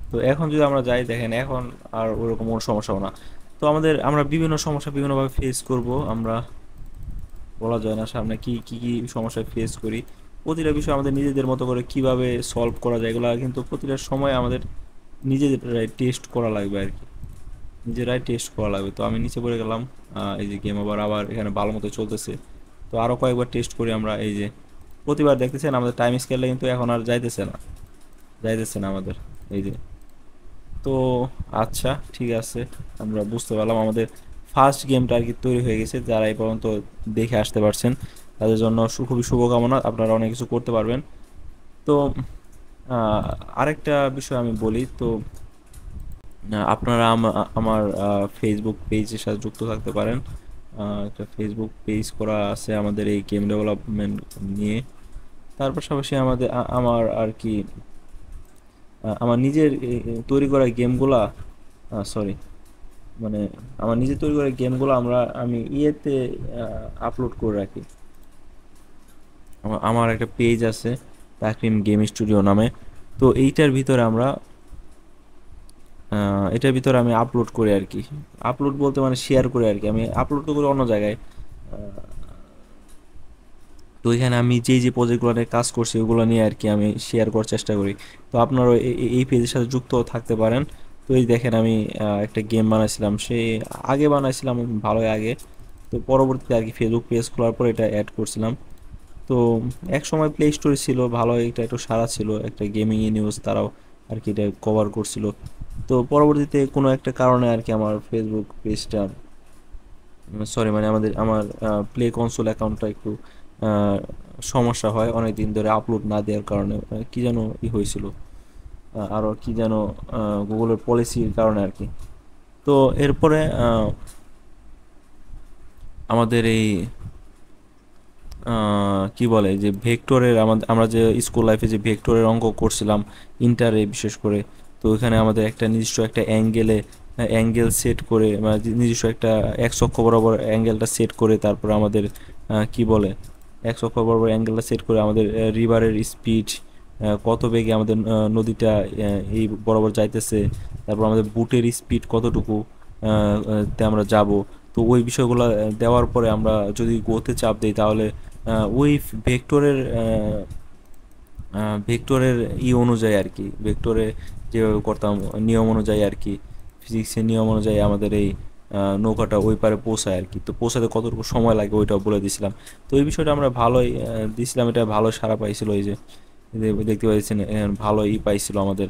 তো এখন যদি আমরা যাই দেখেন এখন আর ওরকম কোনো সমস্যা হবে না। তো আমরা বিভিন্ন সমস্যা বিভিন্নভাবে ফেস করব আমরা, বলা যায় না সামনে কি কি কি সমস্যা ফেস করি। প্রতিটা বিষয় আমাদের নিজেদের মতো করে কিভাবে সলভ করা যায় এগুলো কিন্তু প্রতিটা সময় আমাদের নিজেরাই টেস্ট করা লাগবে আর কি, নিজেরাই টেস্ট করা লাগবে। তো আমি নিচে পড়ে গেলাম, এই যে গেম আবার এখানে ভালো মতো চলতেছে। তো আরও কয়েকবার টেস্ট করি আমরা, এই যে প্রতিবার দেখতেছেন আমাদের টাইম স্কেলটা কিন্তু এখন আর যাইতেছে না আমাদের এই যে। তো আচ্ছা ঠিক আছে, আমরা বুঝতে পারলাম আমাদের ফার্স্ট গেমটা আর কি তৈরি হয়ে গেছে। যারা এই পর্যন্ত দেখে আসতে পারছেন তাদের জন্য খুবই শুভকামনা, আপনারা অনেক কিছু করতে পারবেন। তো আরেকটা বিষয় আমি বলি, তো আপনারা আমার ফেসবুক পেজের সাথে যুক্ত থাকতে পারেন। একটা ফেসবুক পেজ করা আছে আমাদের এই গেম ডেভেলপমেন্ট নিয়ে। তার পাশাপাশি আমার আর কি আমার নিজের তৈরি করা গেমগুলা, সরি মানে আমার নিজে তৈরি করা গেমগুলো আমি ইয়েতে আপলোড করে রাখি। আমার একটা পেজ আছে তাকরিম গেম স্টুডিও নামে। তো এটার ভিতরে আমি আপলোড করি আর কি, আপলোড বলতে মানে শেয়ার করে আর কি, আমি আপলোড তো করি অন্য জায়গায়। তো এখানে আমি যে প্রজেক্টগুলো নিয়ে কাজ করছি ওগুলো নিয়ে আর কি আমি শেয়ার করার চেষ্টা করি। তো আপনারাও এই পেজের সাথে যুক্ত থাকতে পারেন। তো এই দেখেন আমি একটা গেম বানাইছিলাম, আগে বানাইছিলাম ভালোই আগে। তো পরবর্তীতে আর কি ফেসবুক পেজ খোলার পর এটা অ্যাড করছিলাম। তো এক সময় প্লে স্টোরে ছিল ভালো, এটা একটু সারা ছিল, একটা গেমিং নিউজ তারাও আর কি এটা কভার করছিল। তো পরবর্তীতে কোনো একটা কারণে আর কি আমার ফেসবুক পেজটা, সরি মানে আমার প্লে কনসোল অ্যাকাউন্টটা একটু আহ, সমস্যা হয় অনেক দিন ধরে আপলোড না দেওয়ার কারণে, কি যেন হয়েছিল, আরও কি যেন গুগলের পলিসির কারণে আর কি। তো এরপরে আমাদের এই কি বলে যে ভেক্টরের আমরা যে স্কুল লাইফে যে ভেক্টরের অঙ্ক করছিলাম ইন্টারে বিশেষ করে, তো এখানে আমাদের একটা নিজস্ব একটা অ্যাঙ্গেল সেট করে নিজস্ব একটা এক্স অক্ষ বরাবর অ্যাঙ্গেলটা সেট করে তারপর আমাদের কি বলে এক্স অক্ষ বরাবর অ্যাঙ্গেলটা সেট করে আমাদের রিভারের স্পিড কত বেগে আমাদের নদীটা এই বরাবর যাইতেছে, তারপর আমাদের বুটের স্পিড কতটুকু তে আমরা যাব। তো ওই বিষয়গুলো দেওয়ার পরে আমরা যদি গোতে চাপ দিই তাহলে ওই ভেক্টরের ভেক্টরের অনুযায়ী আর কি, ভেক্টরে যেভাবে করতাম নিয়ম অনুযায়ী আর কি, ফিজিক্সের নিয়ম অনুযায়ী আমাদের এই নৌকাটা ওই পারে পৌঁছায় আর কি। তো পৌঁছাতে কতটুকু সময় লাগে ওইটাও বলে দিছিলাম। তো এই বিষয়টা আমরা ভালোই দিছিলাম, এটা ভালো সাড়া পাইছিল। এই যে দেখতে পাচ্ছেন ভালোই পাইছিল আমাদের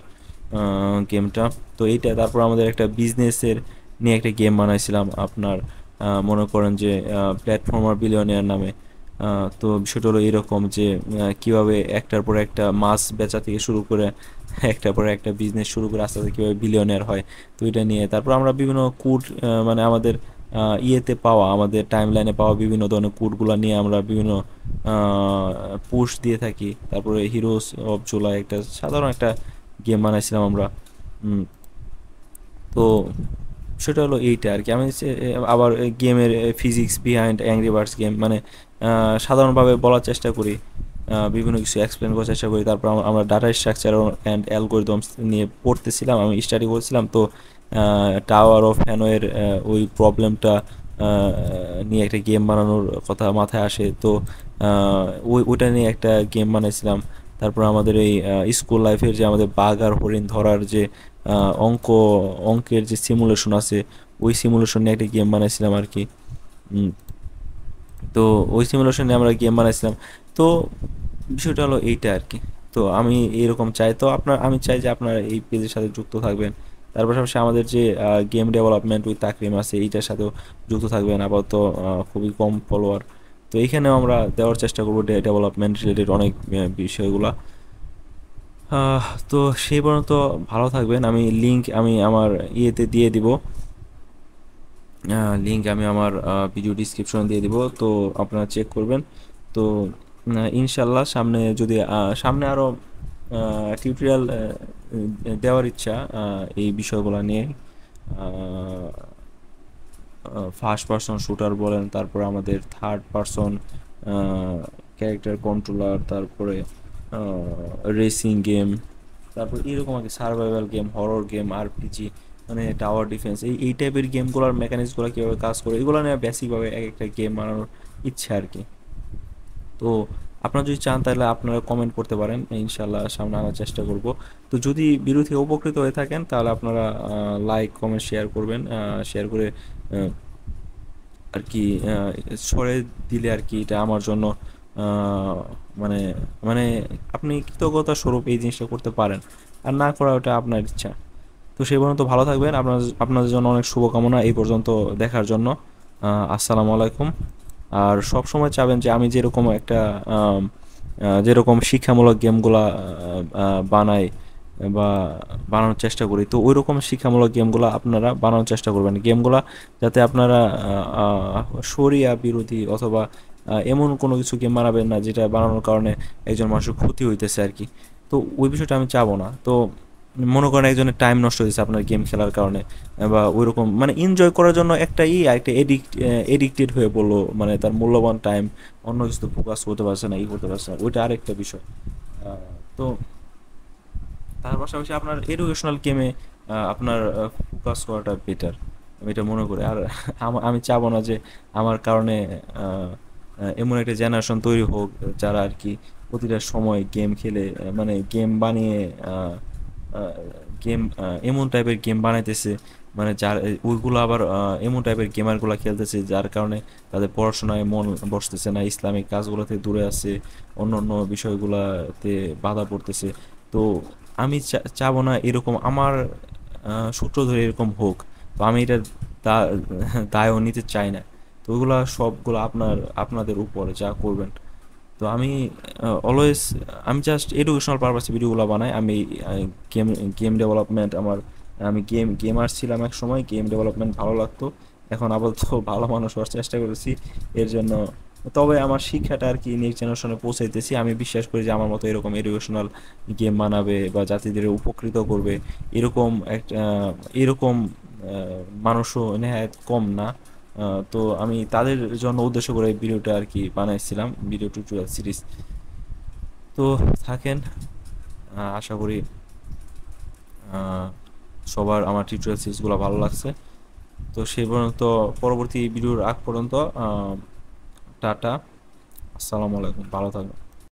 গেমটা। তো এইটা তারপর আমাদের একটা বিজনেসের নিয়ে একটা গেম বানাইছিলাম আপনার, মনে করেন যে প্ল্যাটফর্মার বিলিয়নিয়ার নামে। তো বিষয়টা হলো এরকম যে কিভাবে একটার পর একটা মাছ বেচা থেকে শুরু করে একটার পর একটা বিজনেস শুরু করে আস্তে আস্তে কীভাবে বিলিয়নিয়ার হয়। তো এটা নিয়ে তারপর আমরা বিভিন্ন কোড, মানে আমাদের ইয়েতে পাওয়া, আমাদের টাইম লাইনে পাওয়া বিভিন্ন ধরনের কোডগুলো নিয়ে আমরা বিভিন্ন পুশ দিয়ে থাকি। তারপরে হিরোস অফ জুলাই একটা সাধারণ একটা গেম বানাইছিলাম আমরা। উম, তো সেটা হলো এইটা আর কি। আমি আবার গেমের physics behind angry birds game, মানে সাধারণভাবে বলার চেষ্টা করি, বিভিন্ন কিছু এক্সপ্লেন করার চেষ্টা করি। তারপর আমরা ডাটা স্ট্রাকচার অ্যান্ড অ্যালগোরিদমস নিয়ে পড়তেছিলাম, আমি স্টাডি করছিলাম। তো টাওয়ার অফ হ্যানোয়ের ওই প্রবলেমটা নিয়ে একটা গেম বানানোর কথা মাথায় আসে। তো ওইটা নিয়ে একটা গেম বানাইছিলাম। তারপর আমাদের এই স্কুল লাইফের যে আমাদের বাঘ আর হরিণ ধরার যে অঙ্ক অঙ্কের যে সিমুলেশন আছে, ওই সিমুলেশন নিয়ে একটা গেম বানাইছিলাম আর কি। উম, তো ওই সিমুলেশন নিয়ে আমরা গেম বানাইছিলাম। তো বিষয়টা হলো এইটা আর কি। তো আমি এরকম চাই, তো আমি চাই যে আপনারা এই পেজের সাথে যুক্ত থাকবেন। তার পাশাপাশি আমাদের যে গেম ডেভেলপমেন্ট উইথ তাকরিম আছে, এইটার সাথেও যুক্ত থাকবেন। আপাতত খুবই কম ফলোয়ার, তো এইখানেও আমরা দেওয়ার চেষ্টা করবো ডেভেলপমেন্ট রিলেটেড অনেক বিষয়গুলা। তো সেই পর্যন্ত ভালো থাকবেন। আমি লিংক আমি আমার ইয়েতে দিয়ে দিব, লিংক আমি আমার ভিডিও ডিসক্রিপশনে দিয়ে দিব, তো আপনারা চেক করবেন। তো ইনশাল্লাহ সামনে যদি সামনে আরও টিউটোরিয়াল দেওয়ার ইচ্ছা এই বিষয়গুলো নিয়ে। ফার্স্ট পারসন শুটার বলেন, তারপর আমাদের থার্ড পারসন ক্যারেক্টার কন্ট্রোলার, তারপরে রেসিং গেম, তারপর এরকম আর কি survival game, horror game, RPG, মানে টাওয়ার ডিফেন্স, এই টাইপের গেমগুলোর মেকানিক্সগুলো কীভাবে কাজ করে এগুলো নিয়ে বেসিকভাবে এক একটা গেম বানানোর ইচ্ছা আর কি। তো আপনারা যদি চান তাহলে আপনারা কমেন্ট করতে পারেন, ইনশাল্লাহ সামনে আনার চেষ্টা করব। তো যদি ভিডিও থেকে উপকৃত হয়ে থাকেন তাহলে আপনারা লাইক কমেন্ট শেয়ার করবেন, শেয়ার করে আহ, আর কি ছড়ে দিলে আর কি এটা আমার জন্য আহ, মানে মানে আপনি কৃতজ্ঞতা স্বরূপ এই জিনিসটা করতে পারেন। আর না করা ওটা আপনার ইচ্ছা। তো সেই পর্যন্ত ভালো থাকবেন। আপনাদের জন্য অনেক শুভকামনা এই পর্যন্ত দেখার জন্য। আসসালামু আলাইকুম। আর সব সময় চাবেন যে আমি যেরকম একটা যেরকম শিক্ষামূলক গেমগুলা বানাই বা বানানোর চেষ্টা করি, তো ওই রকম শিক্ষামূলক গেমগুলো আপনারা বানানোর চেষ্টা করবেন। গেমগুলা যাতে আপনারা শরিয়া বিরোধী অথবা এমন কোনো কিছু গেম বানাবেন না যেটা বানানোর কারণে একজন মানুষের ক্ষতি হইতেছে আর কি। তো ওই বিষয়টা আমি চাবো না। তো মনে করেন একজনের টাইম নষ্ট হয়েছে আপনার গেম খেলার কারণে, বা ওইরকম মানে এনজয় করার জন্য একটা একটা এডিক্টেড হয়ে পড়লো, মানে তার মূল্যবান টাইম অন্য কিছু ফোকাস করতে পারছে না, করতে পারছে না, ওইটা আরেকটা বিষয়। তো তার পাশাপাশি আপনার এডুকেশনাল গেমে আপনার ফোকাস করাটা বেটার, আমি এটা মনে করি। আর আমি চাবো না যে আমার কারণে আহ, এমন একটা জেনারেশন তৈরি হোক যারা আর কি প্রতিটা সময় গেম খেলে, মানে গেম বানিয়ে গেম এমন টাইপের গেম বানাইতেছে, মানে যার ওইগুলো আবার এমন টাইপের গেমারগুলো খেলতেছে যার কারণে তাদের পড়াশোনায় মন বসতেছে না, ইসলামিক কাজগুলো থেকে দূরে আছে, অন্য অন্য বিষয়গুলোতে বাধা পড়তেছে। তো আমি চাবো না এরকম আমার সূত্র ধরে এরকম হোক। তো আমি এটা দায়ও নিতে চাই না। তো ওইগুলা সবগুলো আপনাদের উপরে যা করবেন। তো আমি অলওয়েজ আমি জাস্ট এডুকেশনাল পারপাসে ভিডিওগুলো বানাই। আমি গেম গেম ডেভেলপমেন্ট আমার, আমি গেমার ছিলাম এক সময়, গেম ডেভেলপমেন্ট ভালো লাগতো। এখন আপাতত ভালো মানুষ হওয়ার চেষ্টা করেছি এর জন্য। তবে আমার শিক্ষাটা আর কি নেক্সট জেনারেশনে পৌঁছাইতেছি। আমি বিশ্বাস করি যে আমার মতো এরকম এডুকেশনাল গেম বানাবে বা জাতিদের উপকৃত করবে এরকম একটা এরকম মানুষও নেহায়ত কম না। তো আমি তাদের জন্য উদ্দেশ্য করে ভিডিওটা আর কি বানাইছিলাম, ভিডিও টিউটোরিয়াল সিরিজ। তো থাকেন, আশা করি আহ, সবার আমার টিউটোরিয়াল সিরিজগুলো ভালো লাগছে। তো সেই পর্যন্ত পরবর্তী ভিডিওর আগ পর্যন্ত টাটা, আসসালামু আলাইকুম, ভালো থাকবেন।